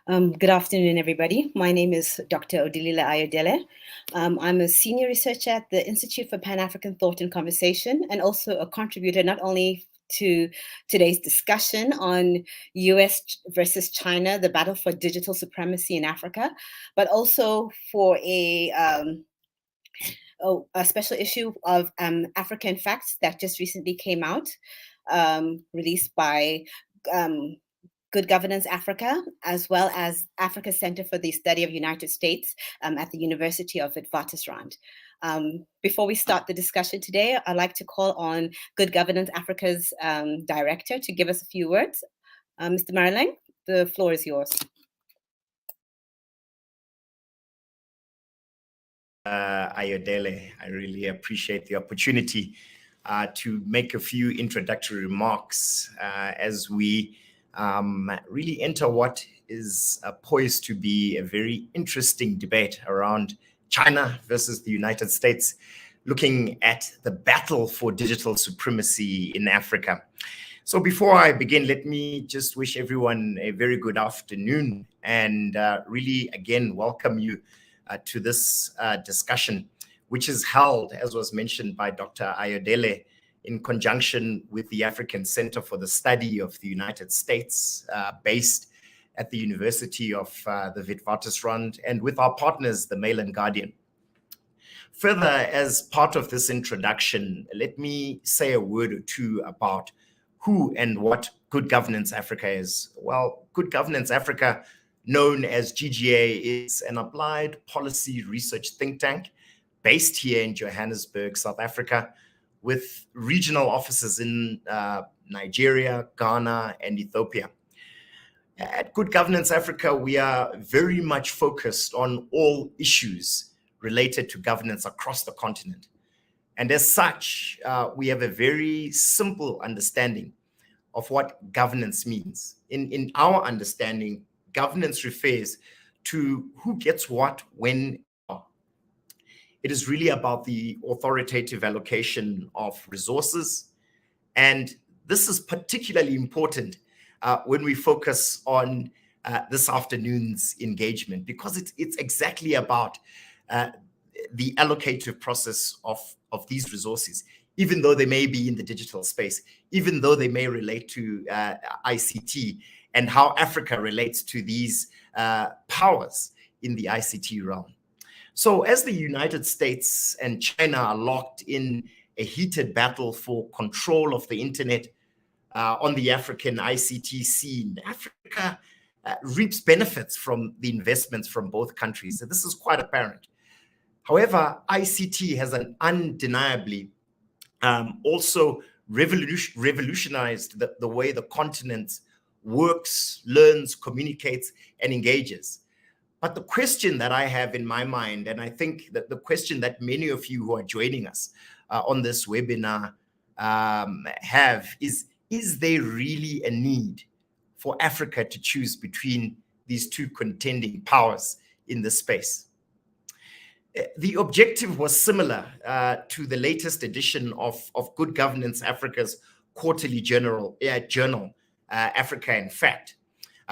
Good afternoon, everybody. My name is Dr. Odilile Ayodele. I'm a senior researcher at the Institute for Pan-African Thought and Conversation, and also a contributor not only to today's discussion on US versus China, the battle for digital supremacy in Africa, but also for a special issue of African Facts that just recently came out, released by Good Governance Africa, as well as Africa Center for the Study of United States at the University of Witwatersrand. Before we start the discussion today, I'd like to call on Good Governance Africa's director to give us a few words. Mr. Marileng, the floor is yours. Ayodele, I really appreciate the opportunity to make a few introductory remarks as we really enter what is poised to be a very interesting debate around China versus the United States, looking at the battle for digital supremacy in Africa. So before I begin, let me just wish everyone a very good afternoon and really, again, welcome you to this discussion, which is held, as was mentioned by Dr. Ayodele, in conjunction with the African Center for the Study of the United States, based at the University of the Witwatersrand, and with our partners, the Mail and Guardian. Further, as part of this introduction, let me say a word or two about who and what Good Governance Africa is. Well, Good Governance Africa, known as GGA, is an applied policy research think tank based here in Johannesburg, South Africa, with regional offices in Nigeria, Ghana, and Ethiopia. At Good Governance Africa, we are very much focused on all issues related to governance across the continent. And as such, we have a very simple understanding of what governance means. In our understanding, governance refers to who gets what, when. It is really about the authoritative allocation of resources. And this is particularly important when we focus on this afternoon's engagement, because it's exactly about the allocative process of these resources, even though they may be in the digital space, even though they may relate to ICT, and how Africa relates to these powers in the ICT realm. So as the United States and China are locked in a heated battle for control of the internet on the African ICT scene, Africa reaps benefits from the investments from both countries. So this is quite apparent. However, ICT has undeniably also revolutionized the way the continent works, learns, communicates, and engages. But the question that I have in my mind, and I think that the question that many of you who are joining us on this webinar have is there really a need for Africa to choose between these two contending powers in this space? The objective was similar to the latest edition of Good Governance Africa's quarterly journal, Africa in Fact,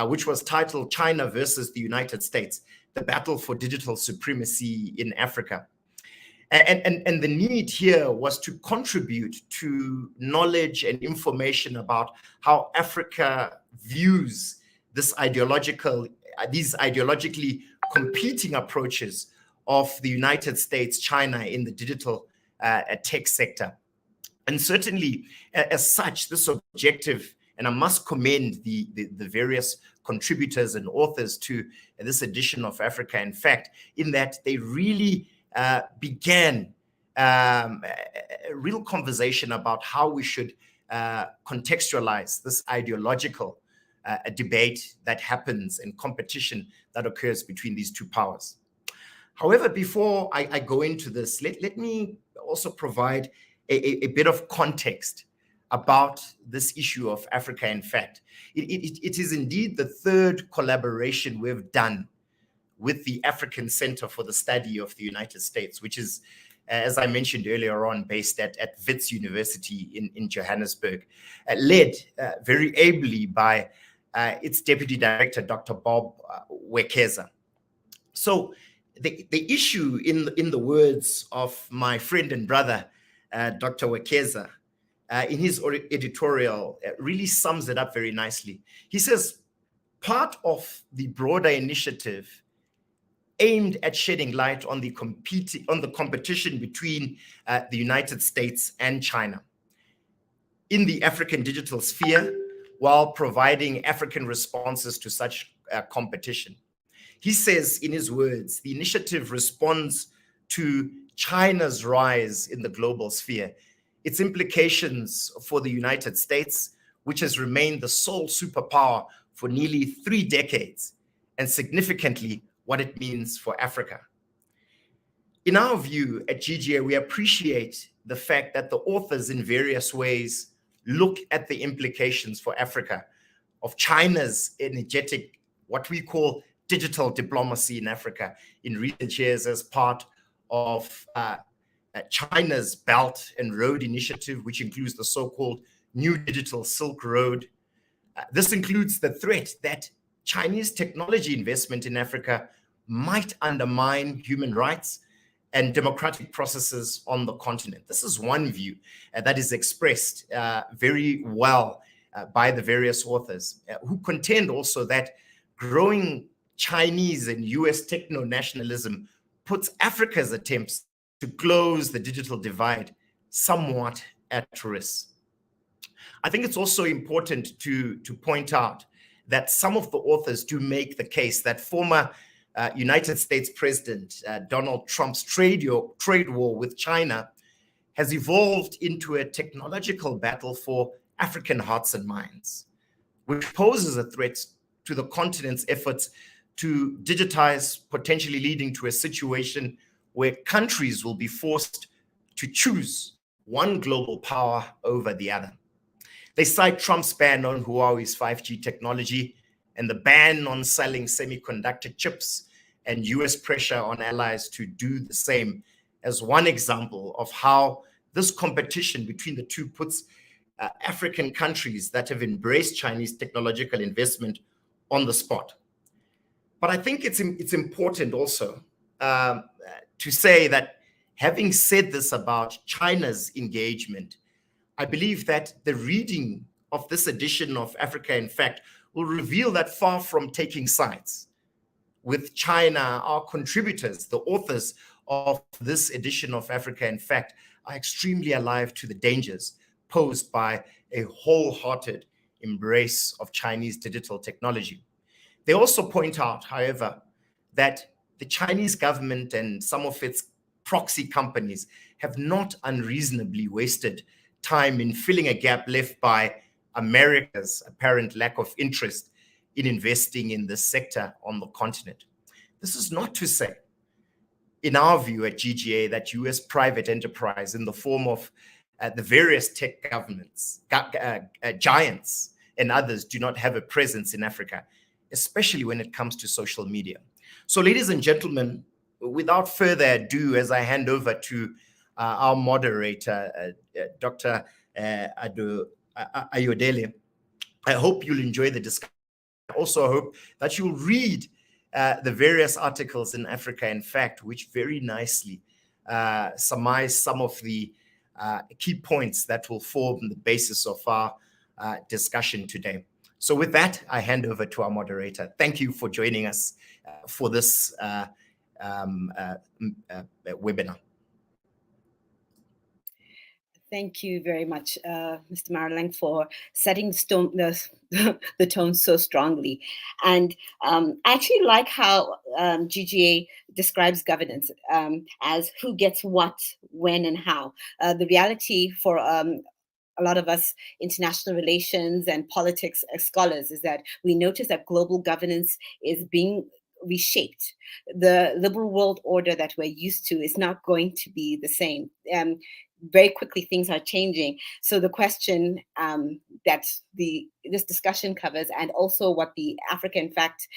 which was titled China versus the United States, the battle for digital supremacy in Africa. And the need here was to contribute to knowledge and information about how Africa views these ideologically competing approaches of the United States, China in the digital tech sector. And certainly, as such, this objective, and I must commend the various contributors and authors to this edition of Africa in Fact, in that they really began a real conversation about how we should contextualize this ideological debate that happens and competition that occurs between these two powers. However, before I go into this, let me also provide a bit of context about this issue of Africa in Fact. It is indeed the third collaboration we've done with the African Center for the Study of the United States, which is, as I mentioned earlier on, based at Wits University in Johannesburg, led very ably by its deputy director, Dr. Bob Wekeza. So the issue, in the words of my friend and brother, Dr. Wekeza, in his editorial, really sums it up very nicely. He says, part of the broader initiative aimed at shedding light on the competition between the United States and China in the African digital sphere, while providing African responses to such competition. He says, in his words, the initiative responds to China's rise in the global sphere, its implications for the United States, which has remained the sole superpower for nearly 3 decades, and significantly what it means for Africa. In our view at GGA, we appreciate the fact that the authors in various ways look at the implications for Africa of China's energetic, what we call digital diplomacy in Africa in recent years as part of China's Belt and Road Initiative, which includes the so-called New Digital Silk Road. This includes the threat that Chinese technology investment in Africa might undermine human rights and democratic processes on the continent. This is one view that is expressed very well by the various authors who contend also that growing Chinese and US techno-nationalism puts Africa's attempts to close the digital divide somewhat at risk. I think it's also important to point out that some of the authors do make the case that former United States President Donald Trump's trade war with China has evolved into a technological battle for African hearts and minds, which poses a threat to the continent's efforts to digitize, potentially leading to a situation where countries will be forced to choose one global power over the other. They cite Trump's ban on Huawei's 5G technology and the ban on selling semiconductor chips and US pressure on allies to do the same as one example of how this competition between the two puts African countries that have embraced Chinese technological investment on the spot. But I think it's important also to say that, having said this about China's engagement, I believe that the reading of this edition of Africa, in fact, will reveal that far from taking sides with China, our contributors, the authors of this edition of Africa, in fact, are extremely alive to the dangers posed by a wholehearted embrace of Chinese digital technology. They also point out, however, that the Chinese government and some of its proxy companies have not unreasonably wasted time in filling a gap left by America's apparent lack of interest in investing in this sector on the continent. This is not to say, in our view at GGA, that US private enterprise in the form of the various tech governments, giants and others do not have a presence in Africa, especially when it comes to social media. So ladies and gentlemen, without further ado, as I hand over to our moderator, Dr. Ayodele, I hope you'll enjoy the discussion. I also hope that you'll read the various articles in Africa, in fact, which very nicely surmise some of the key points that will form the basis of our discussion today. So with that, I hand over to our moderator. Thank you for joining us for this webinar. Thank you very much, Mr. Marling, for setting the tone so strongly. And I actually like how GGA describes governance as who gets what, when, and how. The reality for a lot of us international relations and politics scholars is that we notice that global governance is being reshaped. The liberal world order that we're used to is not going to be the same. Very quickly, things are changing. So the question that this discussion covers, and also what the Africa, in fact,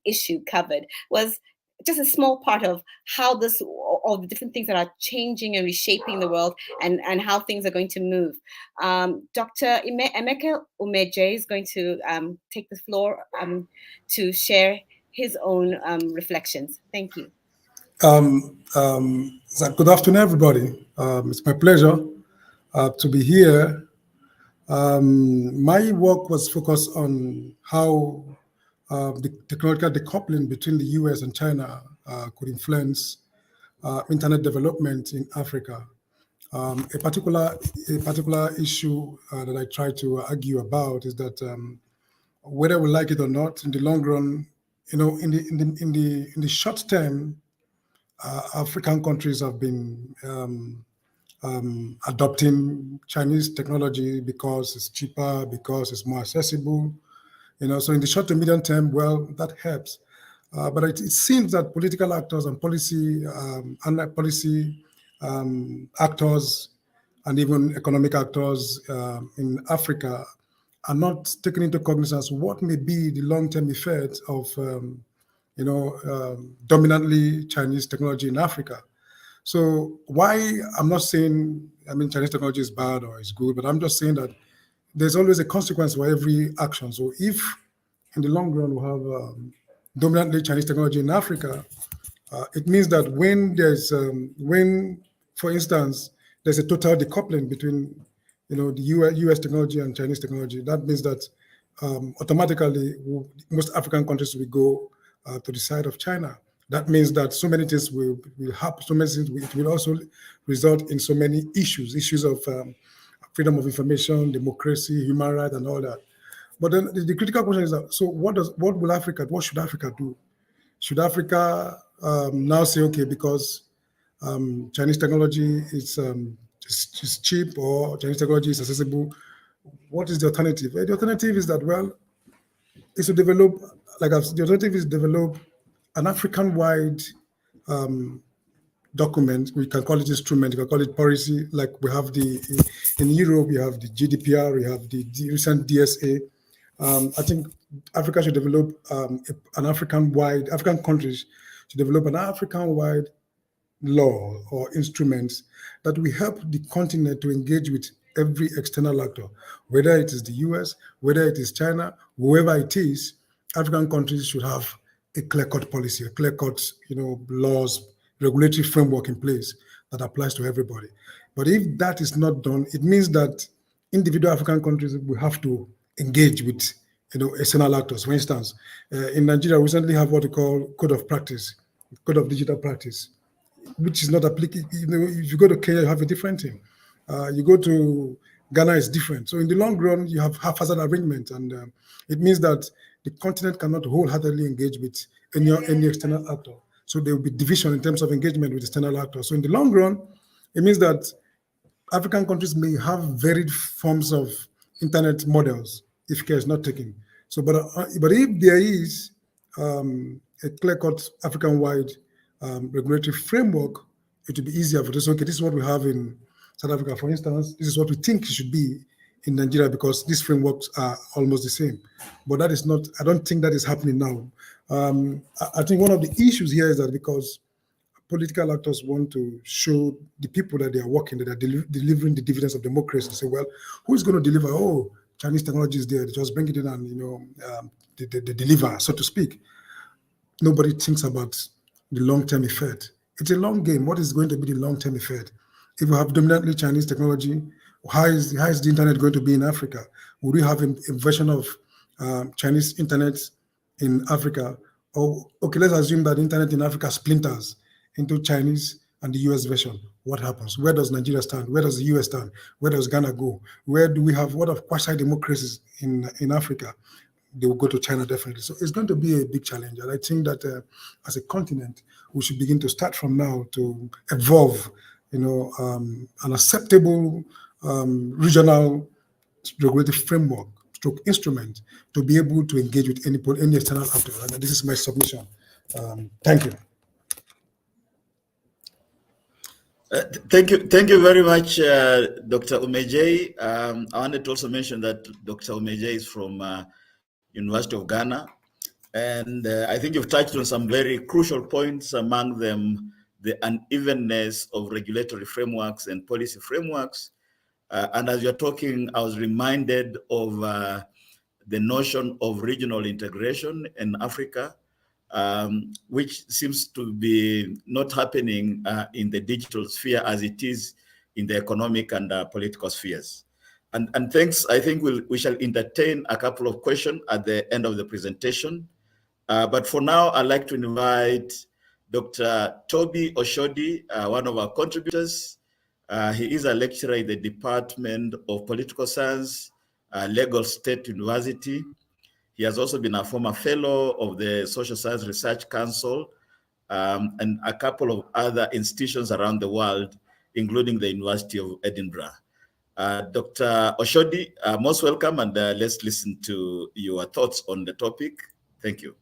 issue covered, was just a small part of how this, all the different things that are changing and reshaping the world, and how things are going to move. Dr. Emeka Umeje is going to take the floor to share his own reflections. Thank you. Good afternoon, everybody. It's my pleasure to be here. My work was focused on how the technological decoupling between the US and China could influence internet development in Africa. A particular issue that I try to argue about is that whether we like it or not, in the long run, in the short term, African countries have been adopting Chinese technology because it's cheaper, because it's more accessible. So in the short to medium term, well, that helps. But it seems that political actors and policy actors and even economic actors in Africa are not taking into cognizance what may be the long-term effect of dominantly Chinese technology in Africa. So why I'm not saying, Chinese technology is bad or is good, but I'm just saying that there's always a consequence for every action. So if in the long run we have dominantly Chinese technology in Africa, it means that when there's, for instance, there's a total decoupling between, the US technology and Chinese technology, that means that automatically most African countries will go to the side of China. That means that so many things will happen, so many things, it will also result in so many issues of freedom of information, democracy, human rights, and all that. But then the critical question is that, so what should Africa do? Should Africa now say, okay, because Chinese technology is cheap or Chinese technology is accessible, what is the alternative? The alternative is that, well, is to develop, the alternative is develop an African-wide document. We can call it instrument, we can call it policy, like we have in Europe, we have the GDPR, we have the recent DSA. I think Africa should develop African countries should develop an African-wide law or instruments that will help the continent to engage with every external actor, whether it is the US, whether it is China, whoever it is. African countries should have a clear-cut policy, a clear-cut, laws, regulatory framework in place that applies to everybody. But if that is not done, it means that individual African countries will have to engage with, external actors. For instance, in Nigeria, we recently have what we call Code of Practice, Code of Digital Practice, which is not applicable. If you go to Kenya, you have a different thing. You go to Ghana, it's different. So in the long run, you have haphazard arrangement, and it means that the continent cannot wholeheartedly engage with any external actor. So there will be division in terms of engagement with external actors. So in the long run, it means that African countries may have varied forms of internet models if care is not taken. So, but if there is a clear-cut African-wide regulatory framework, it will be easier for this. Okay, this is what we have in South Africa, for instance. This is what we think it should be in Nigeria because these frameworks are almost the same. But that is not, I don't think that is happening now. I think one of the issues here is that because political actors want to show the people that they are working, that are delivering the dividends of democracy, say, well, who is going to deliver? Oh, Chinese technology is there. They just bring it in and, they deliver, so to speak. Nobody thinks about the long-term effect. It's a long game. What is going to be the long-term effect? If we have dominantly Chinese technology, how is the internet going to be in Africa? Would we have a version of Chinese internet in Africa? Or, okay, let's assume that internet in Africa splinters into Chinese and the US version. What happens? Where does Nigeria stand? Where does the US stand? Where does Ghana go? Where do we have, what of quasi-democracies in Africa? They will go to China definitely. So it's going to be a big challenge. And I think that as a continent, we should begin to start from now to evolve, an acceptable regional regulatory framework, stroke instrument to be able to engage with any external actor. And this is my submission. Thank you. Thank you very much, Dr. Umeje. I wanted to also mention that Dr. Umeje is from University of Ghana, And I think you've touched on some very crucial points, among them the unevenness of regulatory frameworks and policy frameworks. And as you're talking, I was reminded of the notion of regional integration in Africa, which seems to be not happening in the digital sphere as it is in the economic and political spheres. And thanks, I think we shall entertain a couple of questions at the end of the presentation. But for now, I'd like to invite Dr. Toby Oshodi, one of our contributors. He is a lecturer in the Department of Political Science, Lagos State University. He has also been a former fellow of the Social Science Research Council and a couple of other institutions around the world, including the University of Edinburgh. Dr. Oshodi, most welcome, and let's listen to your thoughts on the topic. Thank you.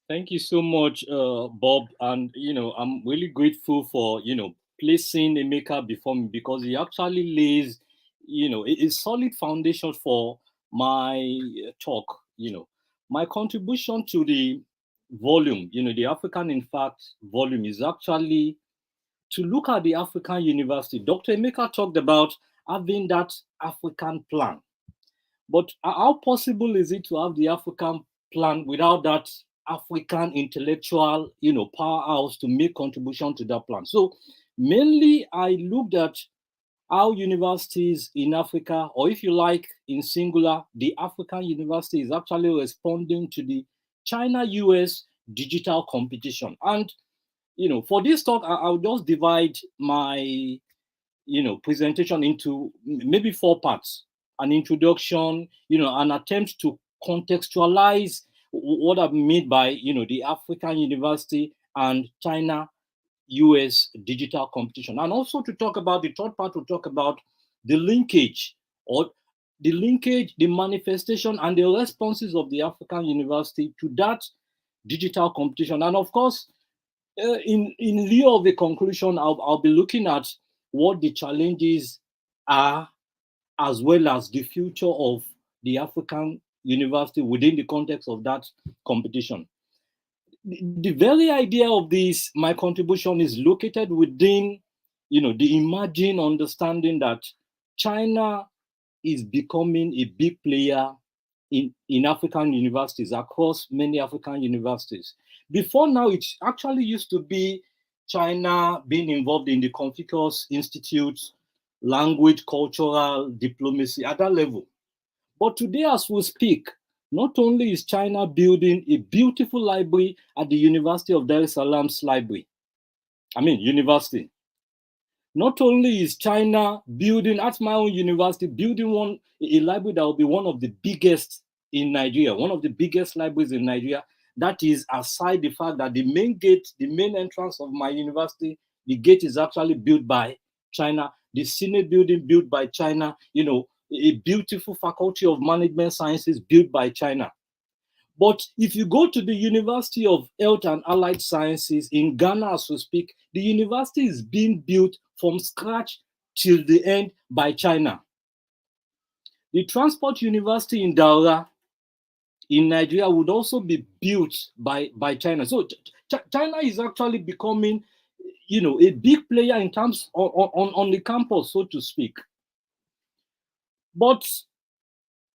Thank you so much, Bob. And, I'm really grateful for, placing Emeka before me, because he actually lays, a solid foundation for my talk. My contribution to the volume, the African in fact volume, is actually to look at the African university. Dr. Emeka talked about having that African plan. But how possible is it to have the African plan without that African intellectual, powerhouse to make contribution to that plan? So mainly I looked at how universities in Africa, or if you like, in singular, the African university is actually responding to the China-US digital competition. And, for this talk, I'll just divide my, presentation into maybe 4 parts. An introduction, an attempt to contextualize what I've made by, the African university and China-US digital competition. And also to talk about, the third part, to talk about the linkage, the manifestation and the responses of the African university to that digital competition. And of course, in lieu of the conclusion, I'll be looking at what the challenges are, as well as the future of the African university within the context of that competition. The very idea of this, my contribution, is located within, the emerging understanding that China is becoming a big player in African universities, across many African universities. Before now, it actually used to be China being involved in the Confucius Institutes, language, cultural diplomacy at that level. But today, as we speak, not only is China building a beautiful library at the University of Dar es Salaam's university. Not only is China building, at my own university, building a library that will be one of the biggest in Nigeria, one of the biggest libraries in Nigeria. That is aside the fact that the main gate, the main entrance of my university, the gate is actually built by China. The Senate building built by China, a beautiful Faculty of Management Sciences built by China. But if you go to the University of Health and Allied Sciences in Ghana as we speak, the university is being built from scratch till the end by China. The Transport University in Daura in Nigeria would also be built by China. So China is actually becoming, a big player in terms on the campus, so to speak. But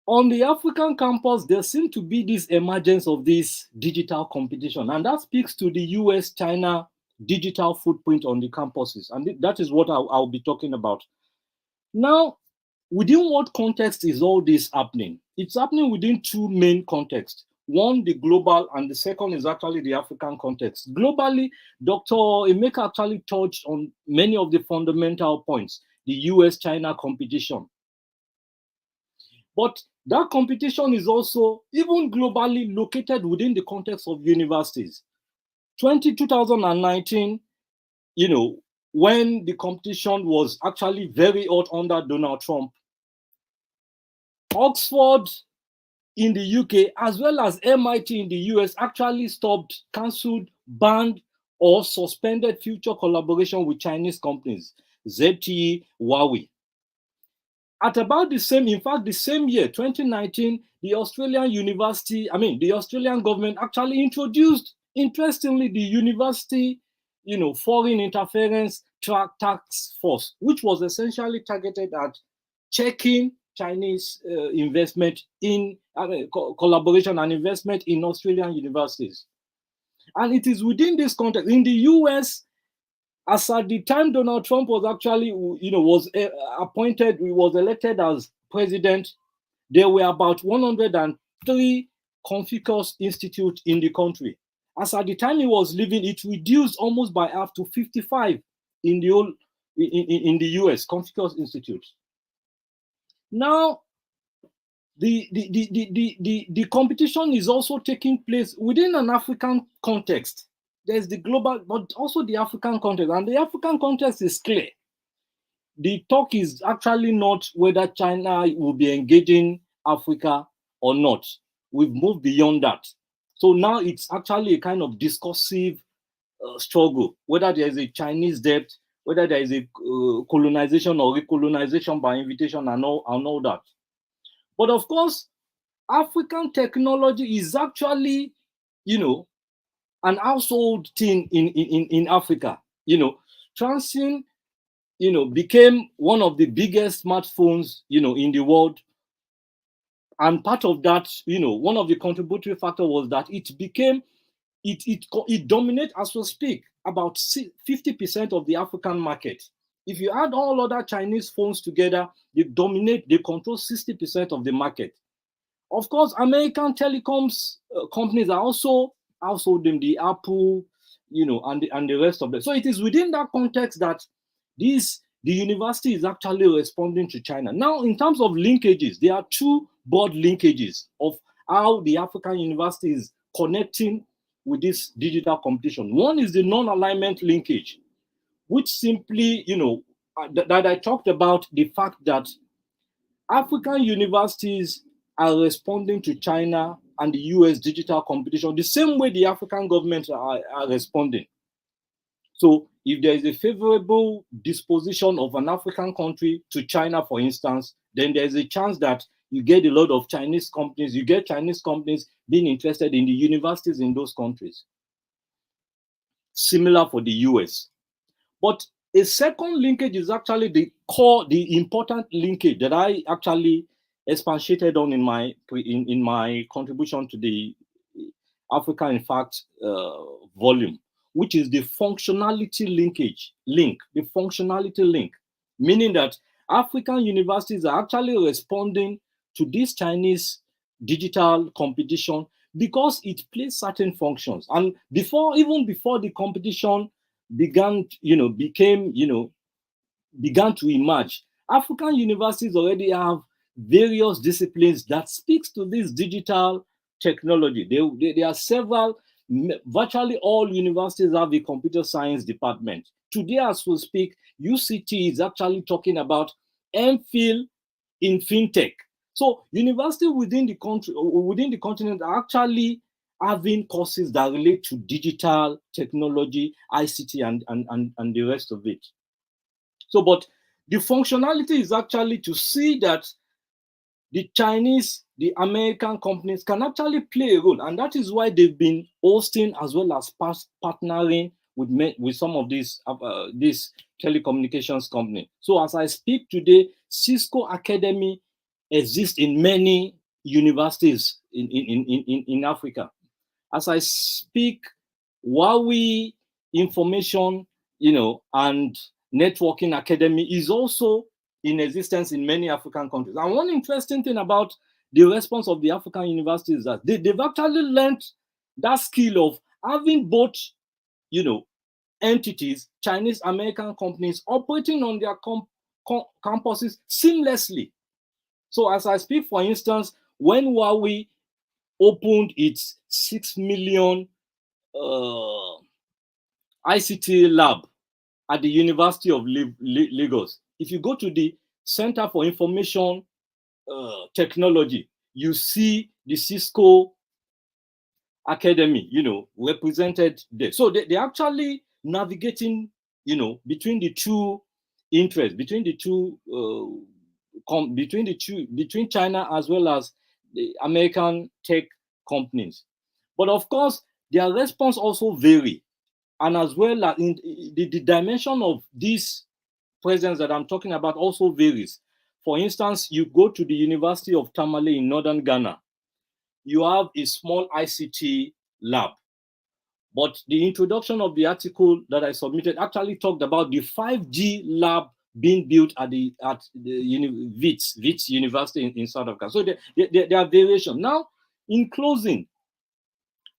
on the African campus, there seems to be this emergence of this digital competition, and that speaks to the US-China digital footprint on the campuses, and that is what I'll be talking about. Now, within what context is all this happening? It's happening within 2 main contexts. One, the global, and the second is actually the African context. Globally, Dr. Emeka actually touched on many of the fundamental points, the US-China competition. But that competition is also, even globally, located within the context of universities. 2019, when the competition was actually very hot under Donald Trump, Oxford in the UK, as well as MIT in the US, actually stopped, cancelled, banned, or suspended future collaboration with Chinese companies, ZTE, Huawei. At about the same, in fact, the same year, 2019, the Australian government actually introduced, interestingly, the university, foreign interference task force, which was essentially targeted at checking Chinese investment in collaboration and investment in Australian universities. And it is within this context, in the US, as at the time Donald Trump was actually, was appointed, he was elected as president, there were about 103 Confucius Institute in the country. As at the time he was leaving, it reduced almost by half to 55 in the US, Confucius Institute. Now, the competition is also taking place within an African context. There's the global, but also the African context. And the African context is clear. The talk is actually not whether China will be engaging Africa or not. We've moved beyond that. So now it's actually a kind of discursive struggle, whether there is a Chinese debt, whether there is a colonization or recolonization by invitation and all that. But of course, African technology is actually, an household thing in Africa. Transient, became one of the biggest smartphones, in the world. And part of that, one of the contributory factors was that it became, it dominates, as we speak, about 50% of the African market. If you add all other Chinese phones together, they control 60% of the market. Of course, American telecoms companies are also the Apple, and the rest of them. So it is within that context that the university is actually responding to China. Now, in terms of linkages, there are two broad linkages of how the African university is connecting with this digital competition. One is the non-alignment linkage, which simply, that I talked about the fact that African universities are responding to China and the US digital competition the same way the African governments are responding. So if there is a favorable disposition of an African country to China, for instance, then there's a chance that you get a lot of Chinese companies, being interested in the universities in those countries. Similar for the US. But a second linkage is actually the important linkage that I actually expatiated on in my contribution to the Africa in Fact volume, which is the functionality the functionality link, meaning that African universities are actually responding to this Chinese digital competition because it plays certain functions. And even before the competition began to emerge, African universities already have various disciplines that speaks to this digital technology. There are several. Virtually all universities have a computer science department. Today, as we speak, UCT is actually talking about MPhil in fintech. So universities within the continent are actually having courses that relate to digital technology, ICT, and the rest of it. So, but the functionality is actually to see that the Chinese, the American companies can actually play a role. And that is why they've been hosting as well as partnering with some of these telecommunications companies. So as I speak today, Cisco Academy exists in many universities in Africa. As I speak, Huawei Information, and Networking Academy is also in existence in many African countries. And one interesting thing about the response of the African universities is that they've actually learned that skill of having both, entities, Chinese American companies operating on their campuses seamlessly. So as I speak, for instance, when Huawei opened its 6 million ICT lab at the University of Lagos, if you go to the Center for Information Technology, you see the Cisco Academy, represented there. So they're actually navigating, between the two interests, between the two between China as well as the American tech companies. But of course, their response also vary, and as well as in the dimension of this presence that I'm talking about also varies. For instance, you go to the University of Tamale in northern Ghana, you have a small ICT lab. But the introduction of the article that I submitted actually talked about the 5G lab being built at the WITS University in South Africa. So there are variations. Now, in closing,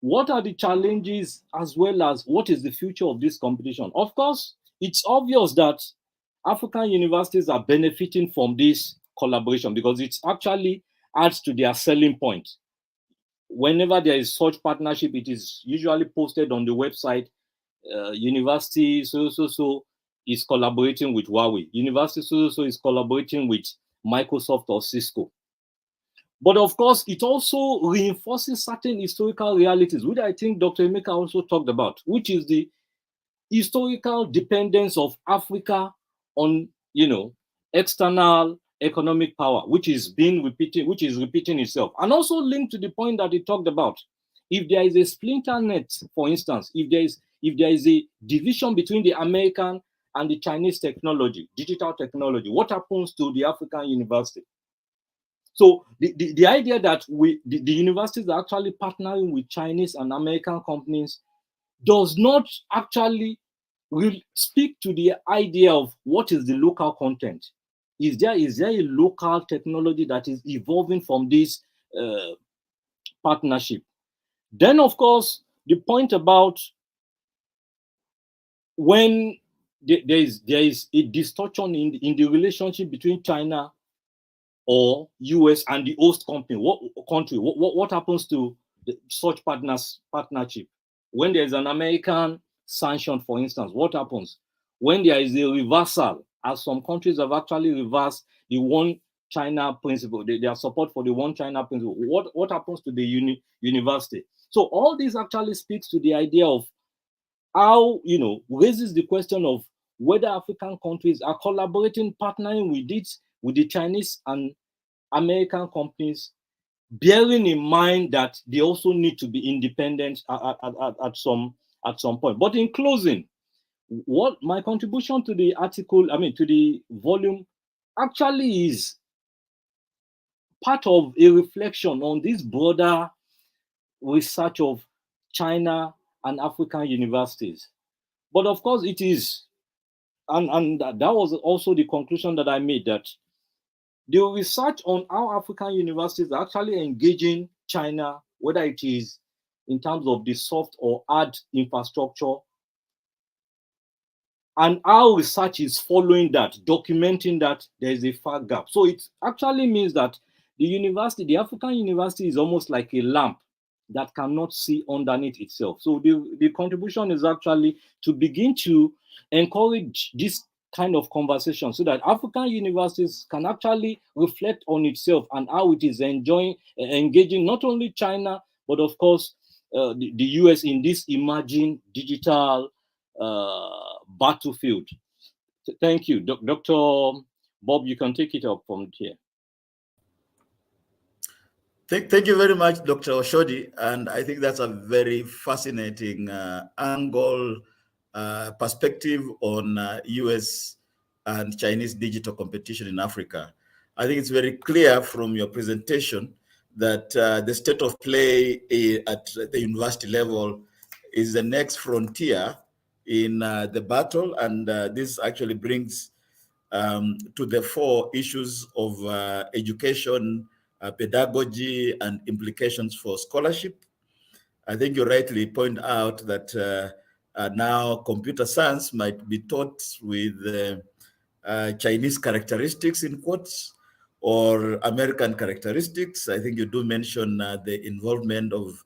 what are the challenges as well as what is the future of this competition? Of course, it's obvious that African universities are benefiting from this collaboration because it actually adds to their selling point. Whenever there is such partnership, it is usually posted on the website. University so is collaborating with Huawei. University so is collaborating with Microsoft or Cisco. But of course, it also reinforces certain historical realities, which I think Dr. Emeka also talked about, which is the historical dependence of Africa on, external economic power, which is repeating itself, and also linked to the point that he talked about. If there is a splinter net, for instance, if there is a division between the American and the Chinese technology, digital technology, what happens to the African university? So the idea that the universities are actually partnering with Chinese and American companies does not actually speak to the idea of what is the local content. Is there a local technology that is evolving from this partnership? Then, of course, the point about when there is a distortion in the relationship between China or US and the host company, what happens to such partnership? When there is an American sanction, for instance, what happens? When there is a reversal, as some countries have actually reversed the one China principle, their support for the one China principle, what happens to the university? So all this actually speaks to the idea of how, raises the question of whether African countries are collaborating, partnering with the Chinese and American companies, bearing in mind that they also need to be independent at some point. But in closing, what my contribution to the article, to the volume, actually is part of a reflection on this broader research of China and African universities. But of course, it is, and that was also the conclusion that I made, that the research on how African universities are actually engaging China, whether it is in terms of the soft or hard infrastructure, and how research is following that, documenting that there is a far gap. So it actually means that the African university is almost like a lamp that cannot see underneath itself. So the contribution is actually to begin to encourage this kind of conversation so that African universities can actually reflect on itself and how it is engaging not only China, but of course the US in this emerging digital battlefield. Thank you. Dr. Bob, you can take it up from here. Thank you very much, Dr. Oshodi. And I think that's a very fascinating angle, perspective on US and Chinese digital competition in Africa. I think it's very clear from your presentation that the state of play at the university level is the next frontier in the battle. And this actually brings to the fore issues of education, pedagogy, and implications for scholarship. I think you rightly point out that now computer science might be taught with Chinese characteristics in quotes or American characteristics. I think you do mention the involvement of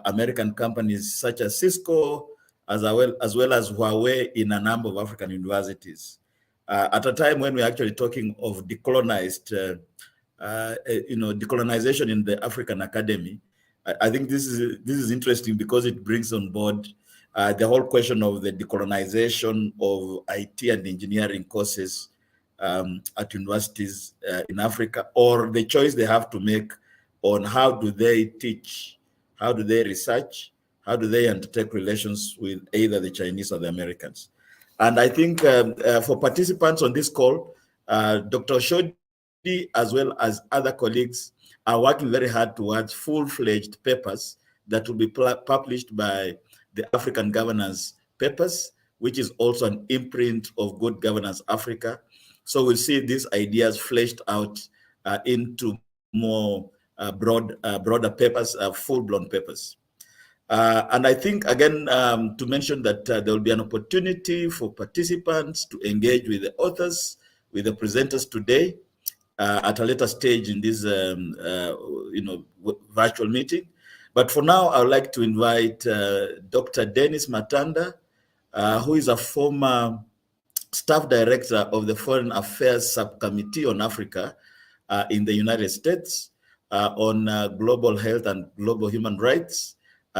American companies such as Cisco, as well as Huawei in a number of African universities. At a time when we're actually talking of decolonization in the African academy, I think this is interesting because it brings on board the whole question of the decolonization of IT and engineering courses at universities in Africa, or the choice they have to make on how do they teach, how do they research, how do they undertake relations with either the Chinese or the Americans. And I think for participants on this call, Dr. Shodi, as well as other colleagues, are working very hard towards full-fledged papers that will be published by the African Governance Papers, which is also an imprint of Good Governance Africa. So we'll see these ideas fleshed out into more broader papers, full-blown papers. And I think, again, to mention that there will be an opportunity for participants to engage with the authors, with the presenters today at a later stage in this virtual meeting. But for now, I would like to invite Dr. Dennis Matanda, who is a former staff director of the Foreign Affairs Subcommittee on Africa in the United States on global health and global human rights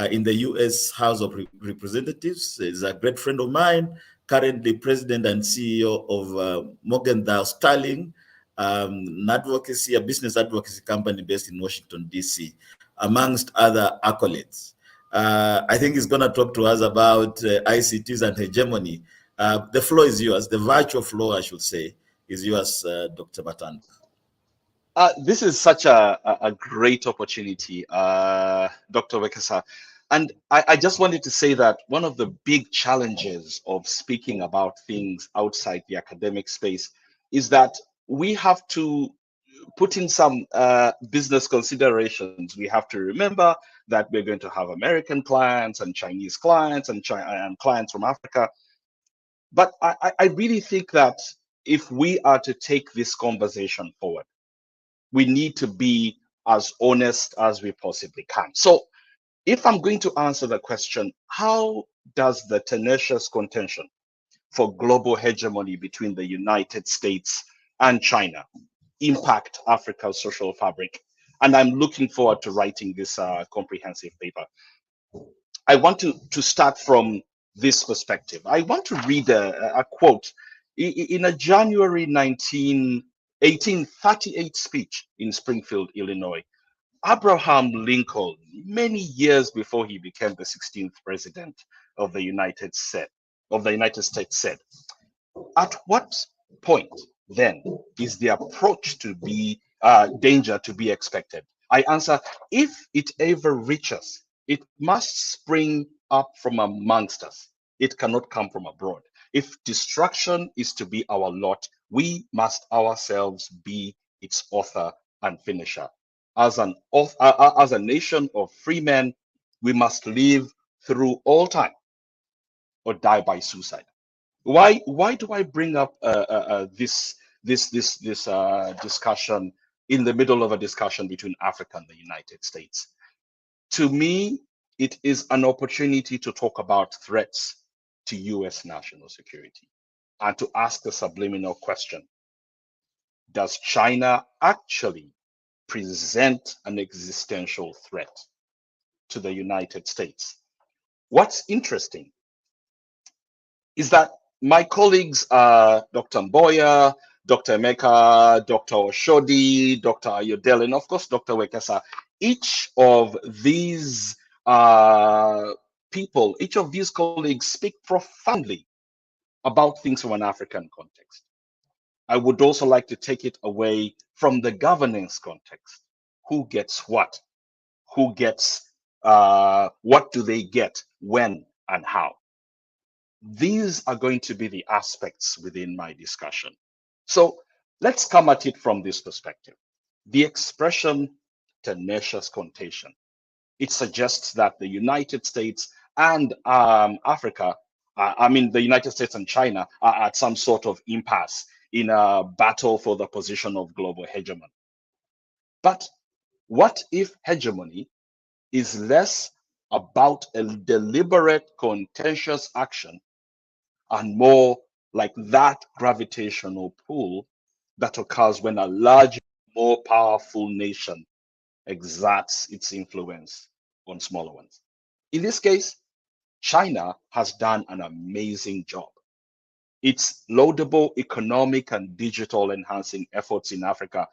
in the U.S. House of Representatives. He's a great friend of mine, currently president and CEO of Morgenthau Sterling, a business advocacy company based in Washington, D.C., amongst other accolades. I think he's going to talk to us about ICTs and hegemony. The floor is yours. The virtual floor, I should say, is yours, Dr. Matanda. This is such a great opportunity, Dr. Wekesa. And I just wanted to say that one of the big challenges of speaking about things outside the academic space is that we have to put in some business considerations. We have to remember that we're going to have American clients and Chinese clients and clients from Africa. But I really think that if we are to take this conversation forward, we need to be as honest as we possibly can. So if I'm going to answer the question, how does the tenacious contention for global hegemony between the United States and China impact Africa's social fabric? And I'm looking forward to writing this comprehensive paper. I want to start from this perspective. I want to read a quote in a January 1838 speech in Springfield, Illinois. Abraham Lincoln, many years before he became the 16th president of the United States, said, "At what point then is the approach to be danger to be expected? I answer, if it ever reaches, it must spring up from amongst us. It cannot come from abroad. If destruction is to be our lot, we must ourselves be its author and finisher. As a nation of free men, we must live through all time or die by suicide." Why do I bring up this discussion in the middle of a discussion between Africa and the United States? To me, it is an opportunity to talk about threats to US national security and to ask the subliminal question: does China actually present an existential threat to the United States? What's interesting is that my colleagues, Dr. Mboya, Dr. Emeka, Dr. Oshodi, Dr. Ayodele, and of course, Dr. Wekesa, each of these people, each of these colleagues speak profoundly about things from an African context. I would also like to take it away from the governance context. Who gets what? Who gets what do they get, when, and how? These are going to be the aspects within my discussion. So let's come at it from this perspective. The expression tenacious contention, it suggests that the United States and Africa, the United States and China are at some sort of impasse in a battle for the position of global hegemon. But what if hegemony is less about a deliberate contentious action and more like that gravitational pull that occurs when a large, more powerful nation exerts its influence on smaller ones? In this case, China has done an amazing job. its laudable economic and digital enhancing efforts in Africa,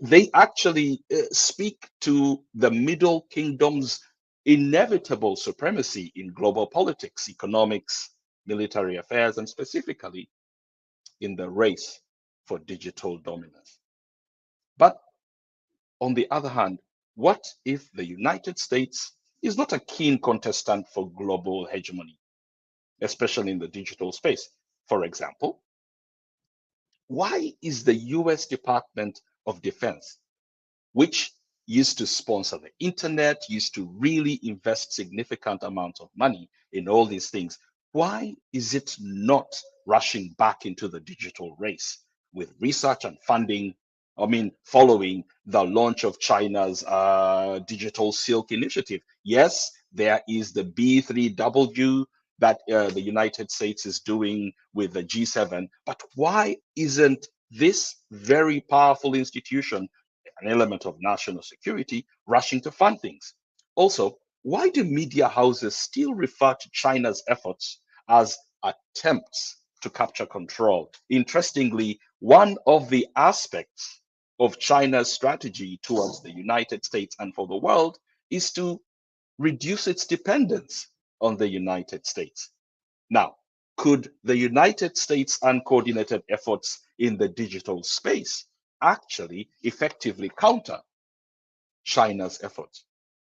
they actually speak to the Middle Kingdom's inevitable supremacy in global politics, economics, military affairs, and specifically in the race for digital dominance. But on the other hand, what if the United States is not a keen contestant for global hegemony, especially in the digital space? For example, why is the US Department of Defense, which used to sponsor the internet, used to really invest significant amounts of money in all these things, why is it not rushing back into the digital race with research and funding? I mean, following the launch of China's Digital Silk Initiative. Yes, there is the B3W that the United States is doing with the G7, but why isn't this very powerful institution, an element of national security, rushing to fund things? Also, why do media houses still refer to China's efforts as attempts to capture control? Interestingly, one of the aspects of China's strategy towards the United States and for the world is to reduce its dependence on the United States. Now, could the United States' uncoordinated efforts in the digital space actually effectively counter China's efforts,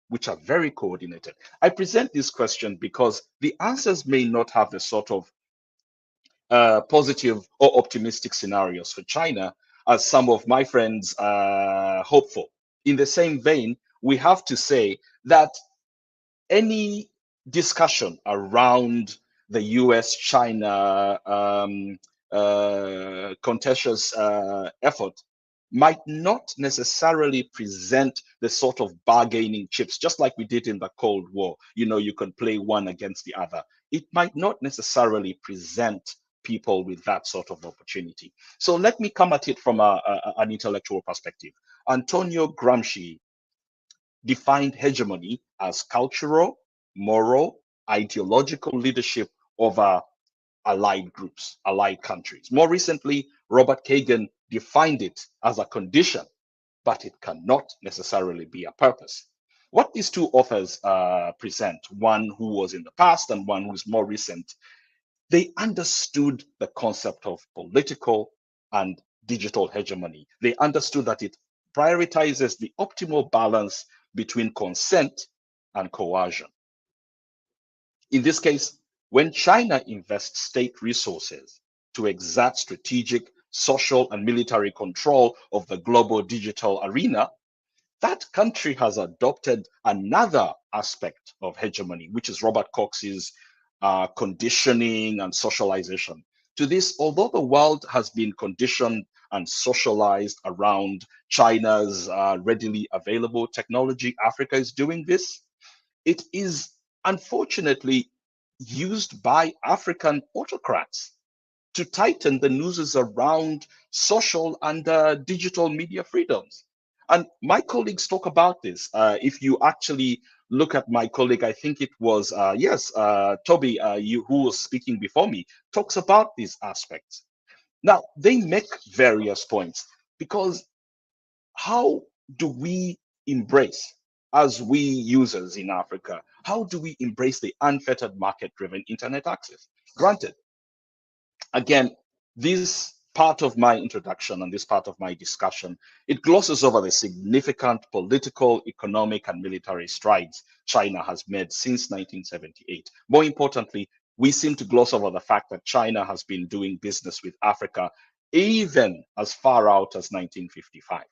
which are very coordinated? I present this question because the answers may not have the sort of positive or optimistic scenarios for China as some of my friends hope for. In the same vein, we have to say that any discussion around the US-China contentious effort might not necessarily present the sort of bargaining chips, just like we did in the Cold War. You know, you can play one against the other. It might not necessarily present people with that sort of opportunity. So let me come at it from an intellectual perspective. Antonio Gramsci defined hegemony as cultural, moral, ideological leadership over allied groups, allied countries. More recently, Robert Kagan defined it as a condition, but it cannot necessarily be a purpose. What these two authors present, one who was in the past and one who is more recent, they understood the concept of political and digital hegemony. They understood that it prioritizes the optimal balance between consent and coercion. In this case, when China invests state resources to exert strategic, social, and military control of the global digital arena, that country has adopted another aspect of hegemony, which is Robert Cox's conditioning and socialization. To this, although the world has been conditioned and socialized around China's readily available technology, Africa is doing this. It is unfortunately used by African autocrats to tighten the nooses around social and digital media freedoms. And my colleagues talk about this. If you actually look at my colleague, I think it was, Toby, who was speaking before me, talks about these aspects. Now, they make various points because how do we embrace, as we users in Africa, how do we embrace the unfettered market-driven internet access? Granted, again, this part of my introduction and this part of my discussion, it glosses over the significant political, economic, and military strides China has made since 1978. More importantly, we seem to gloss over the fact that China has been doing business with Africa even as far out as 1955.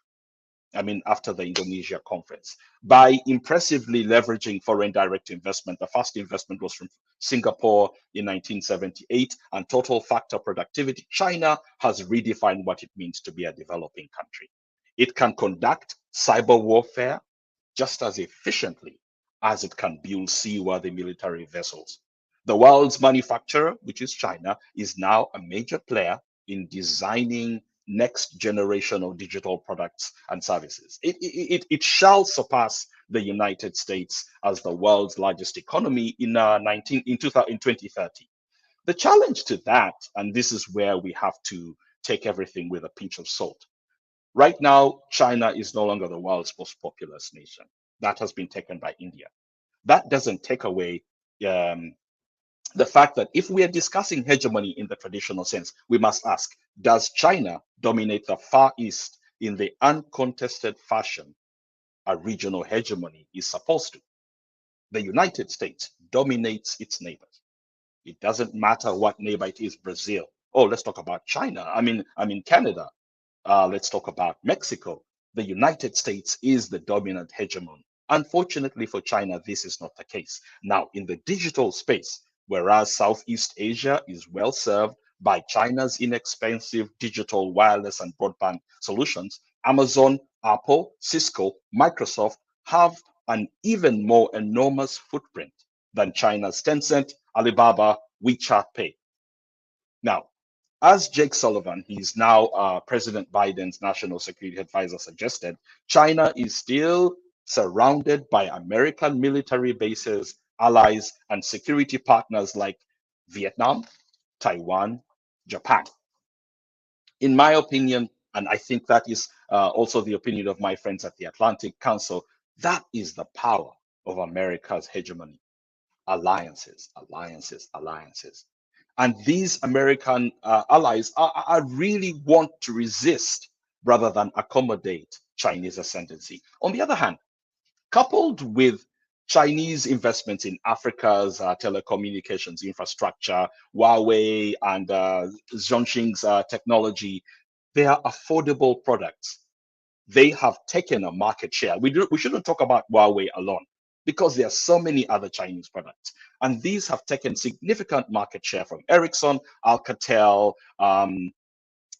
I mean, after the Indonesia conference, by impressively leveraging foreign direct investment. The first investment was from Singapore in 1978, and total factor productivity. China has redefined what it means to be a developing country. It can conduct cyber warfare just as efficiently as it can build seaworthy military vessels. The world's manufacturer, which is China, is now a major player in designing next generation of digital products and services. It shall surpass the United States as the world's largest economy in 2030. The challenge to that, and this is where we have to take everything with a pinch of salt. Right now, China is no longer the world's most populous nation. That has been taken by India. That doesn't take away the fact that if we are discussing hegemony in the traditional sense, we must ask, does China dominate the Far East in the uncontested fashion a regional hegemony is supposed to? The United States dominates its neighbors. It doesn't matter what neighbor it is, Brazil. Oh, let's talk about China. I mean Canada. Let's talk about Mexico. The United States is the dominant hegemon. Unfortunately for China, this is not the case. Now, in the digital space, whereas Southeast Asia is well served by China's inexpensive digital wireless and broadband solutions, Amazon, Apple, Cisco, Microsoft have an even more enormous footprint than China's Tencent, Alibaba, WeChat Pay. Now, as Jake Sullivan, he's now President Biden's national security advisor, suggested, China is still surrounded by American military bases, allies, and security partners like Vietnam, Taiwan, Japan. In my opinion, and I think that is also the opinion of my friends at the Atlantic Council, that is the power of America's hegemony. Alliances, alliances, alliances. And these American allies are really want to resist rather than accommodate Chinese ascendancy. On the other hand, coupled with Chinese investments in Africa's telecommunications infrastructure, Huawei and Zhongxing's technology, they are affordable products. They have taken a market share. We shouldn't talk about Huawei alone, because there are so many other Chinese products. And these have taken significant market share from Ericsson, Alcatel,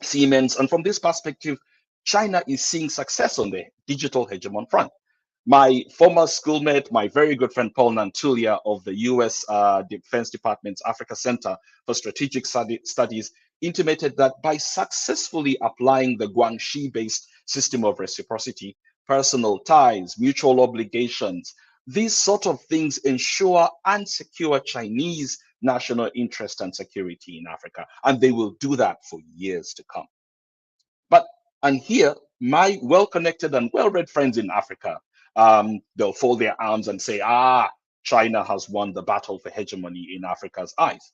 Siemens. And from this perspective, China is seeing success on the digital hegemon front. My former schoolmate, my very good friend Paul Nantulia of the US Defense Department's Africa Center for Strategic Studies intimated that by successfully applying the Guangxi-based system of reciprocity, personal ties, mutual obligations, these sort of things ensure and secure Chinese national interest and security in Africa. And they will do that for years to come. And here, my well-connected and well-read friends in Africa, they'll fold their arms and say, China has won the battle for hegemony in Africa's eyes.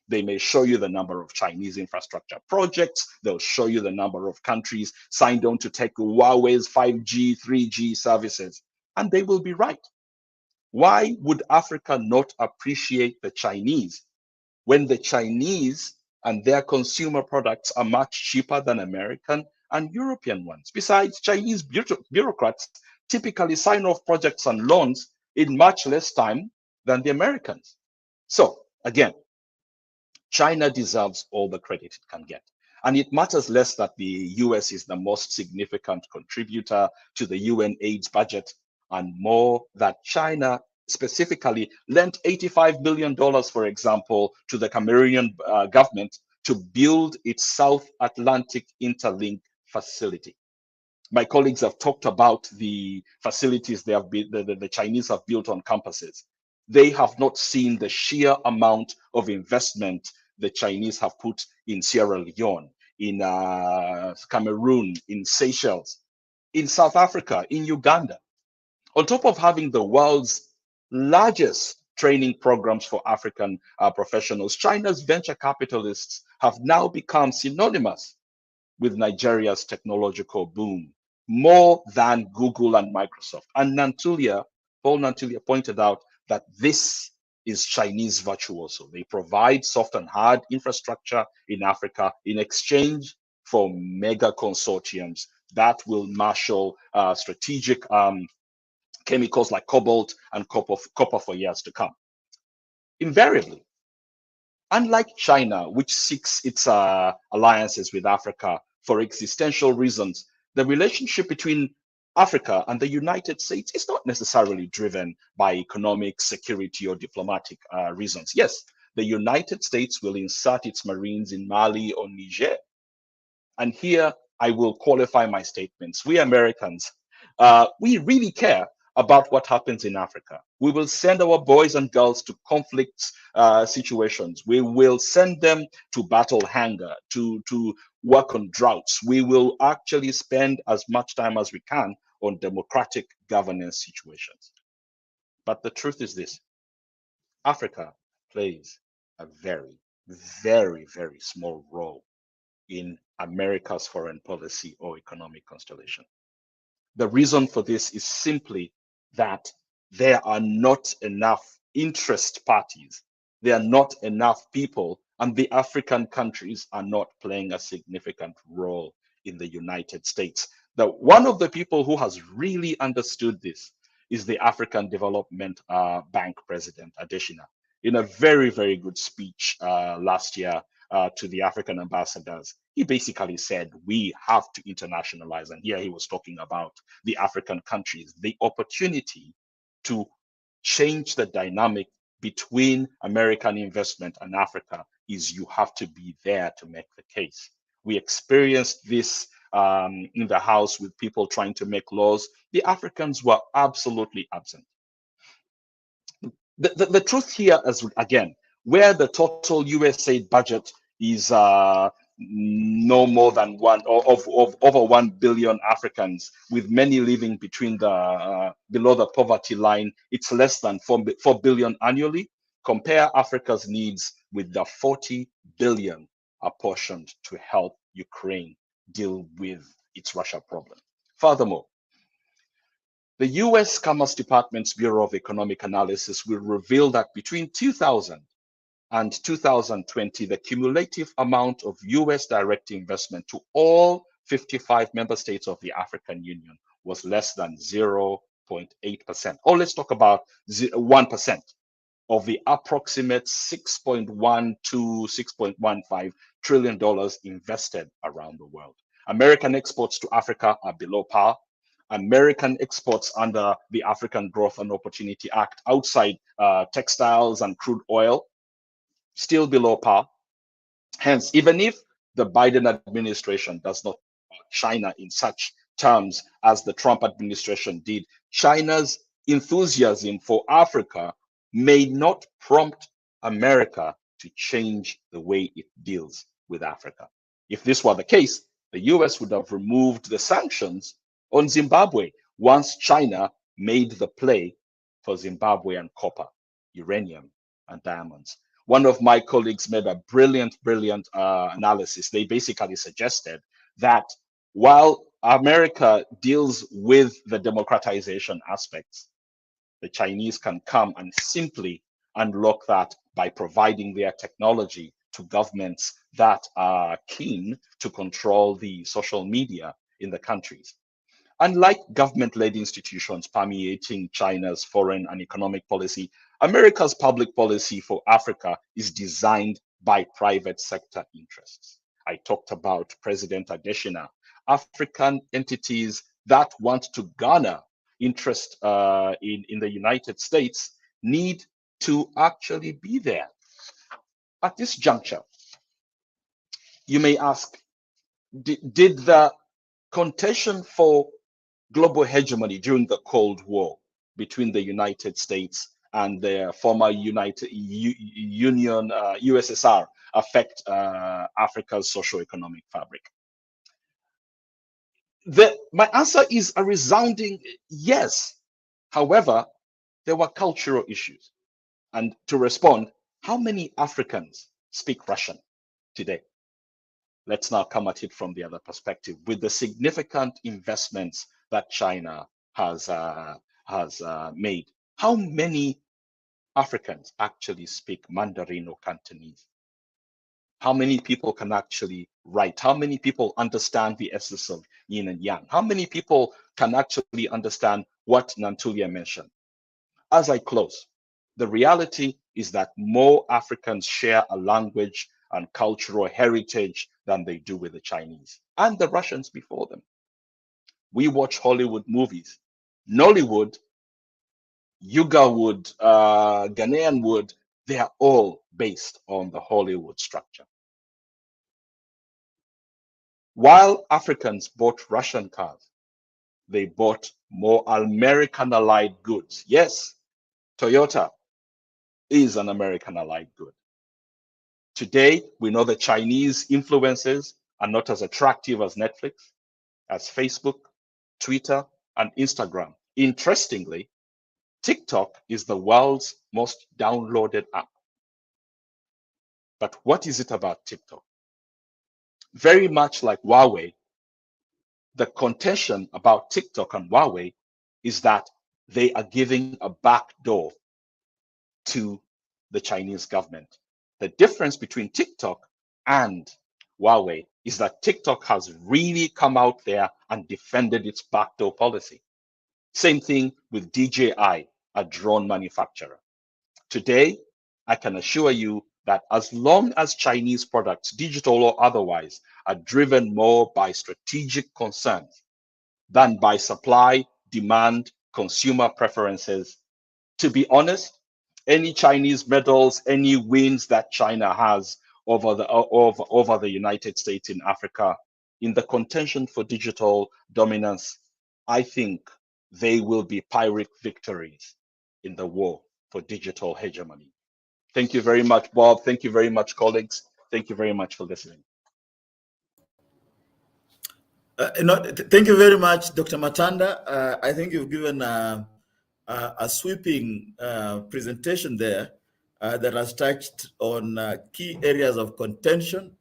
They may show you the number of Chinese infrastructure projects. They'll show you the number of countries signed on to take Huawei's 5G, 3G services. And they will be right. Why would Africa not appreciate the Chinese when the Chinese and their consumer products are much cheaper than American and European ones? Besides, Chinese bureaucrats typically sign off projects and loans in much less time than the Americans. So again, China deserves all the credit it can get. And it matters less that the US is the most significant contributor to the UN AIDS budget, and more that China specifically lent $85 billion, for example, to the Cameroonian government to build its South Atlantic Interlink facility. My colleagues have talked about the facilities they have the Chinese have built on campuses. They have not seen the sheer amount of investment the Chinese have put in Sierra Leone, in Cameroon, in Seychelles, in South Africa, in Uganda. On top of having the world's largest training programs for African professionals, China's venture capitalists have now become synonymous with Nigeria's technological boom, more than Google and Microsoft. And Paul Nantulia pointed out that this is Chinese virtuoso. They provide soft and hard infrastructure in Africa in exchange for mega consortiums that will marshal strategic chemicals like cobalt and copper for years to come. Invariably, unlike China, which seeks its alliances with Africa for existential reasons, the relationship between Africa and the United States is not necessarily driven by economic, security, or diplomatic reasons. Yes, the United States will insert its Marines in Mali or Niger. And here I will qualify my statements. We Americans, we really care about what happens in Africa. We will send our boys and girls to conflict situations. We will send them to battle hunger, to work on droughts. We will actually spend as much time as we can on democratic governance situations. But the truth is this: Africa plays a very, very, very small role in America's foreign policy or economic constellation. The reason for this is simply that there are not enough interest parties, there are not enough people, and the African countries are not playing a significant role in the United States. One of the people who has really understood this is the African Development Bank president, Adesina, in a very, very good speech last year to the African ambassadors. He basically said, we have to internationalize. And here he was talking about the African countries, the opportunity to change the dynamic between American investment and Africa is you have to be there to make the case. We experienced this in the House with people trying to make laws. The Africans were absolutely absent. The truth here is, again, where the total USA budget is no more than of over 1 billion Africans, with many living between the below the poverty line, it's less than 4 billion annually. Compare Africa's needs with the 40 billion apportioned to help Ukraine deal with its Russia problem. Furthermore, the US Commerce Department's Bureau of Economic Analysis will reveal that between 2000 and 2020, the cumulative amount of US direct investment to all 55 member states of the African Union was less than 0.8%. Or let's talk about 1% of the approximate $6.1 to $6.15 trillion invested around the world. American exports to Africa are below par. American exports under the African Growth and Opportunity Act outside textiles and crude oil, still below par. Hence, even if the Biden administration does not China in such terms as the Trump administration did, China's enthusiasm for Africa may not prompt America to change the way it deals with Africa. If this were the case, the US would have removed the sanctions on Zimbabwe once China made the play for Zimbabwean copper, uranium, and diamonds. One of my colleagues made a brilliant analysis. They basically suggested that while America deals with the democratization aspects, the Chinese can come and simply unlock that by providing their technology to governments that are keen to control the social media in the countries. Unlike government-led institutions permeating China's foreign and economic policy, America's public policy for Africa is designed by private sector interests. I talked about President Adesina. African entities that want to garner interest in the United States need to actually be there. At this juncture, you may ask, did the contention for global hegemony during the Cold War between the United States and the former Union USSR affect Africa's socio-economic fabric? My answer is a resounding yes. However, there were cultural issues. And to respond, how many Africans speak Russian today? Let's now come at it from the other perspective. With the significant investments that China has made, how many Africans actually speak Mandarin or Cantonese? How many people can actually write? How many people understand the essence of yin and yang? How many people can actually understand what Nantulia mentioned? As I close, the reality is that more Africans share a language and cultural heritage than they do with the Chinese and the Russians before them. We watch Hollywood movies. Nollywood, Yuga wood, Ghanaian wood, they are all based on the Hollywood structure. While Africans bought Russian cars, they bought more American-allied goods. Yes, Toyota is an American-allied good. Today, we know the Chinese influencers are not as attractive as Netflix, as Facebook, Twitter, and Instagram. Interestingly, TikTok is the world's most downloaded app. But what is it about TikTok? Very much like Huawei, the contention about TikTok and Huawei is that they are giving a backdoor to the Chinese government. The difference between TikTok and Huawei is that TikTok has really come out there and defended its backdoor policy. Same thing with DJI, a drone manufacturer. Today, I can assure you that as long as Chinese products, digital or otherwise, are driven more by strategic concerns than by supply, demand, consumer preferences, to be honest, any Chinese medals, any wins that China has over the United States in Africa, in the contention for digital dominance, I think they will be Pyrrhic victories in the war for digital hegemony. Thank you very much, Bob. Thank you very much, colleagues. Thank you very much for listening. Thank you very much, Dr. Matanda. I think you've given a sweeping presentation there that has touched on key areas of contention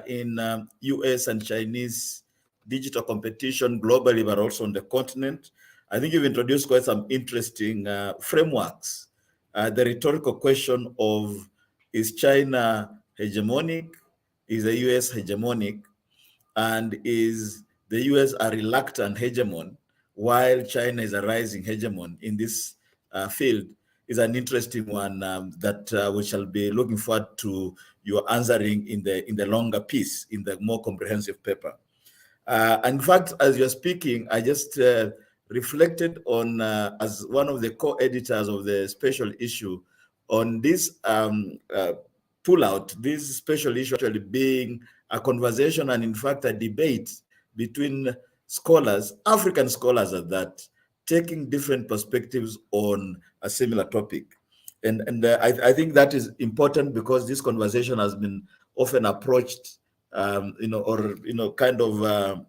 in US and Chinese digital competition globally, but also on the continent. I think you've introduced quite some interesting frameworks. The rhetorical question of, is China hegemonic? Is the US hegemonic? And is the US a reluctant hegemon while China is a rising hegemon in this field? Is an interesting one that we shall be looking forward to your answering in the longer piece, in the more comprehensive paper. And in fact, as you're speaking, I just reflected on, as one of the co-editors of the special issue, on this pullout, this special issue actually being a conversation and in fact a debate between scholars, African scholars at that, taking different perspectives on a similar topic. And I think that is important because this conversation has been often approached, kind of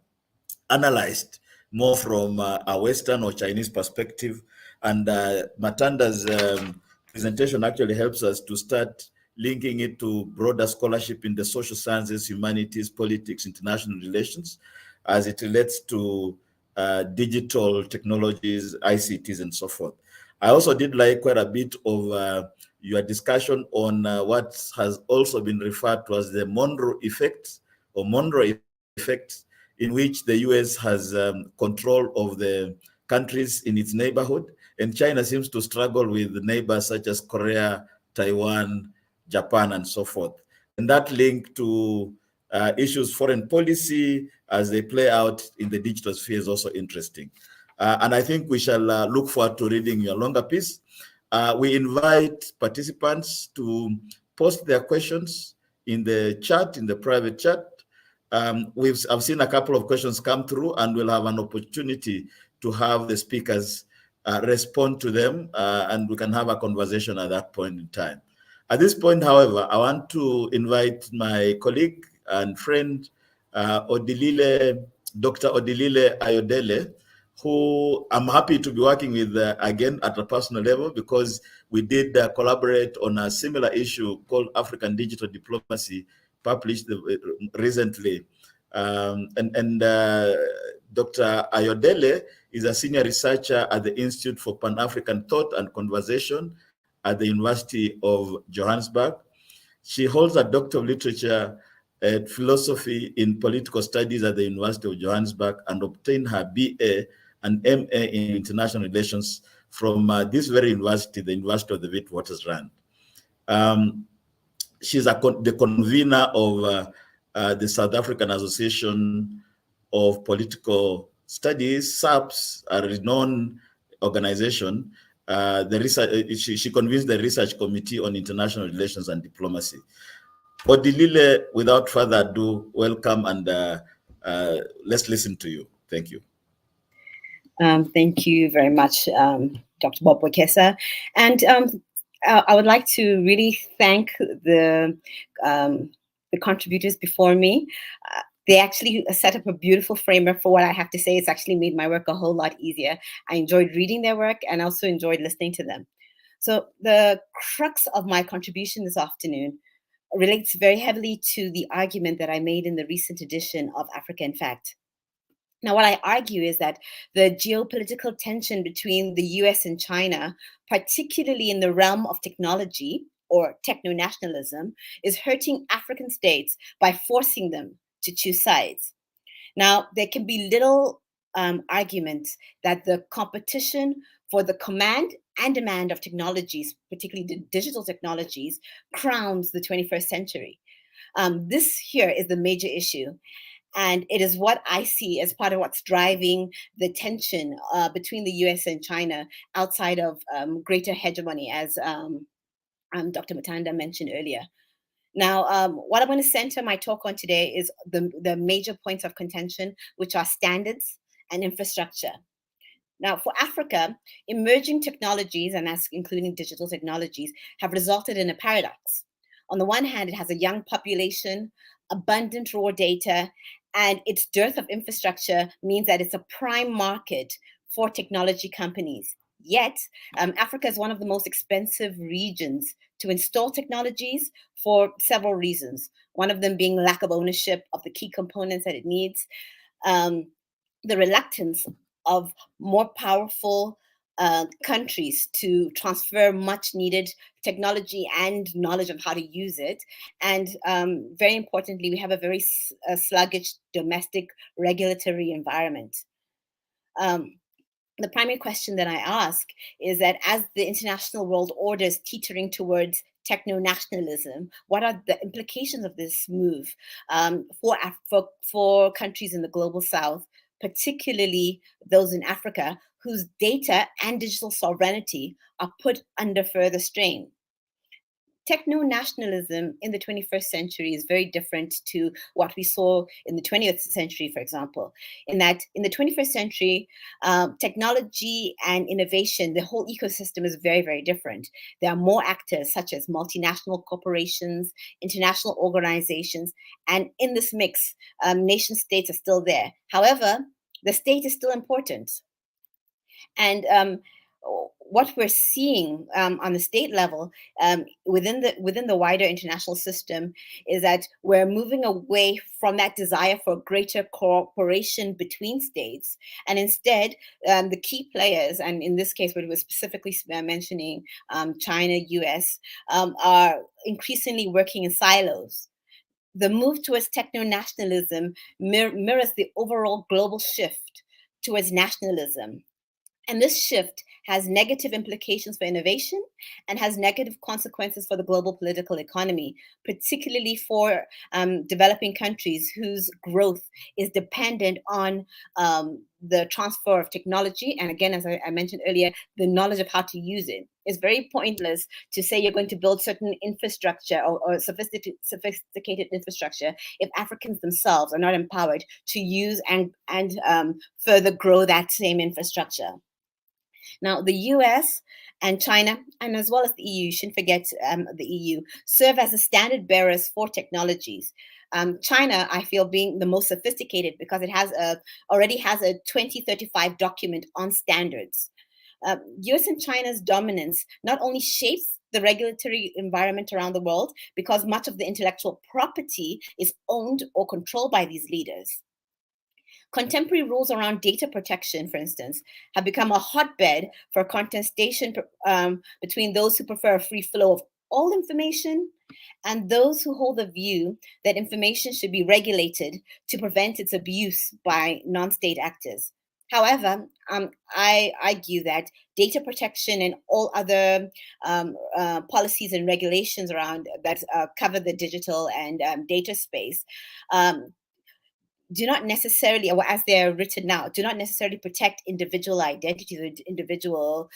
analyzed more from a Western or Chinese perspective. And Matanda's presentation actually helps us to start linking it to broader scholarship in the social sciences, humanities, politics, international relations, as it relates to digital technologies, ICTs, and so forth. I also did like quite a bit of your discussion on what has also been referred to as the Monroe Effect, or Monroe Effect, in which the US has control of the countries in its neighborhood, and China seems to struggle with neighbors such as Korea, Taiwan, Japan, and so forth. And that link to issues foreign policy as they play out in the digital sphere is also interesting. And I think we shall look forward to reading your longer piece. We invite participants to post their questions in the chat, in the private chat. I've seen a couple of questions come through, and we'll have an opportunity to have the speakers respond to them, and we can have a conversation at that point in time. At this point, however, I want to invite my colleague and friend, Dr. Odilile Ayodele, who I'm happy to be working with again at a personal level, because we did collaborate on a similar issue called African Digital Diplomacy, published recently. Dr. Ayodele is a senior researcher at the Institute for Pan-African Thought and Conversation at the University of Johannesburg. She holds a Doctor of Literature and Philosophy in Political Studies at the University of Johannesburg, and obtained her BA and MA in International Relations from this very university, the University of the Witwatersrand. She's the convener of the South African Association of Political Studies, SAPS, a renowned organization. She convenes the Research Committee on International Relations and Diplomacy. Odilile, without further ado, welcome, and let's listen to you. Thank you. Thank you very much, Dr. Bob Wekesa. And I would like to really thank the contributors before me. They actually set up a beautiful framework for what I have to say. It's actually made my work a whole lot easier. I enjoyed reading their work and also enjoyed listening to them. So the crux of my contribution this afternoon relates very heavily to the argument that I made in the recent edition of Africa in Fact. Now, what I argue is that the geopolitical tension between the US and China, particularly in the realm of technology or techno-nationalism, is hurting African states by forcing them to choose sides. Now, there can be little argument that the competition for the command and demand of technologies, particularly the digital technologies, crowns the 21st century. This here is the major issue. And it is what I see as part of what's driving the tension between the US and China outside of greater hegemony, as Dr. Matanda mentioned earlier. Now, what I'm going to center my talk on today is the major points of contention, which are standards and infrastructure. Now, for Africa, emerging technologies, and that's including digital technologies, have resulted in a paradox. On the one hand, it has a young population, abundant raw data, and its dearth of infrastructure means that it's a prime market for technology companies. Yet, Africa is one of the most expensive regions to install technologies for several reasons. One of them being lack of ownership of the key components that it needs, the reluctance of more powerful countries to transfer much needed technology and knowledge of how to use it. And very importantly, we have a very sluggish domestic regulatory environment. The primary question that I ask is that as the international world order is teetering towards techno-nationalism, what are the implications of this move for countries in the global south, particularly those in Africa, whose data and digital sovereignty are put under further strain? Techno-nationalism in the 21st century is very different to what we saw in the 20th century, for example, in that in the 21st century, technology and innovation, the whole ecosystem is very, very different. There are more actors such as multinational corporations, international organizations, and in this mix, nation states are still there. However, the state is still important. And what we're seeing on the state level within the wider international system is that we're moving away from that desire for greater cooperation between states, and instead the key players, and in this case, what we're specifically mentioning, China, US, are increasingly working in silos. The move towards techno-nationalism mirrors the overall global shift towards nationalism. And this shift has negative implications for innovation and has negative consequences for the global political economy, particularly for developing countries whose growth is dependent on the transfer of technology. And again, as I mentioned earlier, the knowledge of how to use it. It's very pointless to say you're going to build certain infrastructure or sophisticated infrastructure if Africans themselves are not empowered to use and further grow that same infrastructure. Now, the US and China, and as well as the EU, shouldn't forget the EU, serve as the standard bearers for technologies. China, I feel, being the most sophisticated because it already has a 2035 document on standards. US and China's dominance not only shapes the regulatory environment around the world because much of the intellectual property is owned or controlled by these leaders. Contemporary rules around data protection, for instance, have become a hotbed for contestation between those who prefer a free flow of all information and those who hold the view that information should be regulated to prevent its abuse by non-state actors. However, I argue that data protection and all other policies and regulations around that cover the digital and data space do not necessarily, or as they're written now, do not necessarily protect individual identities or individual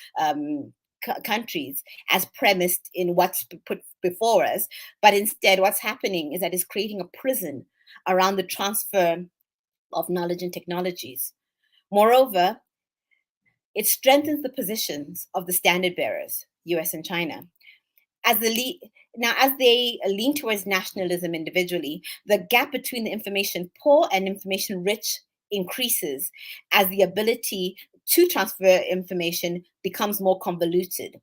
countries as premised in what's put before us. But instead, what's happening is that it's creating a prison around the transfer of knowledge and technologies. Moreover, It strengthens the positions of the standard bearers, US and China. As they lean towards nationalism individually, the gap between the information poor and information rich increases as the ability to transfer information becomes more convoluted.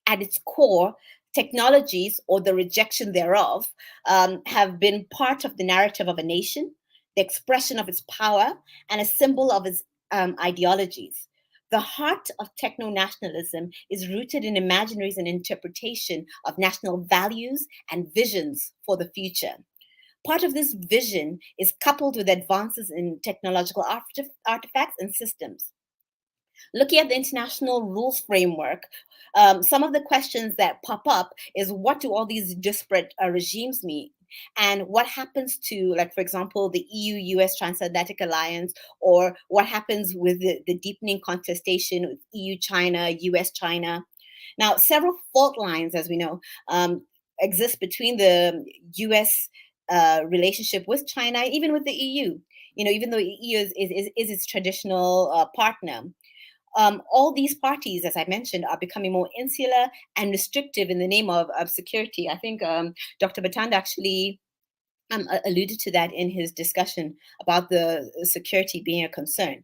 At its core, technologies, or the rejection thereof, have been part of the narrative of a nation, the expression of its power, and a symbol of its ideologies. The heart of techno-nationalism is rooted in imaginaries and interpretation of national values and visions for the future. Part of this vision is coupled with advances in technological artifacts and systems. Looking at the international rules framework, some of the questions that pop up is, what do all these disparate regimes mean? And what happens to, like, for example, the EU-US Transatlantic Alliance, or what happens with the deepening contestation with EU-China, US-China? Now, several fault lines, as we know, exist between the US relationship with China, even with the EU. Even though the EU is its traditional partner. All these parties, as I mentioned, are becoming more insular and restrictive in the name of security. I think Dr. Matanda actually alluded to that in his discussion about the security being a concern.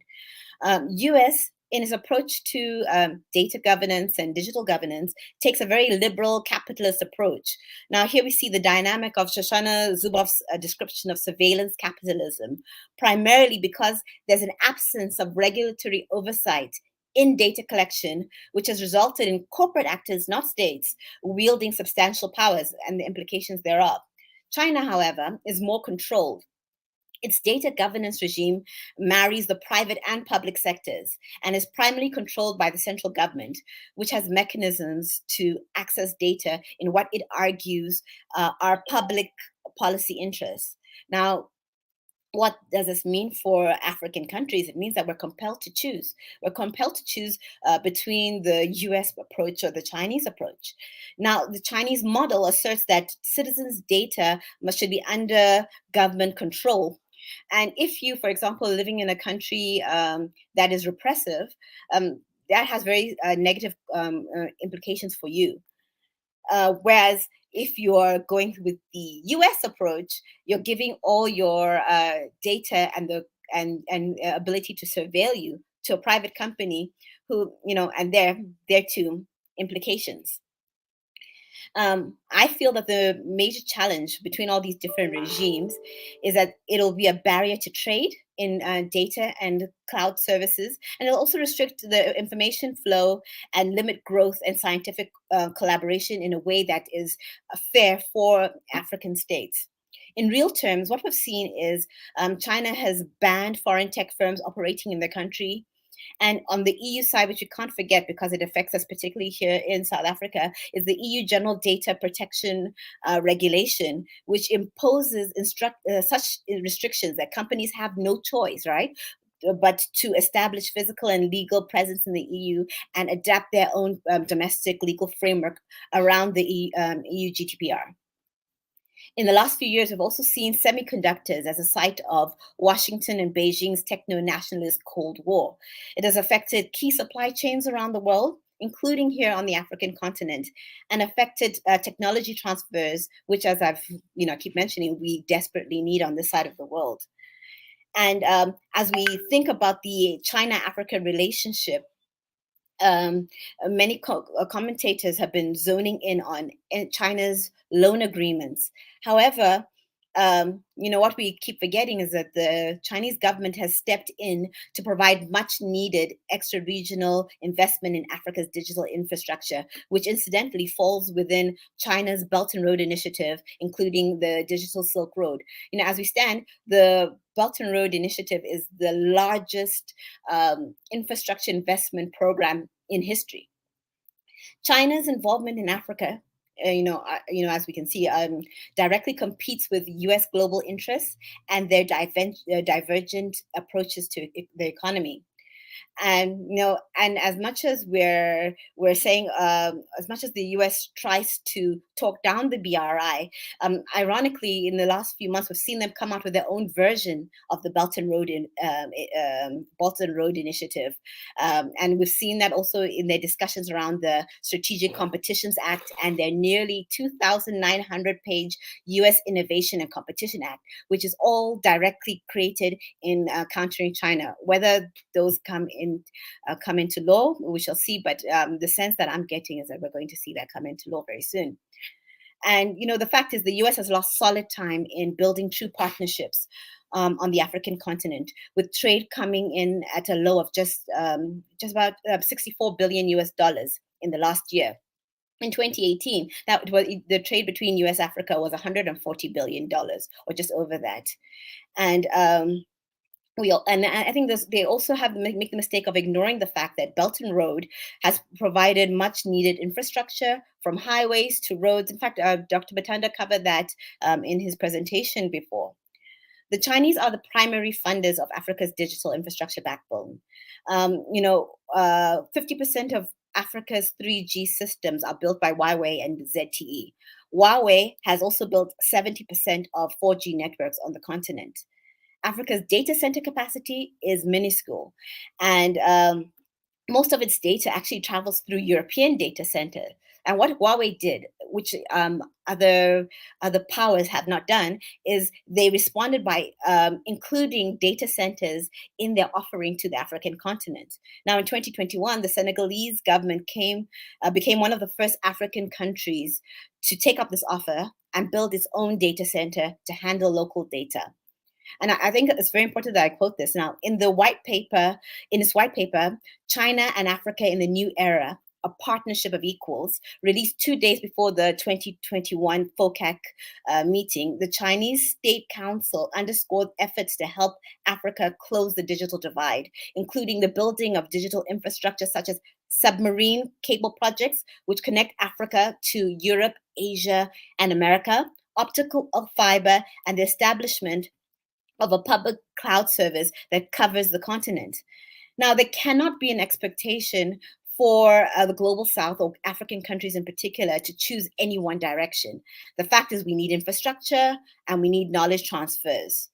US, in its approach to data governance and digital governance, takes a very liberal capitalist approach. Now, here we see the dynamic of Shoshana Zuboff's description of surveillance capitalism, primarily because there's an absence of regulatory oversight in data collection, which has resulted in corporate actors, not states, wielding substantial powers and the implications thereof. China, however, is more controlled. Its data governance regime marries the private and public sectors and is primarily controlled by the central government, which has mechanisms to access data in what it argues are public policy interests. Now, what does this mean for African countries? It means that we're compelled to choose. We're compelled to choose between the US approach or the Chinese approach. Now, the Chinese model asserts that citizens' data should be under government control. And if you, for example, are living in a country that is repressive, that has very negative implications for you. Whereas if you're going with the US approach, you're giving all your data and the ability to surveil you to a private company who, and there too implications. I feel that the major challenge between all these different regimes is that it'll be a barrier to trade in data and cloud services, and it'll also restrict the information flow and limit growth and scientific collaboration in a way that is fair for African states. In real terms, what we've seen is China has banned foreign tech firms operating in the country. And on the EU side, which we can't forget because it affects us particularly here in South Africa, is the EU General Data Protection Regulation, which imposes such restrictions that companies have no choice, right? But to establish physical and legal presence in the EU and adapt their own domestic legal framework around the EU GDPR. In the last few years, we've also seen semiconductors as a site of Washington and Beijing's techno-nationalist Cold War. It has affected key supply chains around the world, including here on the African continent, and affected technology transfers, which, as I've keep mentioning, we desperately need on this side of the world. And as we think about the China-Africa relationship, many commentators have been zoning in on China's loan agreements. However, what we keep forgetting is that the Chinese government has stepped in to provide much needed extra regional investment in Africa's digital infrastructure, which incidentally falls within China's Belt and Road Initiative, including the Digital Silk Road. As we stand, the Belt and Road Initiative is the largest infrastructure investment program in history. China's involvement in Africa, as we can see, directly competes with U.S. global interests and their divergent approaches to the economy. And and as much as we're saying, as much as the US tries to talk down the BRI, ironically, in the last few months, we've seen them come out with their own version of the Belt and Road Initiative, and we've seen that also in their discussions around the Strategic Competitions Act and their nearly 2,900-page US Innovation and Competition Act, which is all directly created in countering China. Whether those come into law, we shall see. But the sense that I'm getting is that we're going to see that come into law very soon. And the fact is, the US has lost solid time in building true partnerships on the African continent, with trade coming in at a low of just about $64 billion in the last year. In 2018, that was the trade between US Africa was $140 billion, or just over that. And I think they also make the mistake of ignoring the fact that Belt and Road has provided much needed infrastructure, from highways to roads. In fact, Dr. Matanda covered that in his presentation before. The Chinese are the primary funders of Africa's digital infrastructure backbone. 50% of Africa's 3G systems are built by Huawei and ZTE. Huawei has also built 70% of 4G networks on the continent. Africa's data center capacity is minuscule, and most of its data actually travels through European data centers. And what Huawei did, which other powers have not done, is they responded by including data centers in their offering to the African continent. Now, in 2021, the Senegalese government became one of the first African countries to take up this offer and build its own data center to handle local data. And I think it's very important that I quote this. Now, in its white paper, China and Africa in the New Era, a partnership of equals, released 2 days before the 2021 FOCAC meeting, the Chinese State Council underscored efforts to help Africa close the digital divide, including the building of digital infrastructure such as submarine cable projects, which connect Africa to Europe, Asia, and America, optical fiber, and the establishment of a public cloud service that covers the continent. Now, there cannot be an expectation for the global South, or African countries in particular, to choose any one direction. The fact is, we need infrastructure and we need knowledge transfers.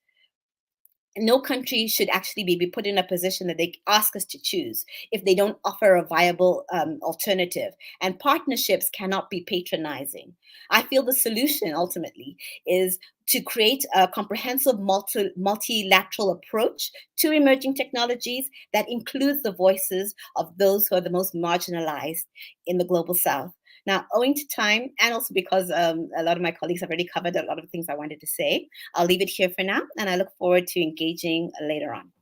No country should actually be put in a position that they ask us to choose if they don't offer a viable alternative. And partnerships cannot be patronizing. I feel the solution ultimately is to create a comprehensive multilateral approach to emerging technologies that includes the voices of those who are the most marginalized in the global South. Now, owing to time, and also because a lot of my colleagues have already covered a lot of the things I wanted to say, I'll leave it here for now, and I look forward to engaging later on.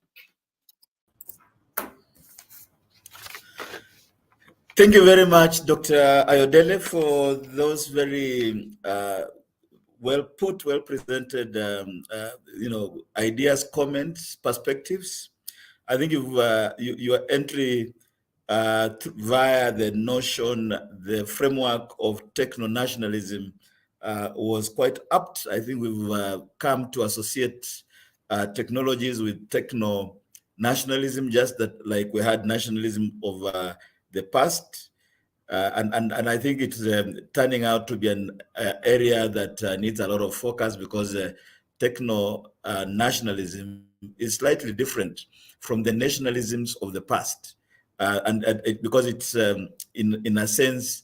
Thank you very much, Dr. Ayodele, for those very well presented, ideas, comments, perspectives. I think your entry via the notion, the framework of techno-nationalism was quite apt. I think we've come to associate technologies with techno-nationalism, just that like we had nationalism of the past. And I think it's turning out to be an area that needs a lot of focus, because techno-nationalism is slightly different from the nationalisms of the past. Because it's, in a sense,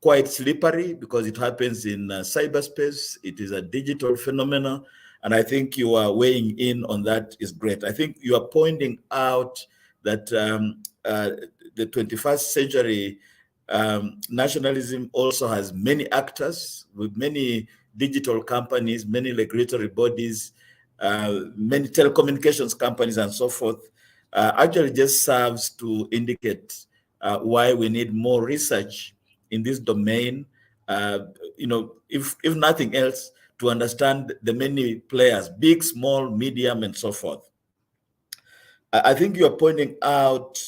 quite slippery, because it happens in cyberspace. It is a digital phenomenon. And I think you are weighing in on that is great. I think you are pointing out that the 21st century nationalism also has many actors, with many digital companies, many regulatory bodies, many telecommunications companies, and so forth. Actually just serves to indicate why we need more research in this domain, if nothing else, to understand the many players, big, small, medium, and so forth. I think you are pointing out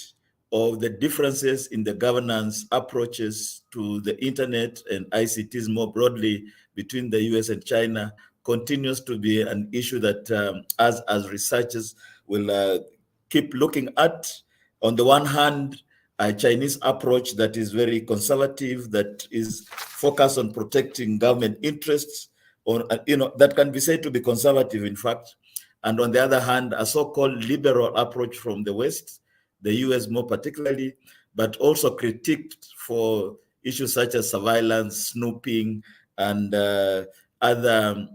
of the differences in the governance approaches to the internet and ICTs more broadly between the US and China continues to be an issue that as researchers will keep looking at. On the one hand, a Chinese approach that is very conservative, that is focused on protecting government interests, or that can be said to be conservative, in fact. And on the other hand, a so-called liberal approach from the West, the US more particularly, but also critiqued for issues such as surveillance, snooping, and other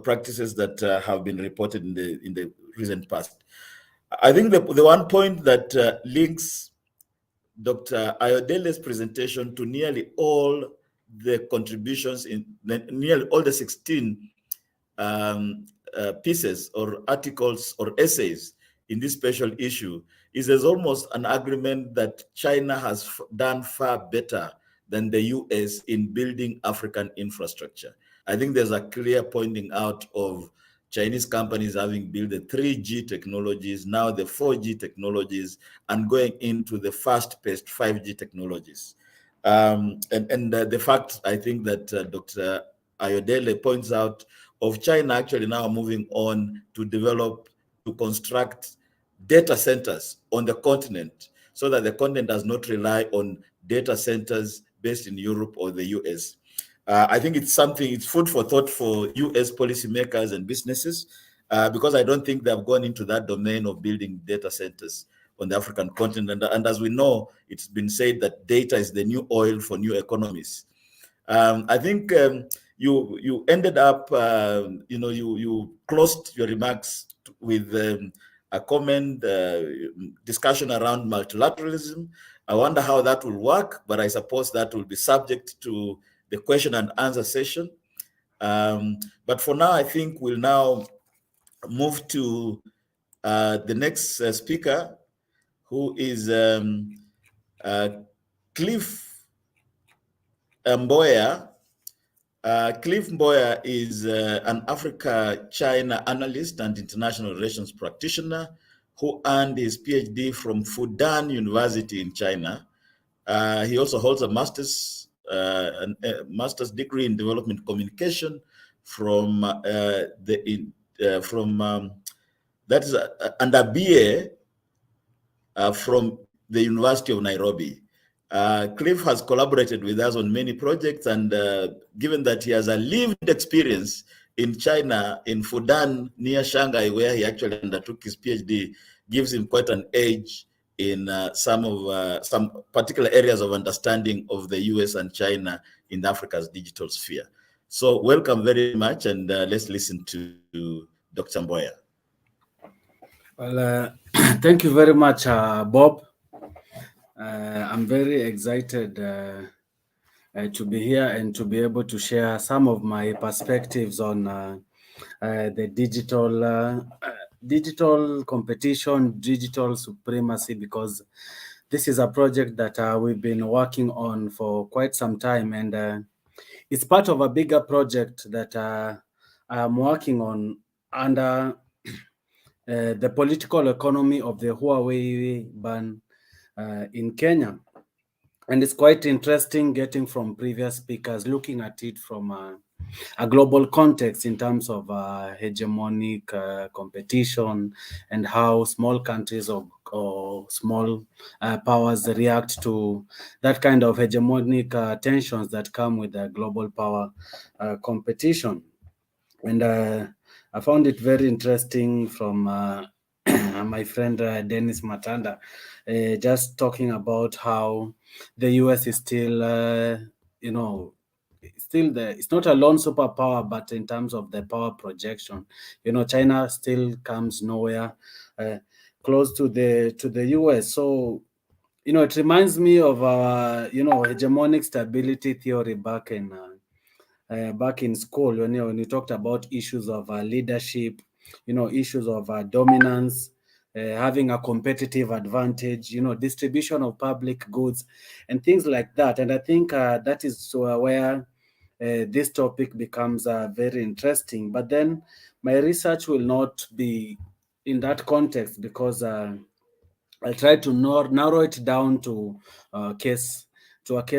practices that have been reported in the recent past. I think the one point that links Dr. Ayodele's presentation to nearly all the contributions in nearly all the 16 pieces or articles or essays in this special issue is there's almost an agreement that China has done far better than the US in building African infrastructure. I think there's a clear pointing out of Chinese companies having built the 3G technologies, now the 4G technologies, and going into the fast-paced 5G technologies. And the fact, I think, that Dr. Ayodele points out of China actually now moving on to develop, to construct data centers on the continent so that the continent does not rely on data centers based in Europe or the US. I think it's food for thought for US policymakers and businesses, because I don't think they've gone into that domain of building data centers on the African continent. And as we know, it's been said that data is the new oil for new economies. I think you ended up, you closed your remarks with a comment, discussion around multilateralism. I wonder how that will work, but I suppose that will be subject to the question and answer session. But for now, I think we'll now move to the next speaker, who is Cliff Mboya. Cliff Mboya is an Africa-China analyst and international relations practitioner who earned his PhD from Fudan University in China. He also holds a master's degree in development communication from and a BA from the University of Nairobi. Cliff has collaborated with us on many projects, and given that he has a lived experience in China, in Fudan near Shanghai, where he actually undertook his PhD, gives him quite an edge in some particular areas of understanding of the US and China in Africa's digital sphere. So welcome very much, and let's listen to Dr. Mboya. Well, thank you very much, Bob. I'm very excited to be here and to be able to share some of my perspectives on the digital competition, digital supremacy, because this is a project that we've been working on for quite some time, and it's part of a bigger project that I am working on under the political economy of the Huawei ban in Kenya. And it's quite interesting getting from previous speakers, looking at it from a global context in terms of hegemonic competition and how small countries or small powers react to that kind of hegemonic tensions that come with the global power competition. And I found it very interesting from my friend Dennis Matanda, just talking about how the US is still, it's not a lone superpower, but in terms of the power projection, China still comes nowhere close to the US. So, it reminds me of our, hegemonic stability theory back in school, when you talked about issues of leadership, issues of dominance, having a competitive advantage, distribution of public goods and things like that. And I think that is where this topic becomes very interesting. But then my research will not be in that context, because I'll try to narrow it down to a case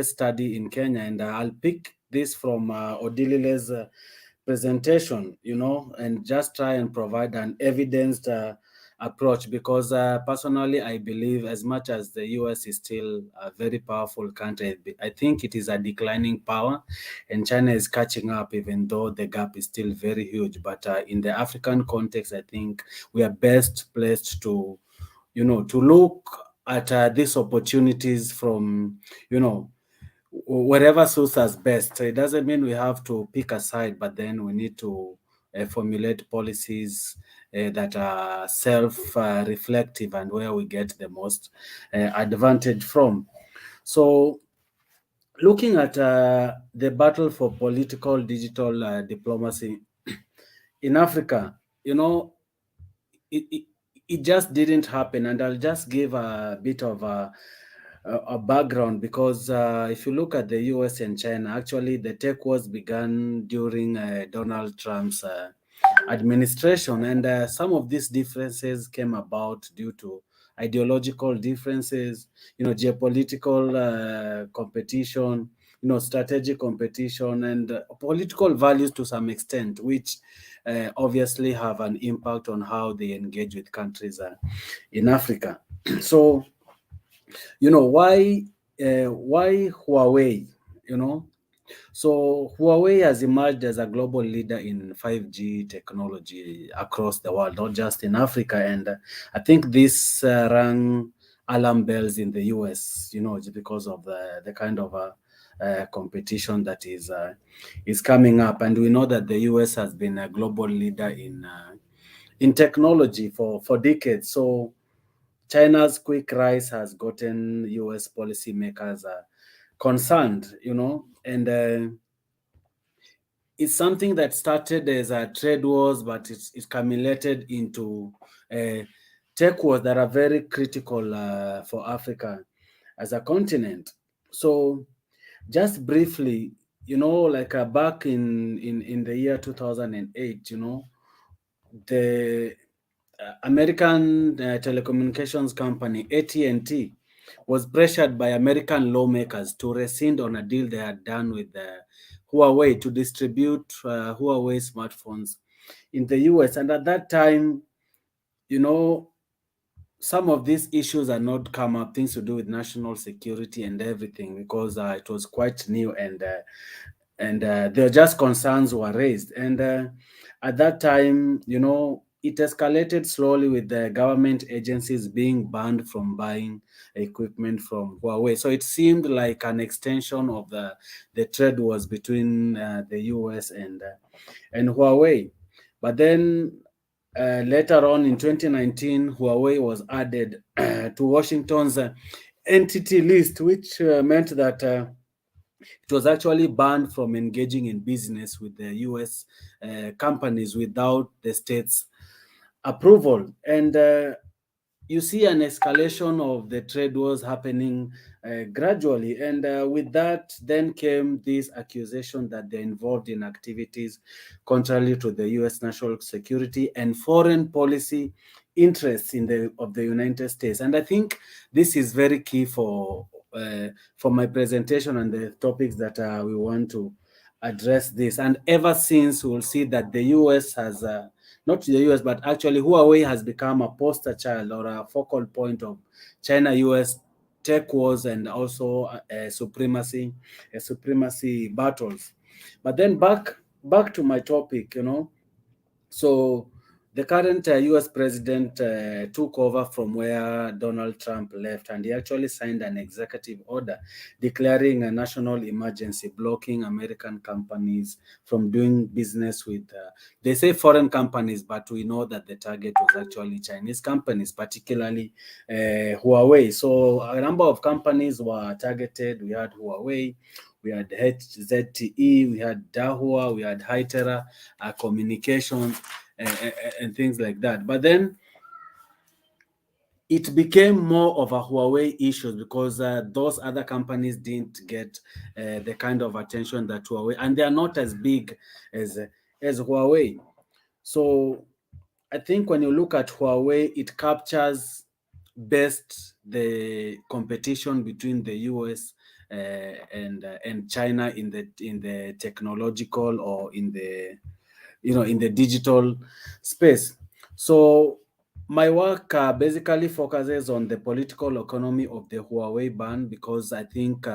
study in Kenya, and I'll pick this from Odilile's presentation, and just try and provide an evidenced approach, because personally I believe, as much as the US is still a very powerful country, I think it is a declining power, and China is catching up, even though the gap is still very huge. But in the African context, I think we are best placed to, to look at these opportunities from, whatever suits us best. So it doesn't mean we have to pick a side, but then we need to formulate policies that are self-reflective and where we get the most advantage from. So looking at the battle for political digital diplomacy in Africa, it just didn't happen. And I'll just give a bit of a background, because if you look at the US and China, actually the tech wars began during Donald Trump's administration, and some of these differences came about due to ideological differences, geopolitical competition, strategic competition, and political values to some extent, which obviously have an impact on how they engage with countries in Africa. So, why Huawei? So Huawei has emerged as a global leader in 5G technology across the world, not just in Africa. And I think this rang alarm bells in the US, because of the kind of competition that is coming up. And we know that the US has been a global leader in technology for decades. So China's quick rise has gotten US policymakers concerned, and it's something that started as a trade wars, but it's accumulated into tech wars that are very critical for Africa as a continent. So just briefly, like back in the year 2008, the American telecommunications company AT&T was pressured by American lawmakers to rescind on a deal they had done with Huawei to distribute Huawei smartphones in the US. And at that time, some of these issues are not come up, things to do with national security and everything, because it was quite new, and there were just concerns were raised. And at that time, it escalated slowly, with the government agencies being banned from buying equipment from Huawei. So it seemed like an extension of the trade wars between the US and Huawei. But then later on in 2019, Huawei was added to Washington's entity list, which meant that it was actually banned from engaging in business with the US companies without the state's approval. And you see an escalation of the trade wars happening gradually. And with that, then came this accusation that they're involved in activities contrary to the US national security and foreign policy interests of the United States. And I think this is very key for my presentation and the topics that we want to address this. And ever since, we'll see that the US has not the US, but actually Huawei has become a poster child or a focal point of China-US tech wars, and also supremacy battles. But then back to my topic, So the current US president took over from where Donald Trump left, and he actually signed an executive order declaring a national emergency, blocking American companies from doing business with, they say foreign companies, but we know that the target was actually Chinese companies, particularly Huawei. So a number of companies were targeted. We had Huawei, we had ZTE, we had Dahua, we had Hytera Communications, and things like that. But then it became more of a Huawei issue, because those other companies didn't get the kind of attention that Huawei, and they are not as big as Huawei. So I think when you look at Huawei, it captures best the competition between the US and China in the technological, or in the in the digital space. So my work basically focuses on the political economy of the Huawei ban, because I think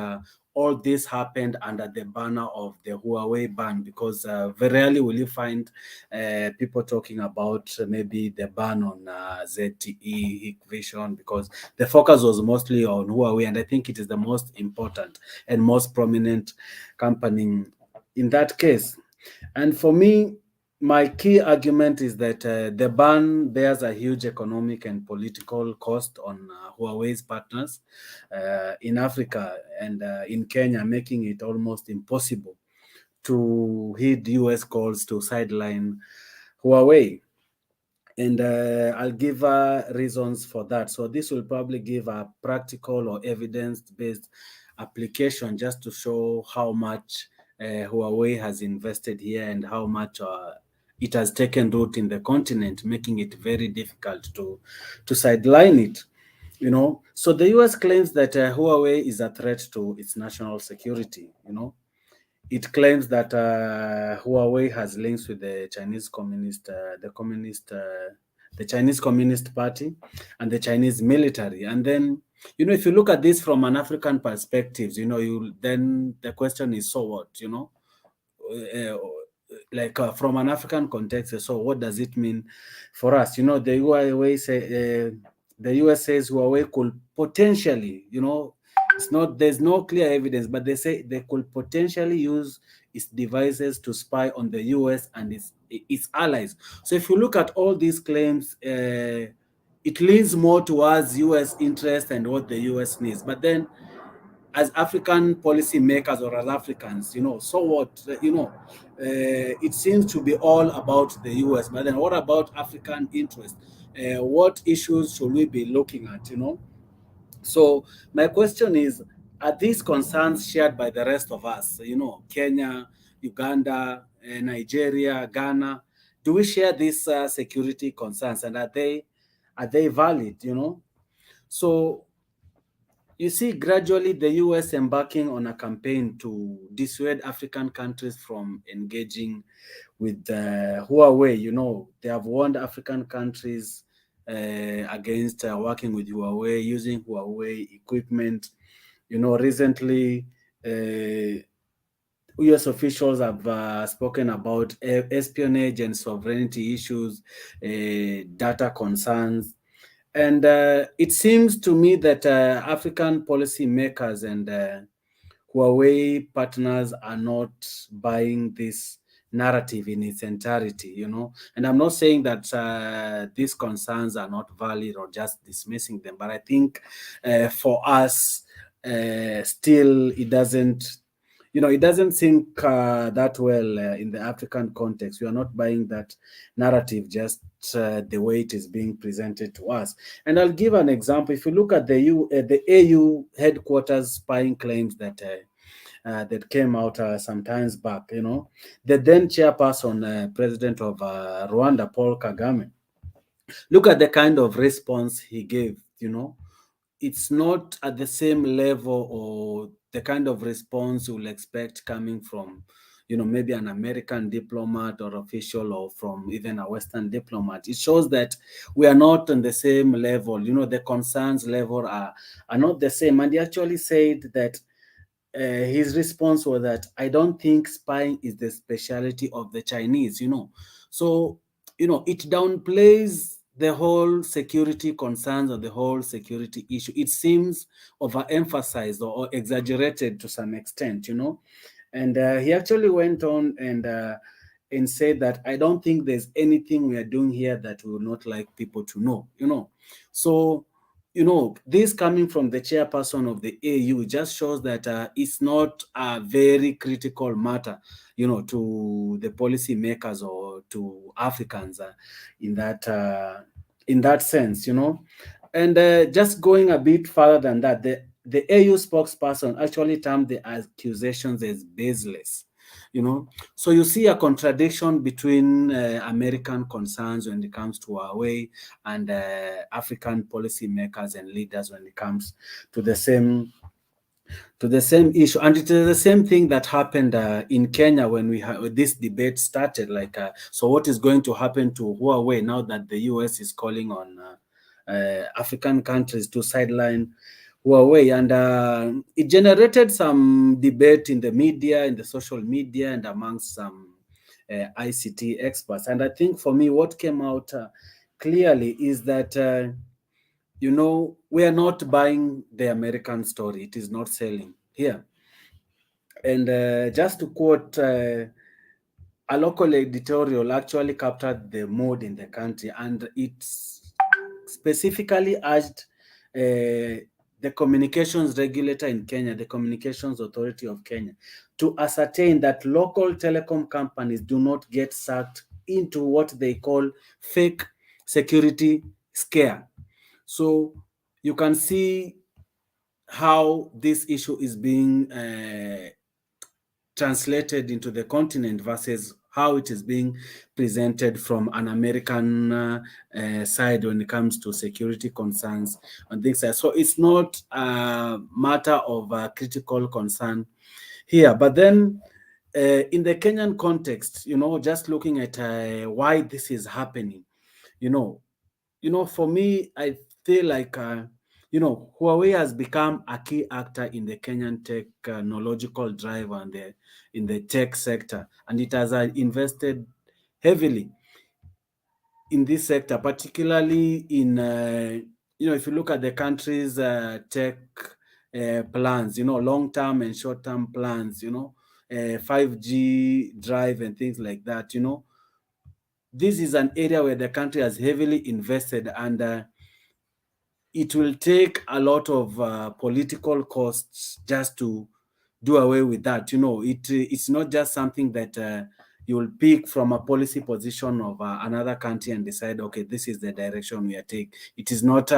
all this happened under the banner of the Huawei ban, because very rarely will you find people talking about maybe the ban on ZTE, Hikvision, because the focus was mostly on Huawei, and I think it is the most important and most prominent company in that case. And for me, my key argument is that the ban bears a huge economic and political cost on Huawei's partners in Africa and in Kenya, making it almost impossible to heed US calls to sideline Huawei. And I'll give reasons for that. So this will probably give a practical or evidence-based application just to show how much Huawei has invested here and how much it has taken root in the continent, making it very difficult to sideline it. You know, so the US claims that Huawei is a threat to its national security. You know, it claims that Huawei has links with the Chinese Communist, the Chinese Communist Party, and the Chinese military. And then, you know, if you look at this from an African perspective, you know, then the question is, so what? You know, from an African context, so what does it mean for us? You know, the US says Huawei could potentially, you know, there's no clear evidence, but they say they could potentially use its devices to spy on the US and its allies. So if you look at all these claims, it leans more towards US interest and what the US needs. But then, as African policy makers or as Africans, you know, so what, you know, it seems to be all about the US, but then what about African interest? What issues should we be looking at, you know? So my question is, are these concerns shared by the rest of us, you know, Kenya, Uganda, Nigeria, Ghana? Do we share these security concerns, and are they valid, you know? So you see, gradually the US embarking on a campaign to dissuade African countries from engaging with Huawei. You know, they have warned African countries against working with Huawei, using Huawei equipment. You know, recently, US officials have spoken about espionage and sovereignty issues, data concerns. And it seems to me that African policymakers and Huawei partners are not buying this narrative in its entirety, you know. And I'm not saying that these concerns are not valid or just dismissing them, but I think for us, still it doesn't, you know, it doesn't sink that well in the African context. We are not buying that narrative just the way it is being presented to us. And I'll give an example. If you look at the AU headquarters spying claims that that came out some times back, you know, the then chairperson, president of Rwanda, Paul Kagame, look at the kind of response he gave, you know. It's not at the same level or the kind of response you'll expect coming from, you know, maybe an American diplomat or official, or from even a Western diplomat. It shows that we are not on the same level. You know, the concerns level are not the same. And he actually said that his response was that, I don't think spying is the specialty of the Chinese, you know. So, you know, it downplays the whole security concerns or the whole security issue. It seems overemphasized or exaggerated to some extent, you know. And he actually went on and said that, I don't think there's anything we are doing here that we would not like people to know, you know. So, you know, this coming from the chairperson of the AU just shows that it's not a very critical matter, you know, to the policy makers or to Africans in that sense, you know. And just going a bit further than that, the AU spokesperson actually termed the accusations as baseless. You know, so you see a contradiction between American concerns when it comes to Huawei and African policymakers and leaders when it comes to the same to the same issue, and it is the same thing that happened in Kenya when this debate started. Like, so what is going to happen to Huawei now that the US is calling on African countries to sideline Huawei? And it generated some debate in the media, in the social media, and amongst some ICT experts. And I think for me, what came out clearly is that you know, we are not buying the American story. It is not selling here. And just to quote, a local editorial actually captured the mood in the country, and it specifically urged the communications regulator in Kenya, the Communications Authority of Kenya, to ascertain that local telecom companies do not get sucked into what they call fake security scare. So you can see how this issue is being translated into the continent versus how it is being presented from an American side when it comes to security concerns on this side. So it's not a matter of critical concern here. But then in the Kenyan context, you know, just looking at why this is happening, you know, for me, I feel like, you know, Huawei has become a key actor in the Kenyan technological drive and in the tech sector, and it has invested heavily in this sector, particularly in, you know, if you look at the country's tech plans, you know, long-term and short-term plans, you know, 5G drive and things like that, you know, this is an area where the country has heavily invested, and it will take a lot of political costs just to do away with that. You know, it's not just something that you will pick from a policy position of another country and decide, okay, this is the direction we are taking. It is not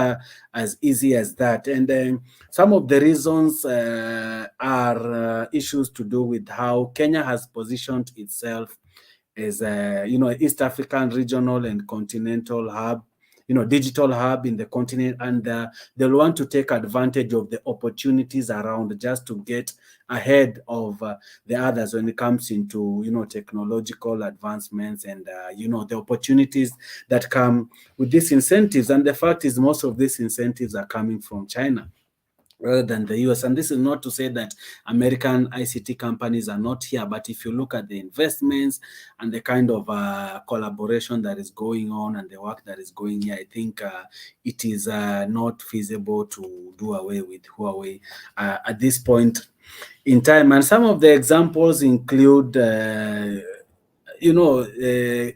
as easy as that. And then some of the reasons are issues to do with how Kenya has positioned itself as a, you know, East African regional and continental hub, you know, digital hub in the continent, and they'll want to take advantage of the opportunities around just to get ahead of the others when it comes into, you know, technological advancements and, you know, the opportunities that come with these incentives. And the fact is, most of these incentives are coming from China rather than the US. And this is not to say that American ICT companies are not here, but if you look at the investments and the kind of collaboration that is going on and the work that is going here, I think it is not feasible to do away with Huawei at this point in time. And some of the examples include you know,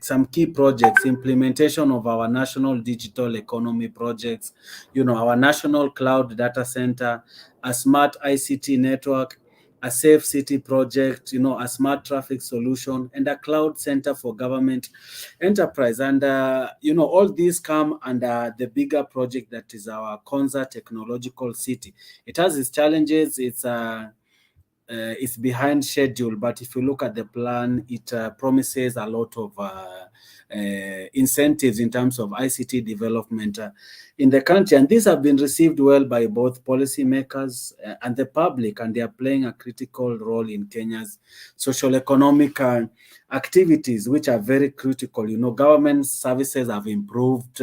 some key projects, implementation of our national digital economy projects, you know, our national cloud data center, a smart ICT network, a safe city project, you know, a smart traffic solution, and a cloud center for government enterprise. And, you know, all these come under the bigger project that is our Konza Technological City. It has its challenges. It's behind schedule, but if you look at the plan, it promises a lot of incentives in terms of ICT development in the country. And these have been received well by both policymakers and the public, and they are playing a critical role in Kenya's social economic activities, which are very critical. You know, government services have improved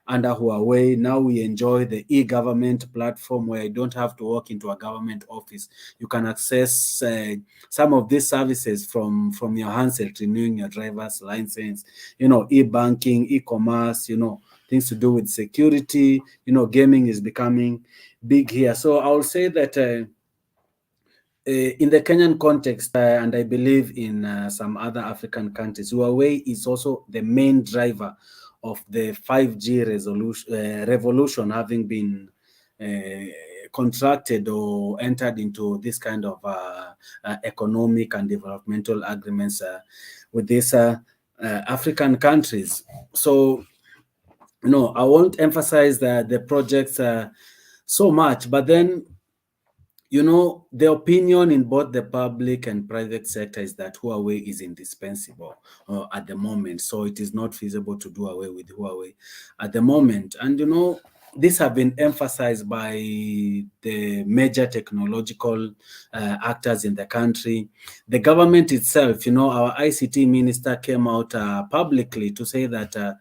under Huawei. Now we enjoy the e-government platform where you don't have to walk into a government office. You can access some of these services from your handset, renewing your driver's license, you know, e-banking, e-commerce, you know, things to do with security. You know, gaming is becoming big here. So I will say that in the Kenyan context, and I believe in some other African countries, Huawei is also the main driver of the 5G revolution, having been contracted or entered into this kind of economic and developmental agreements with these African countries. So, you know, I won't emphasize the projects so much, but then, you know, the opinion in both the public and private sector is that Huawei is indispensable at the moment. So it is not feasible to do away with Huawei at the moment. And, you know, these have been emphasized by the major technological actors in the country. The government itself, our ICT minister came out publicly to say that,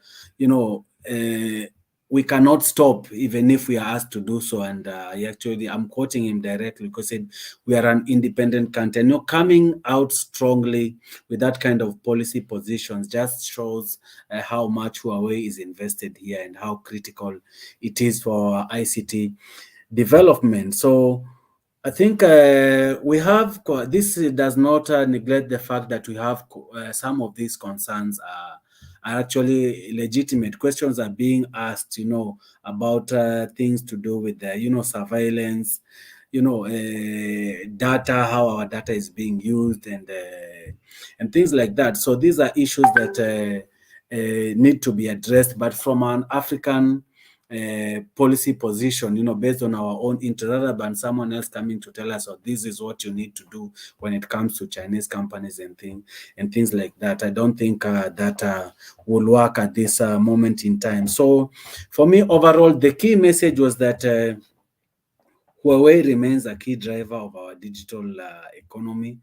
we cannot stop even if we are asked to do so. And I'm quoting him directly because he said, we are an independent country. Coming out strongly with that kind of policy positions just shows how much Huawei is invested here and how critical it is for ICT development. So I think we have, this does not neglect the fact that we have some of these concerns are actually legitimate. Questions are being asked, about things to do with the, surveillance, data, how our data is being used, and things like that. So these are issues that need to be addressed, but from an African policy position, based on our own interest, rather than someone else coming to tell us, oh, this is what you need to do when it comes to Chinese companies and things like that. I don't think that will work at this moment in time. So for me, overall, the key message was that Huawei remains a key driver of our digital economy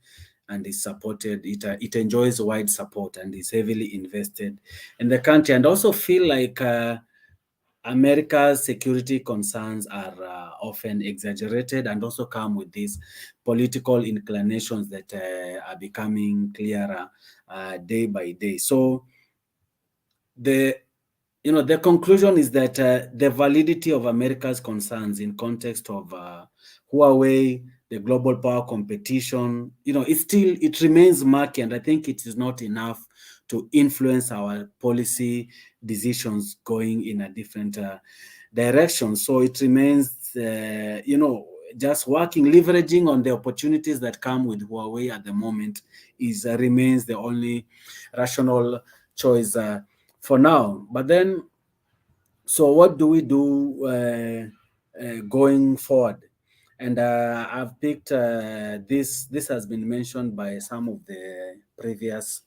and is supported. It enjoys wide support and is heavily invested in the country. And also feel like America's security concerns are often exaggerated and also come with these political inclinations that are becoming clearer day by day. So the conclusion is that the validity of America's concerns in context of Huawei, the global power competition, it remains murky, and I think it is not enough to influence our policy decisions going in a different direction. So it remains, just working, leveraging on the opportunities that come with Huawei at the moment remains the only rational choice for now. But then, so what do we do going forward? And I've picked this has been mentioned by some of the previous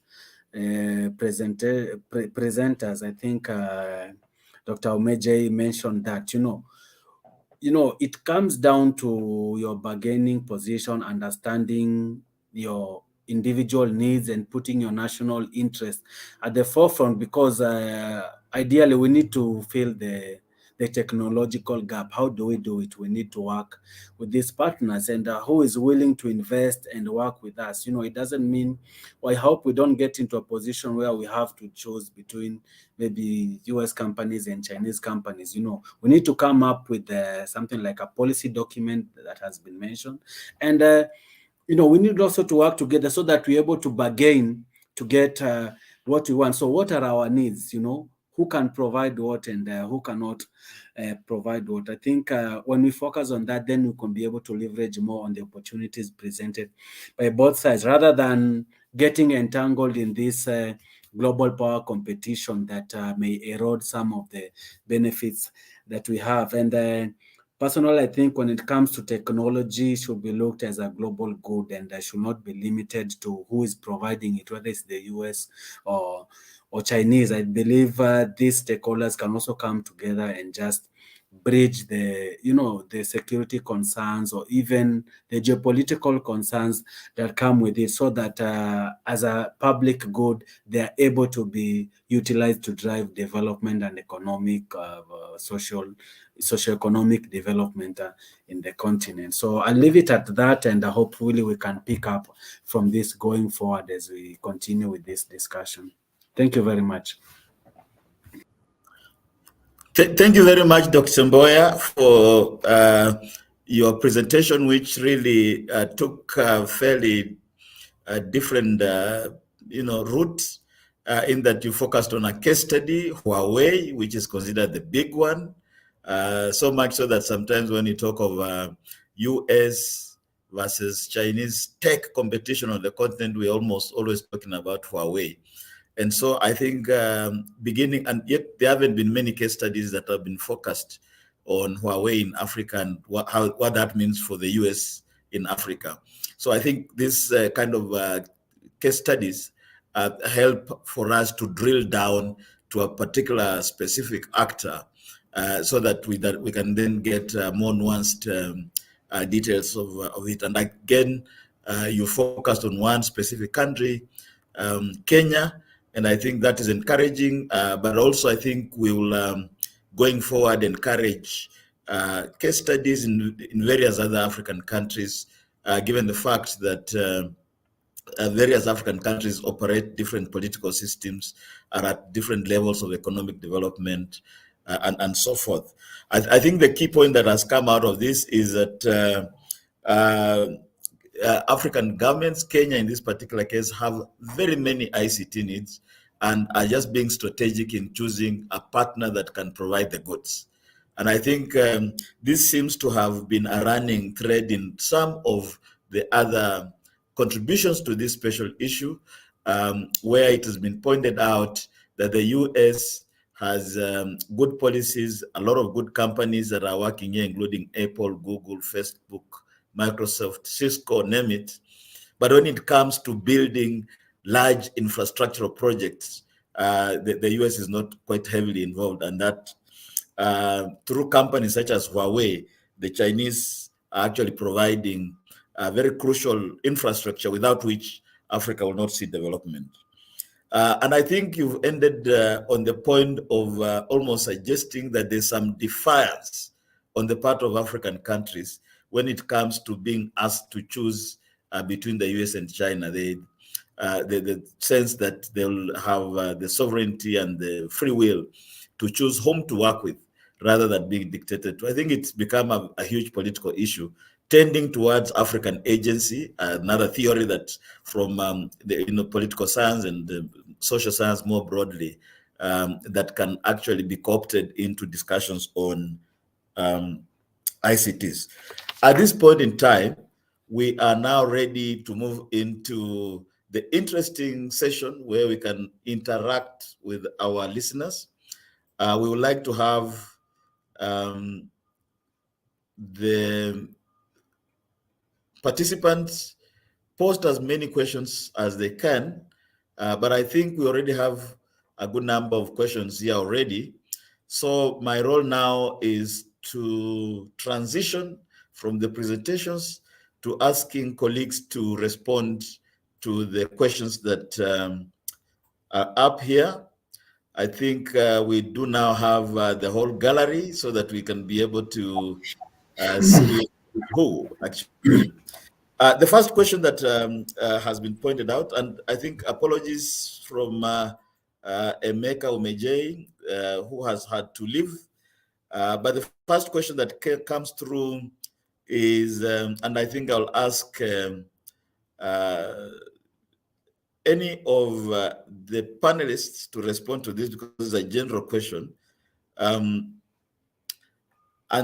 presenters. I think Dr. Omeje mentioned that, it comes down to your bargaining position, understanding your individual needs and putting your national interest at the forefront, because ideally we need to fill the technological gap. How do we do it? We need to work with these partners, and who is willing to invest and work with us. It doesn't mean, well, I hope we don't get into a position where we have to choose between maybe US companies and Chinese companies. We need to come up with something like a policy document that has been mentioned. And, we need also to work together so that we're able to bargain to get what we want. So what are our needs? Who can provide what and who cannot provide what. I think when we focus on that, then we can be able to leverage more on the opportunities presented by both sides, rather than getting entangled in this global power competition that may erode some of the benefits that we have. And personally, I think when it comes to technology, it should be looked as a global good and should not be limited to who is providing it, whether it's the US or Chinese. I believe these stakeholders can also come together and just bridge the security concerns or even the geopolitical concerns that come with it, so that as a public good, they are able to be utilized to drive development and economic, socio-economic development in the continent. So I'll leave it at that, and hopefully we can pick up from this going forward as we continue with this discussion. Thank you very much. Thank you very much, Dr. Mboya, for your presentation, which really took a fairly different, route in that you focused on a case study, Huawei, which is considered the big one. So much so that sometimes when you talk of US versus Chinese tech competition on the continent, we're almost always talking about Huawei. And so I think beginning, and yet there haven't been many case studies that have been focused on Huawei in Africa and what that means for the US in Africa. So I think this kind of case studies help for us to drill down to a particular specific actor so that we can then get more nuanced details of it. And again, you focused on one specific country, Kenya, and I think that is encouraging. But also, I think we will, going forward, encourage case studies in various other African countries, given the fact that various African countries operate different political systems, are at different levels of economic development, and so forth. I think the key point that has come out of this is that African governments, Kenya in this particular case, have very many ICT needs and are just being strategic in choosing a partner that can provide the goods. And I think this seems to have been a running thread in some of the other contributions to this special issue, where it has been pointed out that the US has good policies, a lot of good companies that are working here, including Apple, Google, Facebook, Microsoft, Cisco, name it. But when it comes to building large infrastructural projects, the US is not quite heavily involved, and that through companies such as Huawei, the Chinese are actually providing a very crucial infrastructure without which Africa will not see development. And I think you've ended on the point of almost suggesting that there's some defiance on the part of African countries when it comes to being asked to choose between the US and China. The sense that they'll have the sovereignty and the free will to choose whom to work with rather than being dictated to. I think it's become a huge political issue, tending towards African agency, another theory that from the political science and social science more broadly, that can actually be co-opted into discussions on ICTs. At this point in time, we are now ready to move into the interesting session where we can interact with our listeners. We would like to have the participants post as many questions as they can, but I think we already have a good number of questions here already. So my role now is to transition from the presentations to asking colleagues to respond to the questions that are up here. I think we do now have the whole gallery so that we can be able to see who actually. The first question that has been pointed out, and I think apologies from Emeka Umejei, who has had to leave. But the first question that comes through is, and I think I'll ask any of the panelists to respond to this because it's a general question. And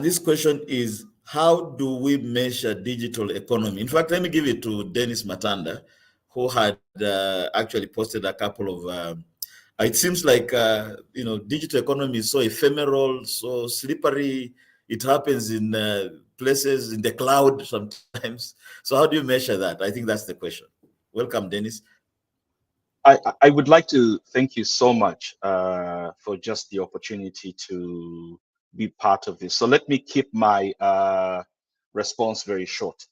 this question is, how do we measure digital economy? In fact, let me give it to Dennis Matanda, who had actually posted a couple of, it seems like, digital economy is so ephemeral, so slippery. It happens in places in the cloud sometimes. So how do you measure that? I think that's the question. Welcome, Dennis. I would like to thank you so much for just the opportunity to be part of this. So let me keep my response very short.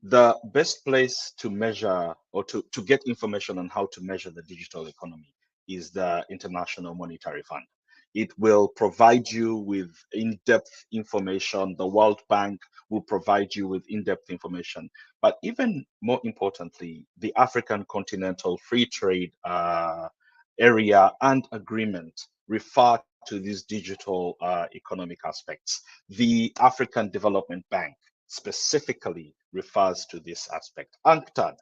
The best place to measure or to get information on how to measure the digital economy is the International Monetary Fund. It will provide you with in-depth information. The World Bank will provide you with in-depth information. But even more importantly, the African Continental Free Trade Area and Agreement refer to these digital economic aspects. The African Development Bank specifically refers to this aspect. UNCTAD,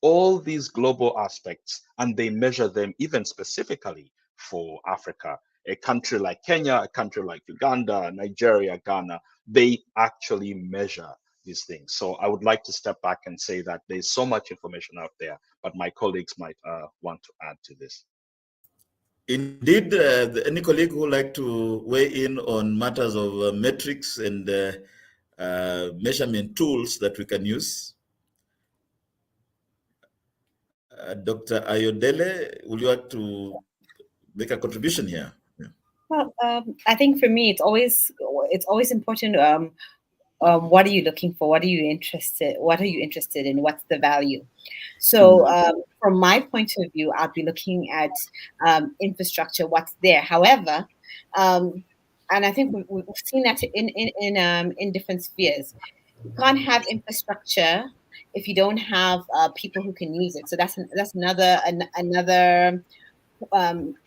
all these global aspects, and they measure them even specifically for Africa. A country like Kenya, a country like Uganda, Nigeria, Ghana, they actually measure these things. So I would like to step back and say that there's so much information out there, but my colleagues might want to add to this. Indeed, any colleague who would like to weigh in on matters of metrics and measurement tools that we can use? Dr. Ayodele, would you like to make a contribution here? Yeah. Well, I think for me, it's always important. What are you looking for? What are you interested? What are you interested in? What's the value? So, from my point of view, I'll be looking at infrastructure. What's there? However, and I think we've seen that in different spheres. You can't have infrastructure if you don't have people who can use it. So that's another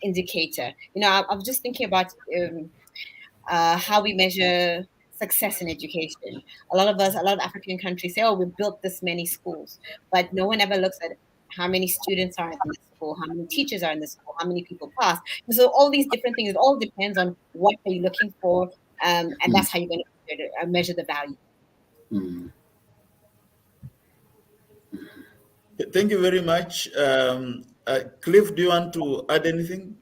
indicator. You know, I was just thinking about how we measure success in education. A lot of African countries say, "Oh, we built this many schools," but no one ever looks at how many students are in the school, how many teachers are in the school, how many people pass. So all these different things, it all depends on what are you looking for, and that's how you're going to measure the value. Thank you very much. Cliff, do you want to add anything?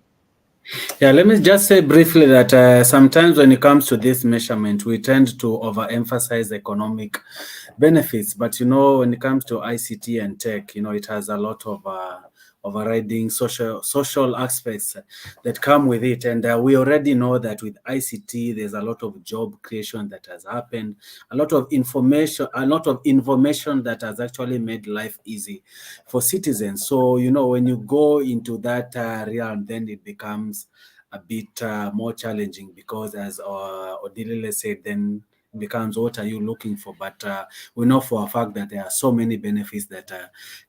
Yeah, let me just say briefly that sometimes when it comes to this measurement, we tend to overemphasize economic benefits. But, you know, when it comes to ICT and tech, you know, it has a lot of overriding social aspects that come with it. And we already know that with ICT, there's a lot of job creation that has happened, a lot of information that has actually made life easy for citizens. So, you know, when you go into that realm, then it becomes a bit more challenging because, as Odilile said, then becomes what are you looking for? But we know for a fact that there are so many benefits that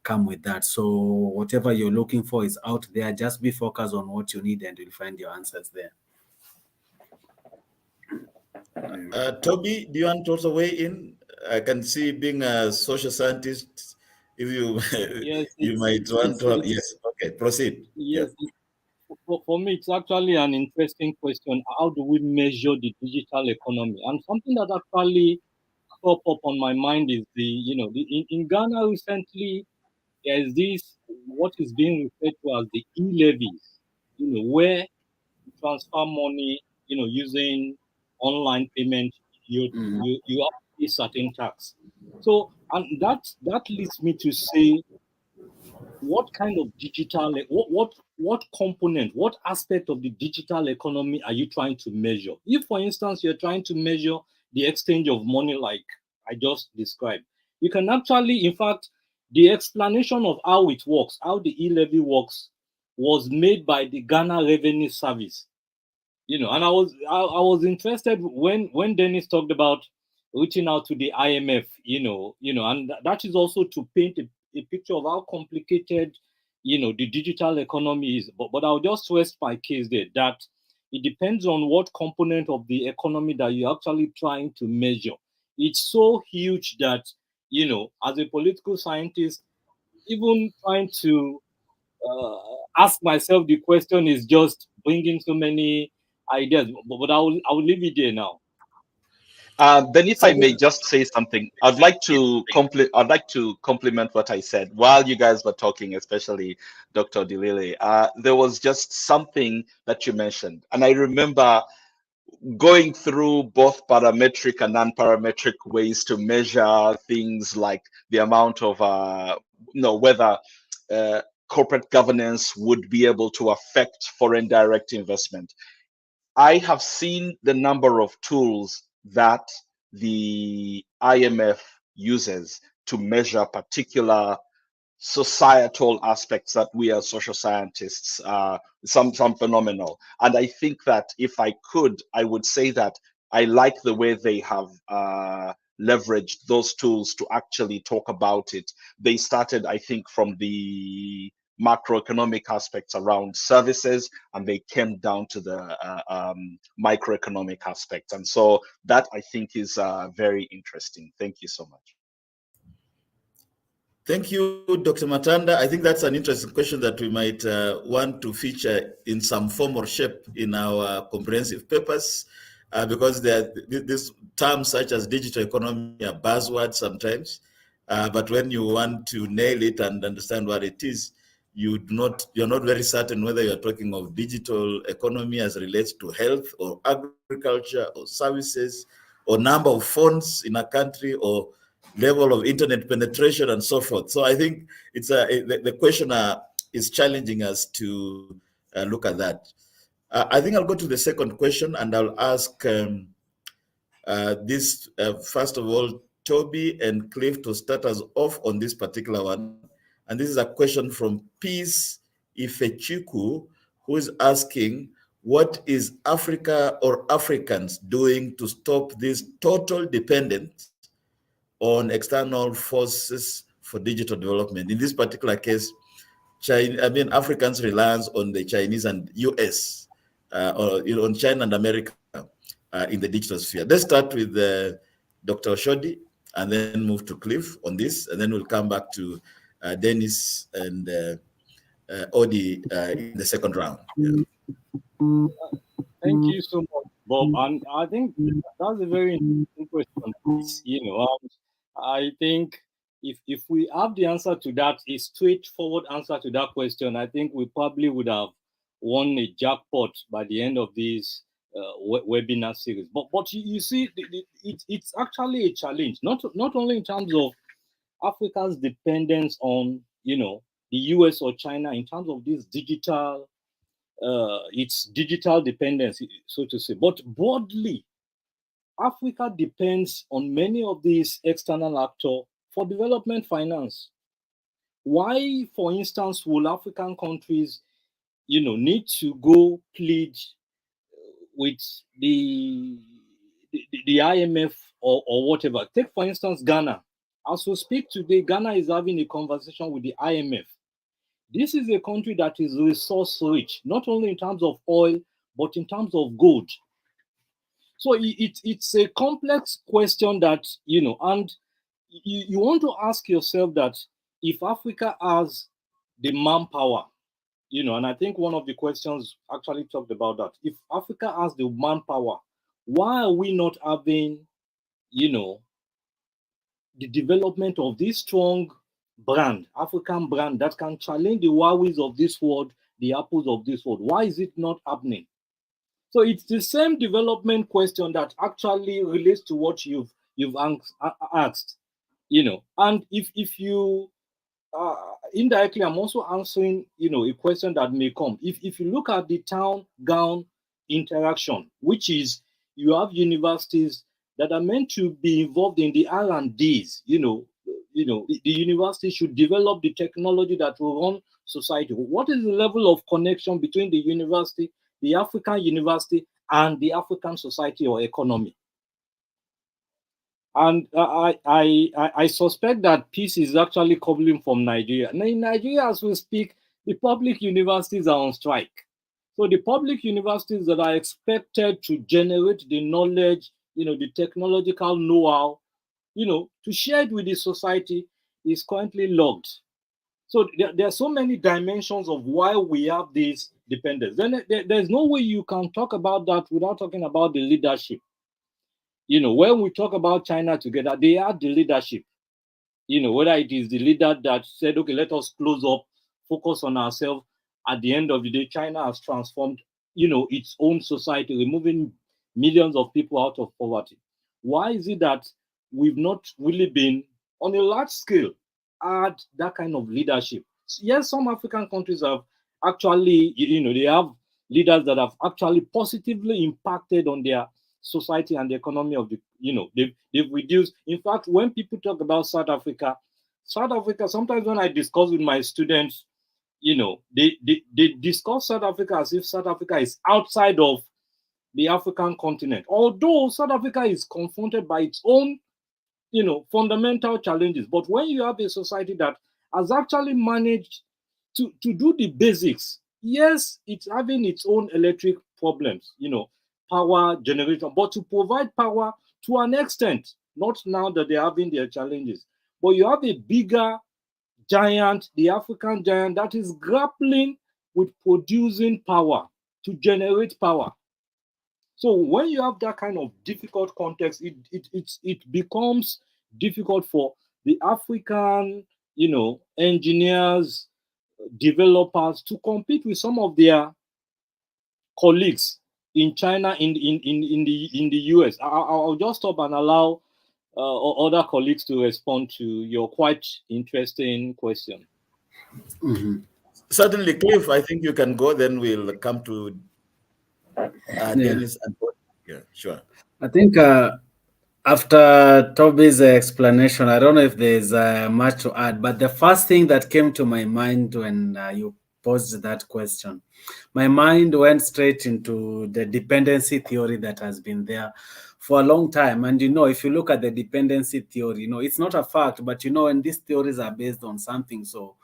come with that. So whatever you're looking for is out there. Just be focused on what you need and you'll find your answers there. Toby, do you want to also weigh in? I can see being a social scientist, if you Yes, you might want to. Yes, okay, proceed. Yes, for me, it's actually an interesting question. How do we measure the digital economy? And something that actually crop up on my mind is in Ghana recently, there is this, what is being referred to as the e-levies, where you transfer money, using online payment, you have to pay certain tax. So, and that leads me to say, what kind of digital, what component, what aspect of the digital economy are you trying to measure? If, for instance, you're trying to measure the exchange of money like I just described, you can actually, in fact, the explanation of how it works, how the e-levy works, was made by the Ghana Revenue Service. And I was interested when Dennis talked about reaching out to the IMF, and that is also to paint a picture of how complicated, the digital economy is. But I'll just rest my case there that it depends on what component of the economy that you're actually trying to measure. It's so huge that, as a political scientist, even trying to ask myself the question is just bringing so many ideas. But I will leave it there now. Then, if I may just say something, I'd like to compliment what I said while you guys were talking, especially Dr. Dilile. There was just something that you mentioned, and I remember going through both parametric and non-parametric ways to measure things like the amount of, whether corporate governance would be able to affect foreign direct investment. I have seen the number of tools that the IMF uses to measure particular societal aspects that we as social scientists, some phenomenal. And I think that if I could, I would say that I like the way they have leveraged those tools to actually talk about it. They started, I think, from the macroeconomic aspects around services, and they came down to the microeconomic aspects. And so that, I think, is very interesting. Thank you so much. Thank you, Dr. Matanda. I think that's an interesting question that we might want to feature in some form or shape in our comprehensive papers, because these terms such as digital economy are buzzwords sometimes, but when you want to nail it and understand what it is, you're not very certain whether you're talking of digital economy as relates to health or agriculture or services or number of phones in a country or level of internet penetration and so forth. So I think it's the questioner is challenging us to look at that. I think I'll go to the second question, and I'll ask this, first of all, Toby and Cliff to start us off on this particular one. And this is a question from Peace Ifechuku, who is asking, what is Africa or Africans doing to stop this total dependence on external forces for digital development? In this particular case, Africans' reliance on the Chinese and US, or on China and America in the digital sphere. Let's start with Dr. Oshodi and then move to Cliff on this, and then we'll come back to Dennis and Odi in the second round. Yeah. Thank you so much, Bob. And I think that's a very interesting question. I think if we have the answer to that, a straightforward answer to that question, I think we probably would have won a jackpot by the end of this webinar series. But you see, it's actually a challenge, not only in terms of Africa's dependence on the US or China in terms of this digital, its digital dependence, so to say, but broadly, Africa depends on many of these external actors for development finance. Why, for instance, will African countries, need to go plead with the IMF or whatever? Take, for instance, Ghana. As we speak today, Ghana is having a conversation with the IMF. This is a country that is resource rich, not only in terms of oil, but in terms of gold. So it's a complex question that, and you want to ask yourself that if Africa has the manpower, and I think one of the questions actually talked about that. If Africa has the manpower, why are we not having, the development of this strong brand, African brand, that can challenge the Huawei's of this world, the Apples of this world? Why is it not happening? So it's the same development question that actually relates to what you've asked, And if you indirectly, I'm also answering, a question that may come. If you look at the town-gown interaction, which is you have universities that are meant to be involved in the R&Ds, the university should develop the technology that will run society. What is the level of connection between the university, the African university, and the African society or economy? And I suspect that peace is actually coming from Nigeria. Now, in Nigeria, as we speak, the public universities are on strike. So the public universities that are expected to generate the knowledge, the technological know-how, to share it with the society is currently logged. So there are so many dimensions of why we have this dependence. Then there's no way you can talk about that without talking about the leadership. When we talk about China together, they are the leadership. Whether it is the leader that said, okay, let us close up, focus on ourselves. At the end of the day, China has transformed, its own society, removing millions of people out of poverty. Why is it that we've not really been, on a large scale, had that kind of leadership? Yes, some African countries have actually, they have leaders that have actually positively impacted on their society and the economy of the, they've reduced. In fact, when people talk about South Africa, sometimes when I discuss with my students, they discuss South Africa as if South Africa is outside of the African continent. Although South Africa is confronted by its own, fundamental challenges. But when you have a society that has actually managed to do the basics, yes, it's having its own electric problems, power generation, but to provide power to an extent, not now that they're having their challenges. But you have a bigger giant, the African giant, that is grappling with producing power, to generate power. So when you have that kind of difficult context, it becomes difficult for the African, engineers, developers to compete with some of their colleagues in China, in the US. I'll just stop and allow other colleagues to respond to your quite interesting question. Certainly, Cliff, I think you can go, then we'll come to Yeah. Dennis and yeah, sure. I think after Toby's explanation, I don't know if there's much to add, but the first thing that came to my mind when you posed that question, my mind went straight into the dependency theory that has been there for a long time. And if you look at the dependency theory, it's not a fact, but and these theories are based on something. So,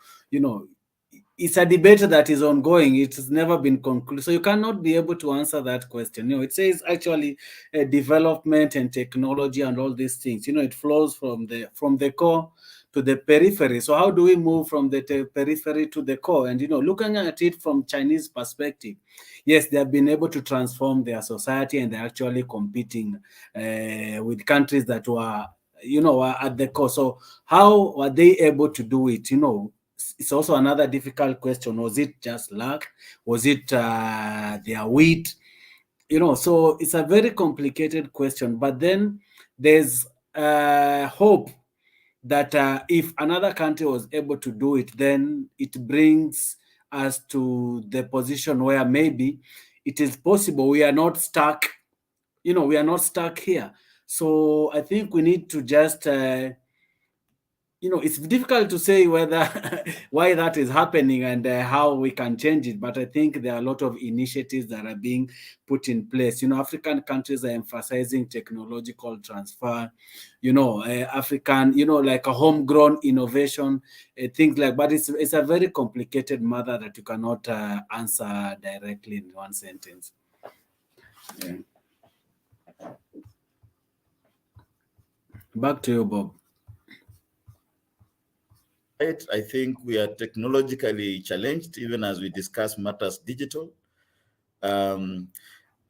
it's a debate that is ongoing. It has never been concluded. So you cannot be able to answer that question. It says actually development and technology and all these things. It flows from the core to the periphery. So how do we move from the periphery to the core? And looking at it from Chinese perspective, yes, they have been able to transform their society, and they're actually competing with countries that were at the core. So how were they able to do it? It's also another difficult question. Was it just luck? Was it their wit? So it's a very complicated question. But then there's hope that if another country was able to do it, then it brings us to the position where maybe it is possible. We are not stuck. We are not stuck here. So I think we need to just it's difficult to say whether why that is happening and how we can change it. But I think there are a lot of initiatives that are being put in place. African countries are emphasizing technological transfer, African, like a homegrown innovation, things like. But it's a very complicated matter that you cannot answer directly in one sentence. Yeah. Back to you, Bob. I think we are technologically challenged, even as we discuss matters digital. And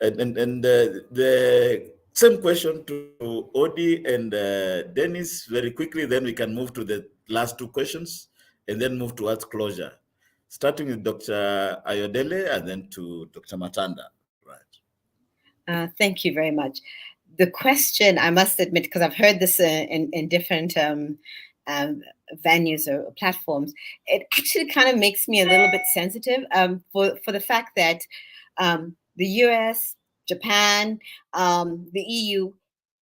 the same question to Odi and Dennis very quickly, then we can move to the last two questions and then move towards closure, starting with Dr. Ayodele and then to Dr. Matanda. Right. Thank you very much. The question, I must admit, because I've heard this in different venues or platforms, it actually kind of makes me a little bit sensitive for the fact that the US, Japan, the EU,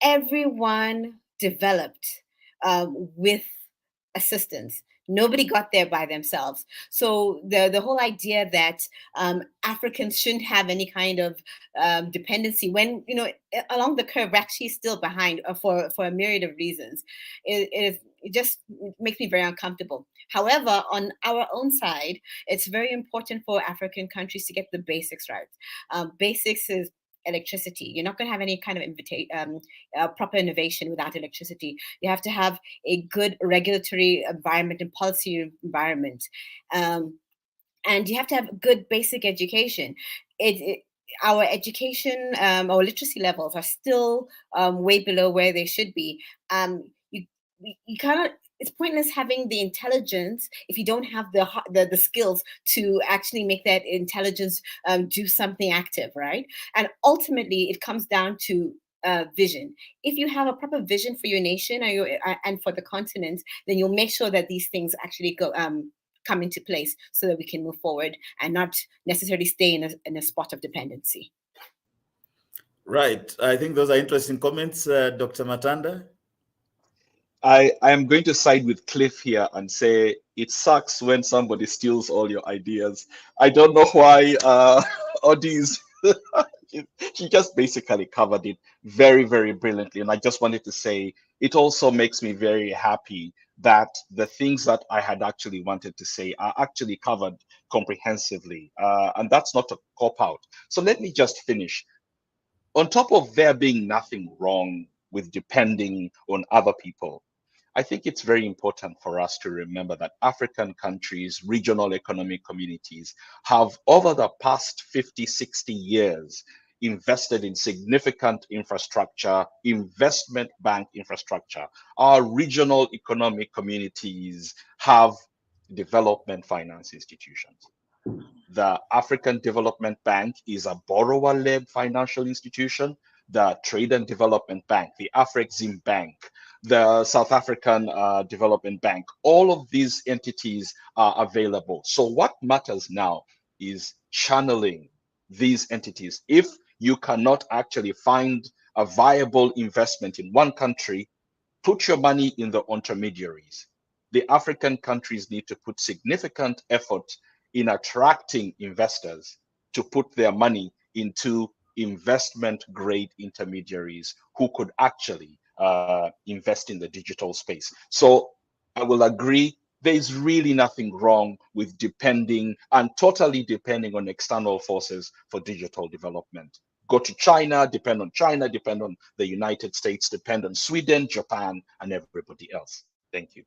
everyone developed with assistance. Nobody got there by themselves. So the whole idea that Africans shouldn't have any kind of dependency, when along the curve we're actually still behind for a myriad of reasons, it just makes me very uncomfortable. However, on our own side, it's very important for African countries to get the basics right. Basics is electricity. You're not going to have any kind of proper innovation without electricity. You have to have a good regulatory environment and policy environment, and you have to have good basic education. Our education, our literacy levels are still way below where they should be. You cannot. It's pointless having the intelligence if you don't have the skills to actually make that intelligence do something active, right? And ultimately, it comes down to vision. If you have a proper vision for your nation and for the continent, then you'll make sure that these things actually come into place so that we can move forward and not necessarily stay in a spot of dependency. Right. I think those are interesting comments, Dr. Matanda. I am going to side with Cliff here and say it sucks when somebody steals all your ideas. I don't know why Odi's she just basically covered it very, very brilliantly. And I just wanted to say it also makes me very happy that the things that I had actually wanted to say are actually covered comprehensively. And that's not a cop-out. So let me just finish. On top of there being nothing wrong with depending on other people, I think it's very important for us to remember that African countries, regional economic communities have over the past 50, 60 years invested in significant infrastructure, investment bank infrastructure. Our regional economic communities have development finance institutions. The African Development Bank is a borrower-led financial institution. The Trade and Development Bank, the Afrexim Bank, the South African Development Bank, all of these entities are available. So what matters now is channeling these entities. If you cannot actually find a viable investment in one country, put your money in the intermediaries. The African countries need to put significant effort in attracting investors to put their money into investment grade intermediaries who could actually invest in the digital space. So I will agree, there is really nothing wrong with depending and totally depending on external forces for digital development. Go to China, depend on the United States, depend on Sweden, Japan, and everybody else. Thank you.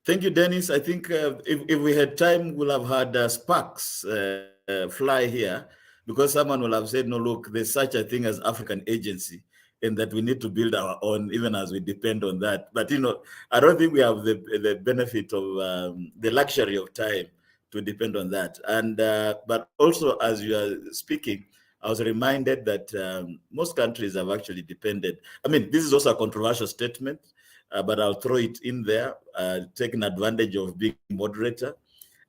Thank you, Dennis. I think if we had time, we'll have had Sparks fly here, because someone will have said, no, look, there's such a thing as African agency, and that we need to build our own, even as we depend on that. But, you know, I don't think we have the benefit of the luxury of time to depend on that. And but also, as you are speaking, I was reminded that most countries have actually depended. I mean, this is also a controversial statement, but I'll throw it in there, taking advantage of being moderator,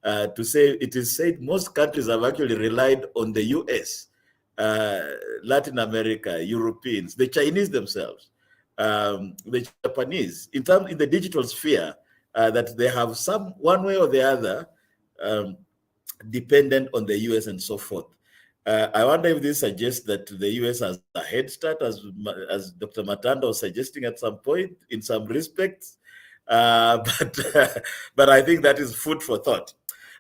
to say it is said most countries have actually relied on the US, Latin America, Europeans, the Chinese themselves, the Japanese, in the digital sphere, that they have some one way or the other dependent on the US and so forth. I wonder if this suggests that the US has a head start, as Dr. Matanda was suggesting at some point, in some respects. But I think that is food for thought.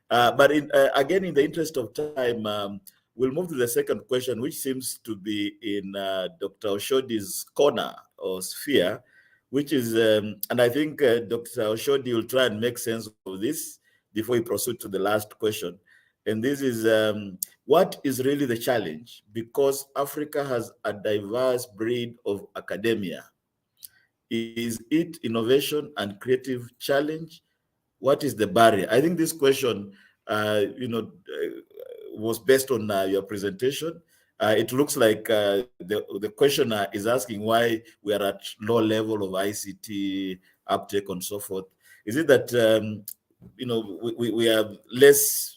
But again, in the interest of time, we'll move to the second question, which seems to be in Dr. Oshodi's corner or sphere, which is, and I think Dr. Oshodi will try and make sense of this before we proceed to the last question. And this is, what is really the challenge? Because Africa has a diverse breed of academia. Is it innovation and creative challenge? What is the barrier? I think this question, was based on your presentation. It looks like the questioner is asking why we are at low level of ICT uptake and so forth. Is it that, we have less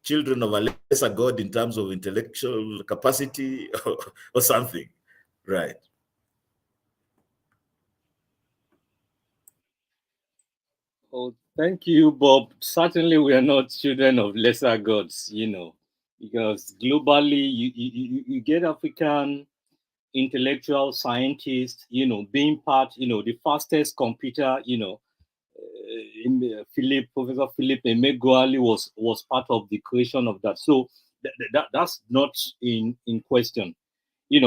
children of a lesser God in terms of intellectual capacity or something? Right. Oh, thank you, Bob. Certainly, we are not children of lesser gods, because globally, you get African intellectual scientists, being part, the fastest computer, Professor Philip Emeagwali was part of the creation of that. So that's not in question,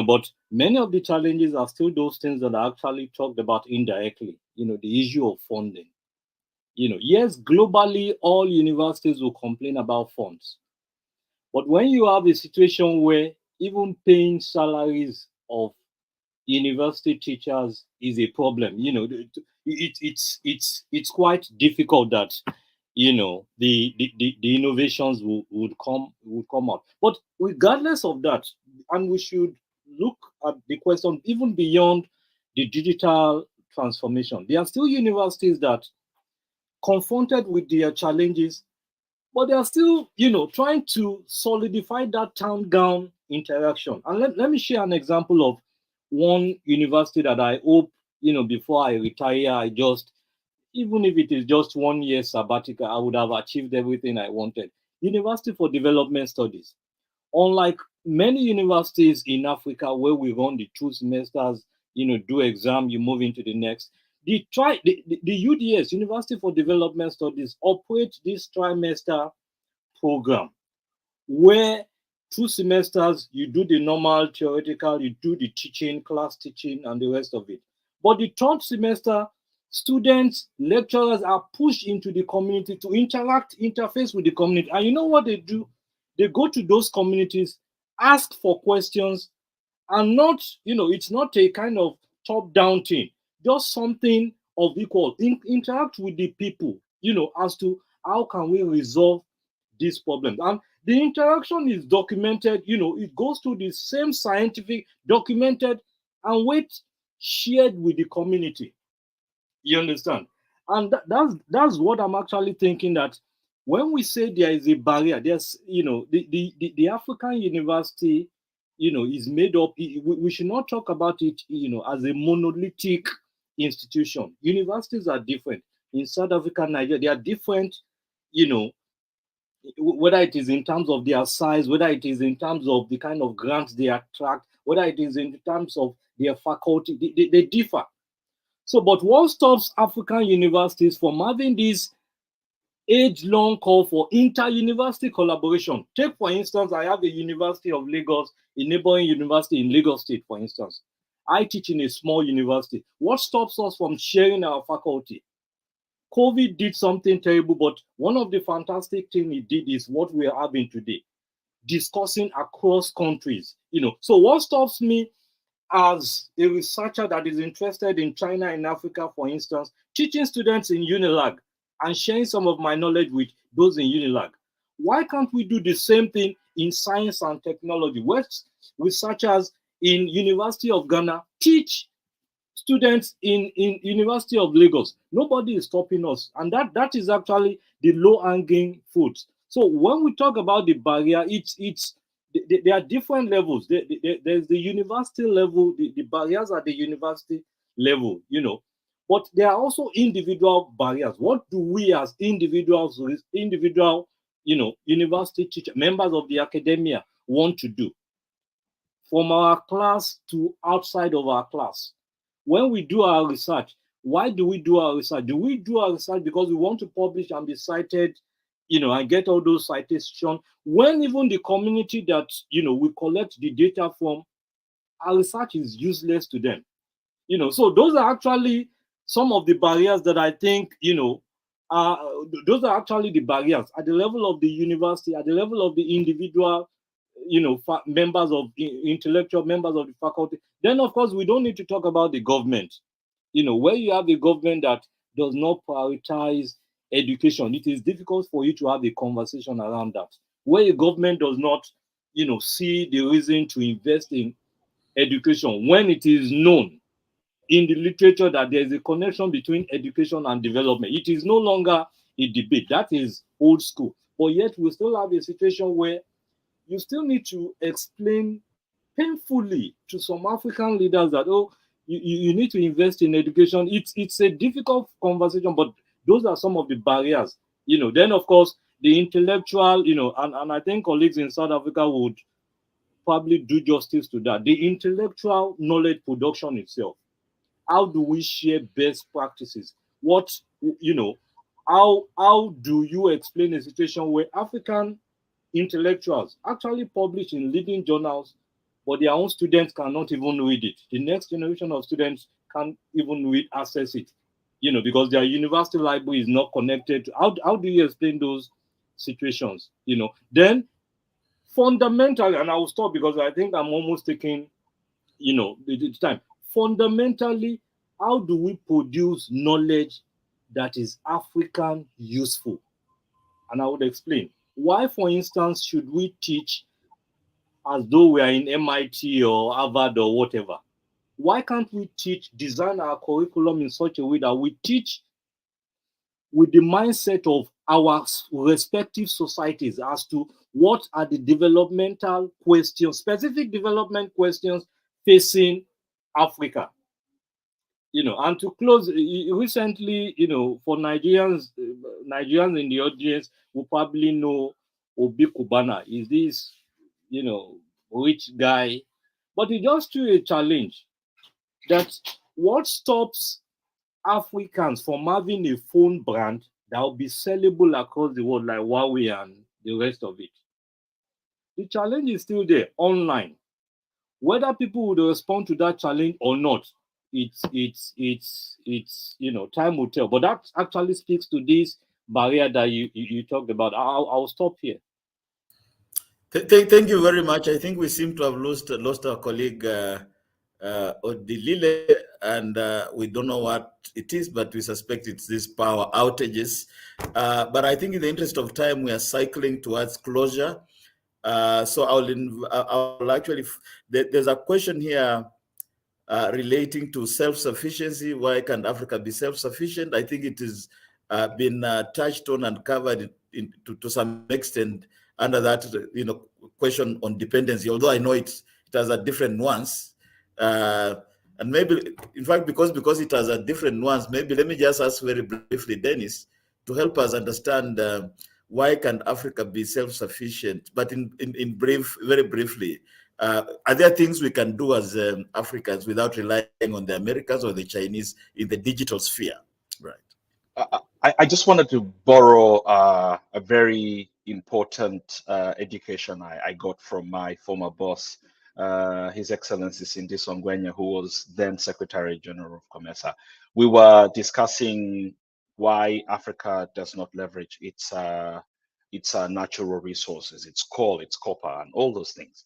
but many of the challenges are still those things that are actually talked about indirectly, the issue of funding. Yes, globally, all universities will complain about funds. But when you have a situation where even paying salaries of university teachers is a problem, it's quite difficult that the innovations would come out. But regardless of that, and we should look at the question even beyond the digital transformation, there are still universities that, confronted with their challenges, but they are still, trying to solidify that town-gown interaction. And let me share an example of one university that I hope, before I retire, even if it is just 1 year sabbatical, I would have achieved everything I wanted. University for Development Studies. Unlike many universities in Africa where we run the 2 semesters, do exam, you move into the next. The UDS, University for Development Studies, operates this trimester program where 2 semesters you do the normal theoretical, you do the teaching, class teaching, and the rest of it. But the 3rd semester, students, lecturers are pushed into the community to interface with the community. And you know what they do? They go to those communities, ask for questions, and not, it's not a kind of top-down thing, just something of equal. Interact with the people, as to how can we resolve these problems. And the interaction is documented, it goes through the same scientific, documented, and shared with the community. You understand? And that's what I'm actually thinking, that When we say there is a barrier, there's, the African university, is made up, we should not talk about it, as a monolithic institution. Universities are different. In South Africa, Nigeria, they are different, whether it is in terms of their size, whether it is in terms of the kind of grants they attract, whether it is in terms of their faculty, they differ. So, but what stops African universities from having this age-long call for inter-university collaboration? Take, for instance, I have a University of Lagos, a neighboring university in Lagos State, for instance. I teach in a small university. What stops us from sharing our faculty? COVID did something terrible, but one of the fantastic things it did is what we are having today, discussing across countries. So what stops me as a researcher that is interested in China and Africa, for instance, teaching students in Unilag and sharing some of my knowledge with those in Unilag? Why can't we do the same thing in science and technology? West researchers in University of Ghana teach students in University of Lagos. Nobody is stopping us, and that is actually the low-hanging fruit. So when we talk about the barrier, there are different levels. There's the university level, the barriers at the university level, but there are also individual barriers. What do we as individuals, university teachers, members of the academia want to do? From our class to outside of our class. When we do our research, why do we do our research? Do we do our research because we want to publish and be cited, and get all those citations? When even the community that, we collect the data from, our research is useless to them. So those are actually some of the barriers that I think, those are actually the barriers at the level of the university, at the level of the individual, members of intellectual members of the faculty. Then, of course, we don't need to talk about the government. Where you have a government that does not prioritize education, it is difficult for you to have a conversation around that. Where a government does not, see the reason to invest in education, when it is known in the literature that there is a connection between education and development, it is no longer a debate. That is old school. But yet we still have a situation where you still need to explain painfully to some African leaders that, you need to invest in education. It's a difficult conversation, but those are some of the barriers. Then of course the intellectual, and I think colleagues in South Africa would probably do justice to that. The intellectual knowledge production itself. How do we share best practices? How do you explain a situation where African intellectuals actually publish in leading journals, but their own students cannot even read it? The next generation of students can't even access it, because their university library is not connected. How do you explain those situations? Then fundamentally, and I will stop because I think I'm almost taking, the time. Fundamentally, how do we produce knowledge that is African useful? And I would explain. Why, for instance, should we teach as though we are in MIT or Harvard or whatever? Why can't we design our curriculum in such a way that we teach with the mindset of our respective societies as to what are the developmental questions, specific development questions facing Africa? And to close, recently, for Nigerians in the audience will probably know Obi Kubana is this, rich guy, but he just threw a challenge that what stops Africans from having a phone brand that will be sellable across the world like Huawei and the rest of it. The challenge is still there online. Whether people would respond to that challenge or not, it's time will tell. But that actually speaks to this barrier that you talked about. I'll stop here. Thank you very much. I think we seem to have lost our colleague Odilile, and we don't know what it is, but we suspect it's these power outages. But I think in the interest of time, we are cycling towards closure. So I'll actually, there's a question here relating to self-sufficiency. Why can't Africa be self-sufficient? I think it is been touched on and covered to some extent under that question on dependency, although I know it has a different nuance. And maybe, in fact, because it has a different nuance, maybe let me just ask very briefly, Dennis, to help us understand why can Africa be self-sufficient? But in brief, very briefly, are there things we can do as Africans without relying on the Americans or the Chinese in the digital sphere? Right. I just wanted to borrow a very important education I got from my former boss, His Excellency Cindy Songwenya, who was then Secretary General of COMESA. We were discussing why Africa does not leverage its natural resources, its coal, its copper, and all those things.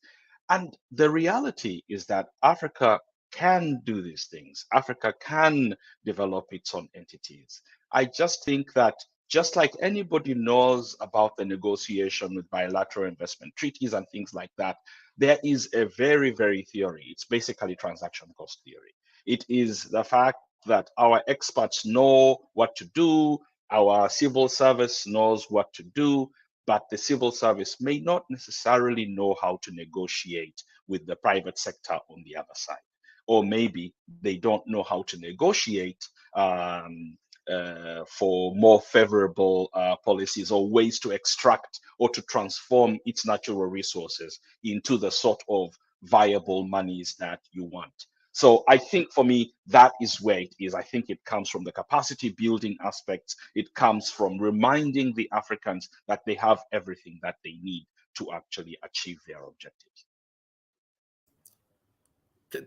And the reality is that Africa can do these things. Africa can develop its own entities. I just think that just like anybody knows about the negotiation with bilateral investment treaties and things like that, there is a very, very theory. It's basically transaction cost theory. It is the fact that our experts know what to do, our civil service knows what to do, but the civil service may not necessarily know how to negotiate with the private sector on the other side. Or maybe they don't know how to negotiate for more favorable policies or ways to extract or to transform its natural resources into the sort of viable monies that you want. So I think for me, that is where it is. I think it comes from the capacity building aspects. It comes from reminding the Africans that they have everything that they need to actually achieve their objectives.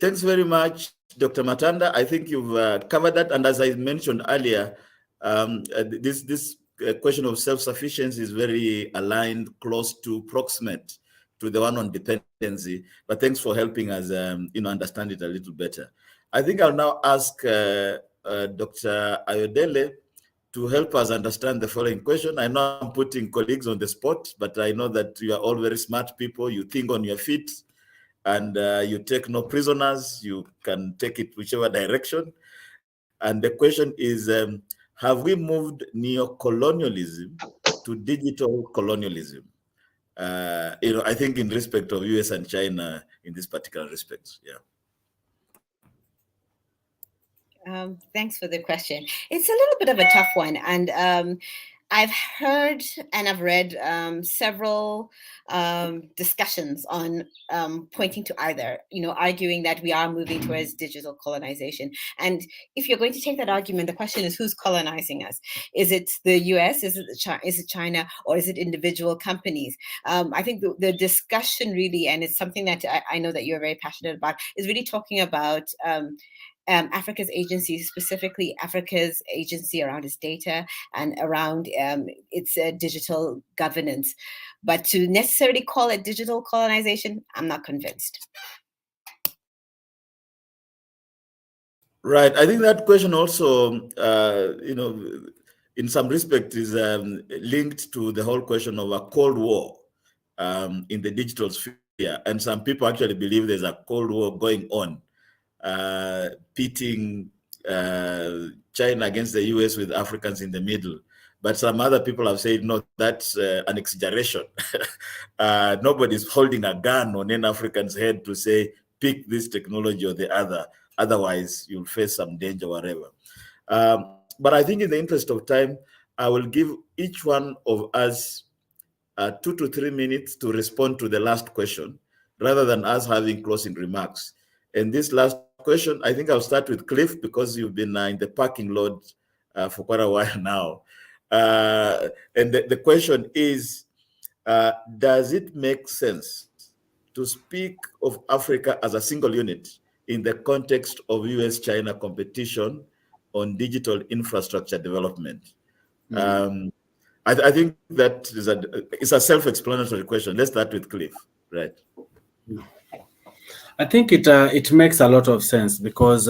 Thanks very much, Dr. Matanda. I think you've covered that. And as I mentioned earlier, this question of self-sufficiency is very aligned, close to, proximate to the one on dependency. But thanks for helping us, understand it a little better. I think I'll now ask Dr. Ayodele to help us understand the following question. I know I'm putting colleagues on the spot, but I know that you are all very smart people. You think on your feet, and you take no prisoners. You can take it whichever direction. And the question is, have we moved neo-colonialism to digital colonialism? I think in respect of US and China in this particular respect. Yeah. Thanks for the question. It's a little bit of a tough one. And I've heard and I've read several discussions on pointing to either, arguing that we are moving towards digital colonization. And if you're going to take that argument, the question is, who's colonizing us? Is it the US? Is it China? Or is it individual companies? I think the discussion really, and it's something that I know that you're very passionate about, is really talking about Africa's agency, specifically Africa's agency around its data and around its digital governance. But to necessarily call it digital colonization, I'm not convinced. Right. I think that question also, in some respect is linked to the whole question of a Cold War in the digital sphere. And some people actually believe there's a Cold War going on, pitting China against the US with Africans in the middle. But some other people have said, no, that's an exaggeration. Nobody's holding a gun on an African's head to say, pick this technology or the other. Otherwise, you'll face some danger, whatever. But I think in the interest of time, I will give each one of us 2 to 3 minutes to respond to the last question, rather than us having closing remarks. And this last question, I think I'll start with Cliff, because you've been in the parking lot for quite a while now. And the question is, does it make sense to speak of Africa as a single unit in the context of US-China competition on digital infrastructure development? I think that it's a self-explanatory question. Let's start with Cliff, right? I think it makes a lot of sense, because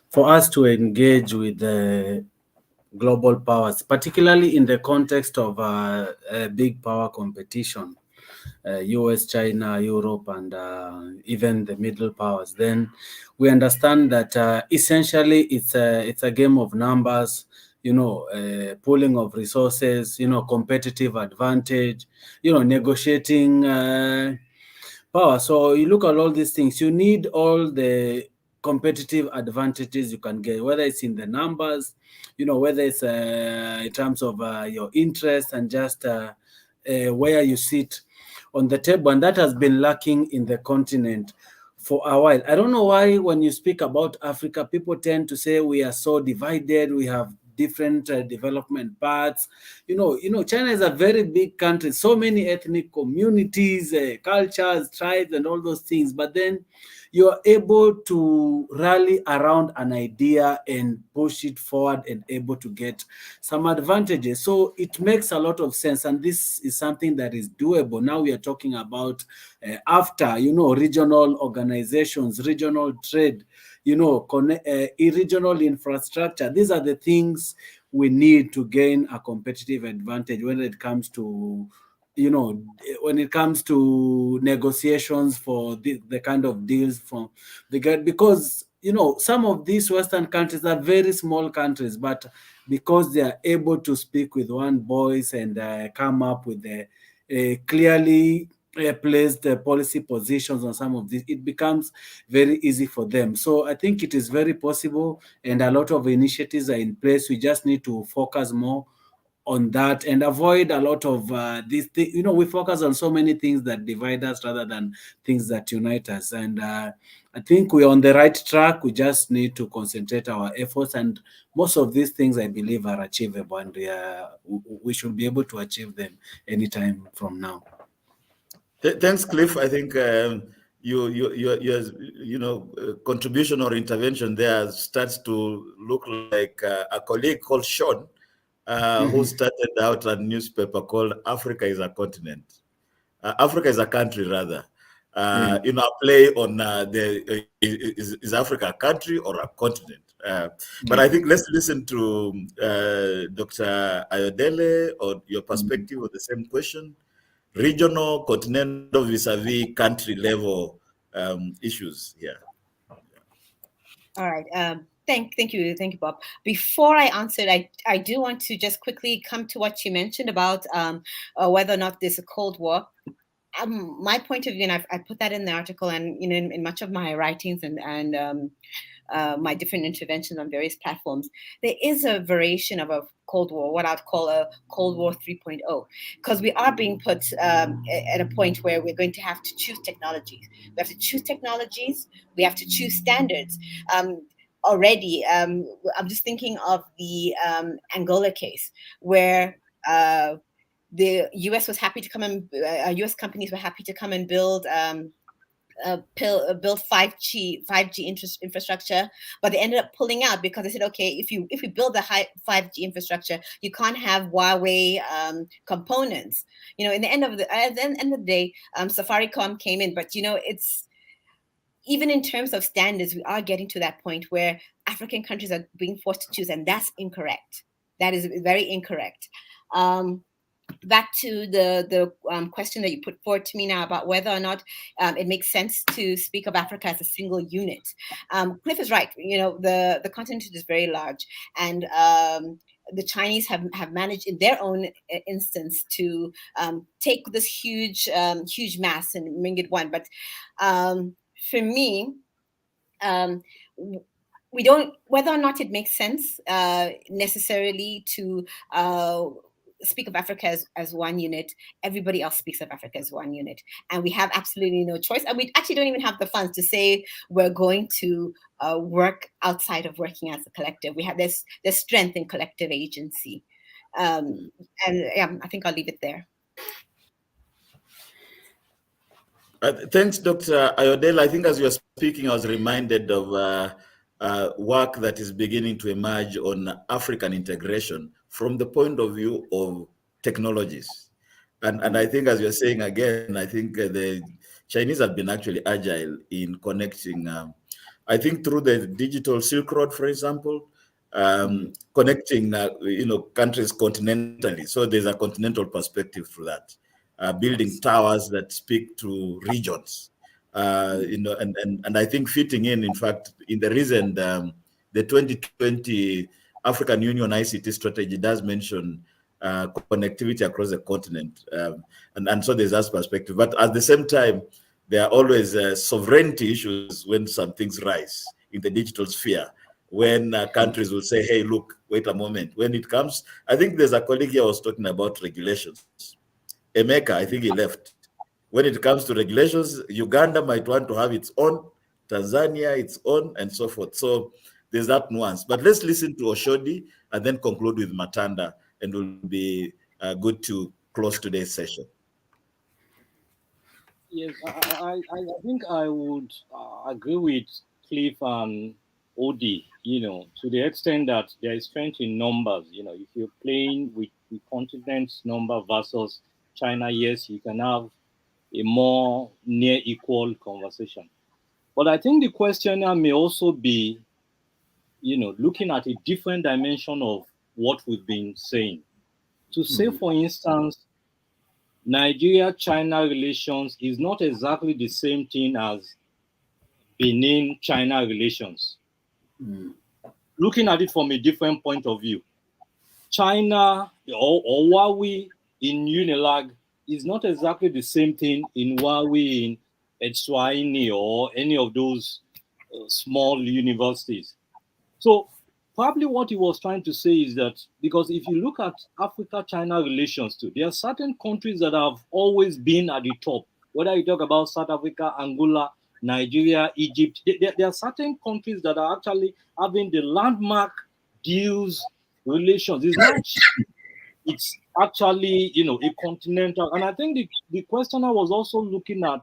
for us to engage with the global powers, particularly in the context of a big power competition, US, China, Europe, and even the middle powers, then we understand that essentially it's a game of numbers. pooling of resources, competitive advantage, negotiating power. So you look at all these things, you need all the competitive advantages you can get, whether it's in the numbers, whether it's in terms of your interest and just where you sit on the table. And that has been lacking in the continent for a while. I don't know why when you speak about Africa, people tend to say we are so divided, we have different development paths. China is a very big country, so many ethnic communities, cultures, tribes, and all those things. But then you are able to rally around an idea and push it forward and able to get some advantages. So it makes a lot of sense. And this is something that is doable. Now we are talking about after, regional organizations, regional trade, regional infrastructure. These are the things we need to gain a competitive advantage when it comes to negotiations for the kind of deals from the get, because some of these Western countries are very small countries, but because they are able to speak with one voice and come up with clearly placed policy positions on some of these, it becomes very easy for them. So I think it is very possible, and a lot of initiatives are in place. We just need to focus more on that and avoid a lot of these things. We focus on so many things that divide us rather than things that unite us. And I think we're on the right track. We just need to concentrate our efforts, and most of these things I believe are achievable, and we should be able to achieve them anytime from now. Thanks, Cliff. I think your contribution or intervention there starts to look like a colleague called Sean, who started out a newspaper called Africa is a Continent. Africa is a country, rather. A play on is Africa a country or a continent? But I think let's listen to Dr. Ayodele on your perspective on the same question. Regional, continental, vis-a-vis country level issues here. All right. Thank you, Bob. Before I answer, I do want to just quickly come to what you mentioned about whether or not there's a Cold War. My point of view, and I put that in the article, and in much of my writings and my different interventions on various platforms, there is a variation of a Cold War, what I'd call a Cold War 3.0, because we are being put at a point where we're going to have to choose technologies. We have to choose technologies. We have to choose standards. Already, I'm just thinking of the Angola case, where the U.S. was happy to come and U.S. companies were happy to come and build 5G infrastructure, but they ended up pulling out because they said, okay, if we build the high 5G infrastructure, you can't have Huawei components. At the end of the day, Safaricom came in, but it's even in terms of standards, we are getting to that point where African countries are being forced to choose, and that's incorrect. That is very incorrect. Back to the question that you put forward to me now about whether or not it makes sense to speak of Africa as a single unit. Cliff is right. The continent is very large, and the Chinese have managed in their own instance to take this huge mass and bring it one. But for me, we don't, whether or not it makes sense necessarily to speak of Africa as one unit. Everybody else speaks of Africa as one unit, and we have absolutely no choice. And we actually don't even have the funds to say we're going to work outside of working as a collective. We have there's strength in collective agency, and yeah, I think I'll leave it there. Thanks, Dr. Ayodele. I think as you were speaking, I was reminded of work that is beginning to emerge on African integration from the point of view of technologies. And I think, as you're saying again, I think the Chinese have been actually agile in connecting, I think through the digital Silk Road, for example, connecting, countries continentally. So there's a continental perspective to that. Building towers that speak to regions, and I think fitting in fact, in the recent, the 2020 African Union ICT strategy does mention connectivity across the continent. And so there's that perspective. But at the same time, there are always sovereignty issues when some things rise in the digital sphere, when countries will say, hey, look, wait a moment. When it comes, I think there's a colleague here who was talking about regulations. Emeka, I think he left. When it comes to regulations, Uganda might want to have its own, Tanzania its own, and so forth. So there's that nuance. But let's listen to Oshodi and then conclude with Matanda, and we'll be good to close today's session. Yes, I think I would agree with Cliff and Odie, to the extent that there is strength in numbers. If you're playing with the continent's number versus China, yes, you can have a more near equal conversation. But I think the questioner may also be, looking at a different dimension of what we've been saying. To say, for instance, Nigeria-China relations is not exactly the same thing as Benin-China relations. Looking at it from a different point of view, China or Huawei in Unilag is not exactly the same thing in Huawei in Etswaini or any of those small universities. So probably what he was trying to say is that, because if you look at Africa-China relations too, there are certain countries that have always been at the top. Whether you talk about South Africa, Angola, Nigeria, Egypt, there are certain countries that are actually having the landmark deals, relations. It's not, it's actually, a continental. And I think the questioner was also looking at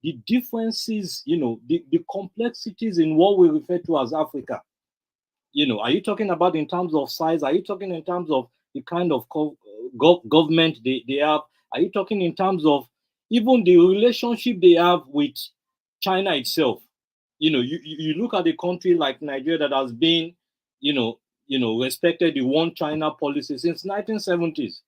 the differences, the complexities in what we refer to as Africa. Are you talking about in terms of size? Are you talking in terms of the kind of government they have? Are you talking in terms of even the relationship they have with China itself? You look at a country like Nigeria that has been, respected the one China policy since 1970s.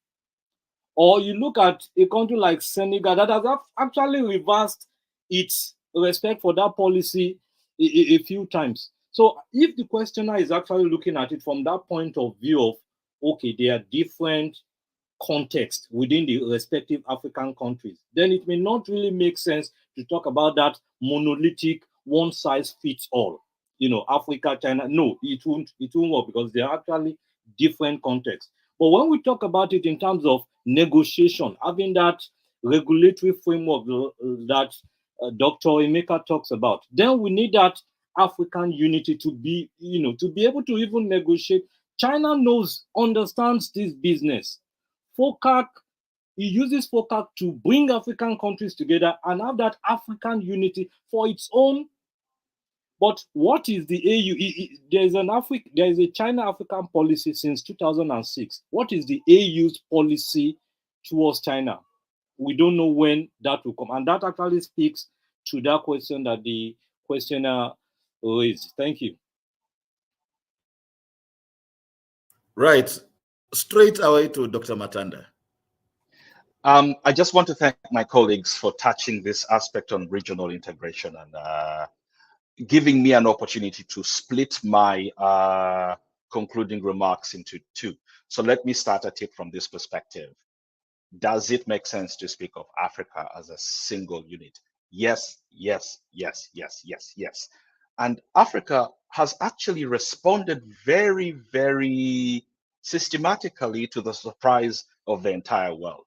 Or you look at a country like Senegal that has actually reversed its respect for that policy a few times. So if the questioner is actually looking at it from that point of view of, okay, there are different contexts within the respective African countries, then it may not really make sense to talk about that monolithic one size fits all. Africa, China. No, it won't work, because they are actually different contexts. But when we talk about it in terms of negotiation, having that regulatory framework that Dr. Emeka talks about, then we need that African unity to be, to be able to even negotiate. China understands this business. FOCAC, he uses FOCAC to bring African countries together and have that African unity for its own. But what is the AU? There is a China-African policy since 2006. What is the AU's policy towards China? We don't know when that will come. And that actually speaks to that question that the questioner raised. Thank you. Right. Straight away to Dr. Matanda. I just want to thank my colleagues for touching this aspect on regional integration and giving me an opportunity to split my concluding remarks into two. So let me start at it from this perspective. Does it make sense to speak of Africa as a single unit? Yes, yes, yes, yes, yes, yes. And Africa has actually responded very, very systematically to the surprise of the entire world.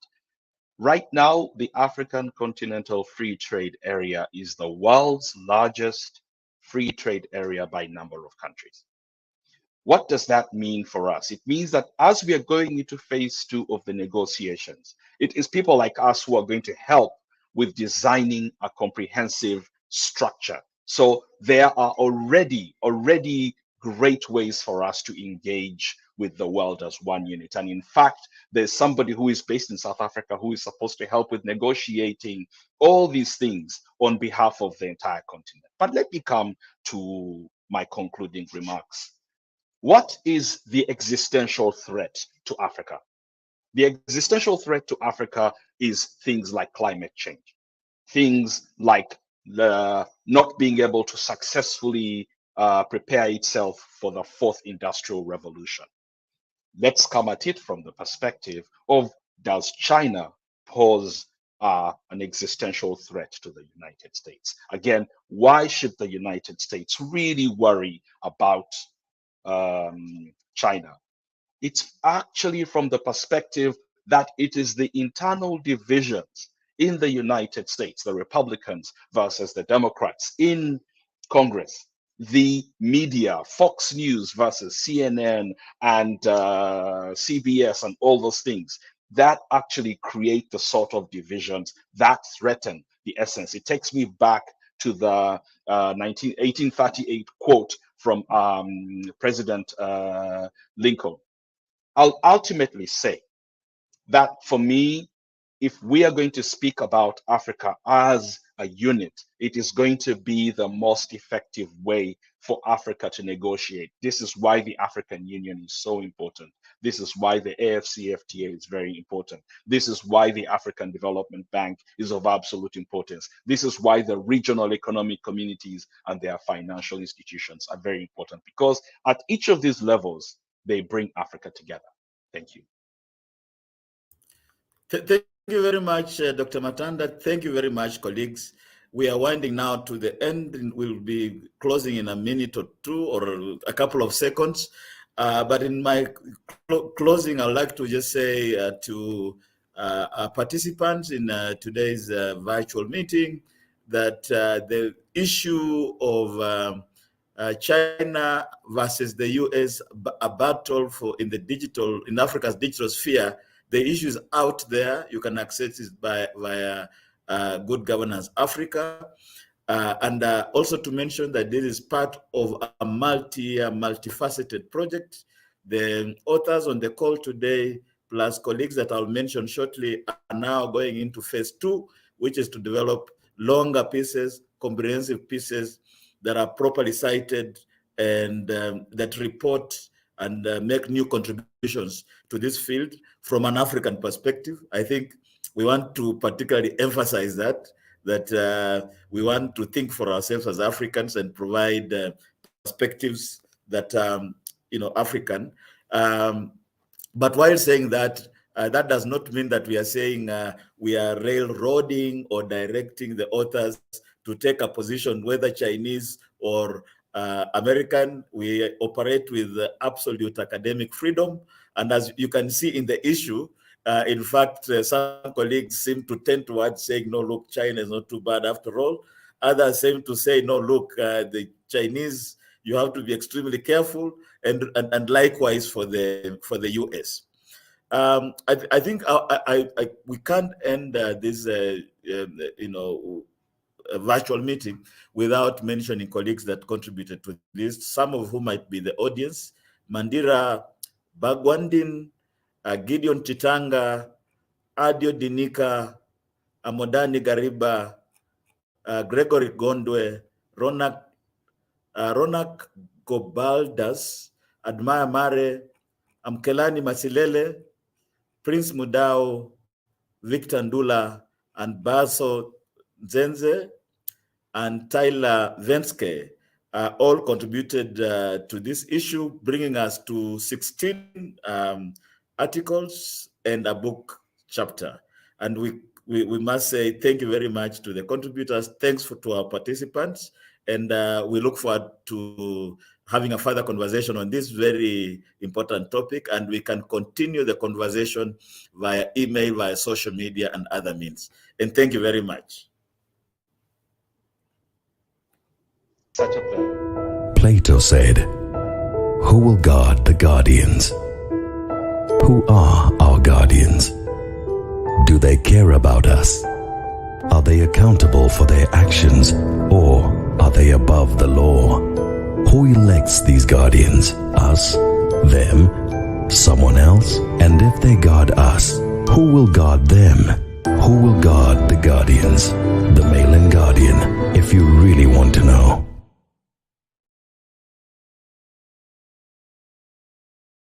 Right now, the African Continental Free Trade Area is the world's largest free trade area by number of countries. What does that mean for us? It means that as we are going into phase 2 of the negotiations, it is people like us who are going to help with designing a comprehensive structure. So there are already great ways for us to engage with the world as one unit. And in fact, there's somebody who is based in South Africa who is supposed to help with negotiating all these things on behalf of the entire continent. But let me come to my concluding remarks. What is the existential threat to Africa? The existential threat to Africa is things like climate change, things like the not being able to successfully prepare itself for the fourth industrial revolution. Let's come at it from the perspective of, does China pose an existential threat to the United States? Again, why should the United States really worry about China? It's actually from the perspective that it is the internal divisions in the United States, the Republicans versus the Democrats in Congress, the media, Fox News versus CNN and CBS and all those things, that actually create the sort of divisions that threaten the essence. It takes me back to the 1838 quote from President Lincoln. I'll ultimately say that for me, if we are going to speak about Africa as a unit, it is going to be the most effective way for Africa to negotiate. This is why the African Union is so important. This is why the AFCFTA is very important. This is why the African Development Bank is of absolute importance. This is why the regional economic communities and their financial institutions are very important, because at each of these levels, they bring Africa together. Thank you. Thank you very much, Dr. Matanda. Thank you very much, colleagues. We are winding now to the end, and we'll be closing in a minute or two or a couple of seconds. But in my closing, I'd like to just say to our participants in today's virtual meeting that the issue of China versus the US, a battle in Africa's digital sphere, the issue is out there. You can access it via Good Governance Africa. And also to mention that this is part of a multifaceted project. The authors on the call today, plus colleagues that I'll mention shortly, are now going into phase 2, which is to develop longer pieces, comprehensive pieces that are properly cited and that report and make new contributions to this field from an African perspective. I think we want to particularly emphasize that we want to think for ourselves as Africans and provide perspectives that African. But while saying that, that does not mean that we are saying we are railroading or directing the authors to take a position, whether Chinese or American. We operate with absolute academic freedom. And as you can see in the issue, in fact, some colleagues seem to tend towards saying, no, look, China is not too bad after all. Others seem to say, no, look, the Chinese, you have to be extremely careful, and likewise for the US. I think we can't end this virtual meeting without mentioning colleagues that contributed to this, some of whom might be the audience: Mandira Bagwandin, Gideon Chitanga, Adio Dinika, Amodani Gariba, Gregory Gondwe, Ronak Gobaldas, Admire Mare, Amkelani Masilele, Prince Mudao, Victor Ndula, and Baso Zenze, and Tyler Venske all contributed to this issue, bringing us to 16 articles and a book chapter. And we must say thank you very much to the contributors. Thanks to our participants. And we look forward to having a further conversation on this very important topic. And we can continue the conversation via email, via social media, and other means. And thank you very much. Such a pleasure. Plato said, "Who will guard the guardians? Who are our guardians? Do they care about us? Are they accountable for their actions, or are they above the law? Who elects these guardians? Us? Them? Someone else? And if they guard us, who will guard them? Who will guard the guardians? The Malin Guardian, if you really want to know."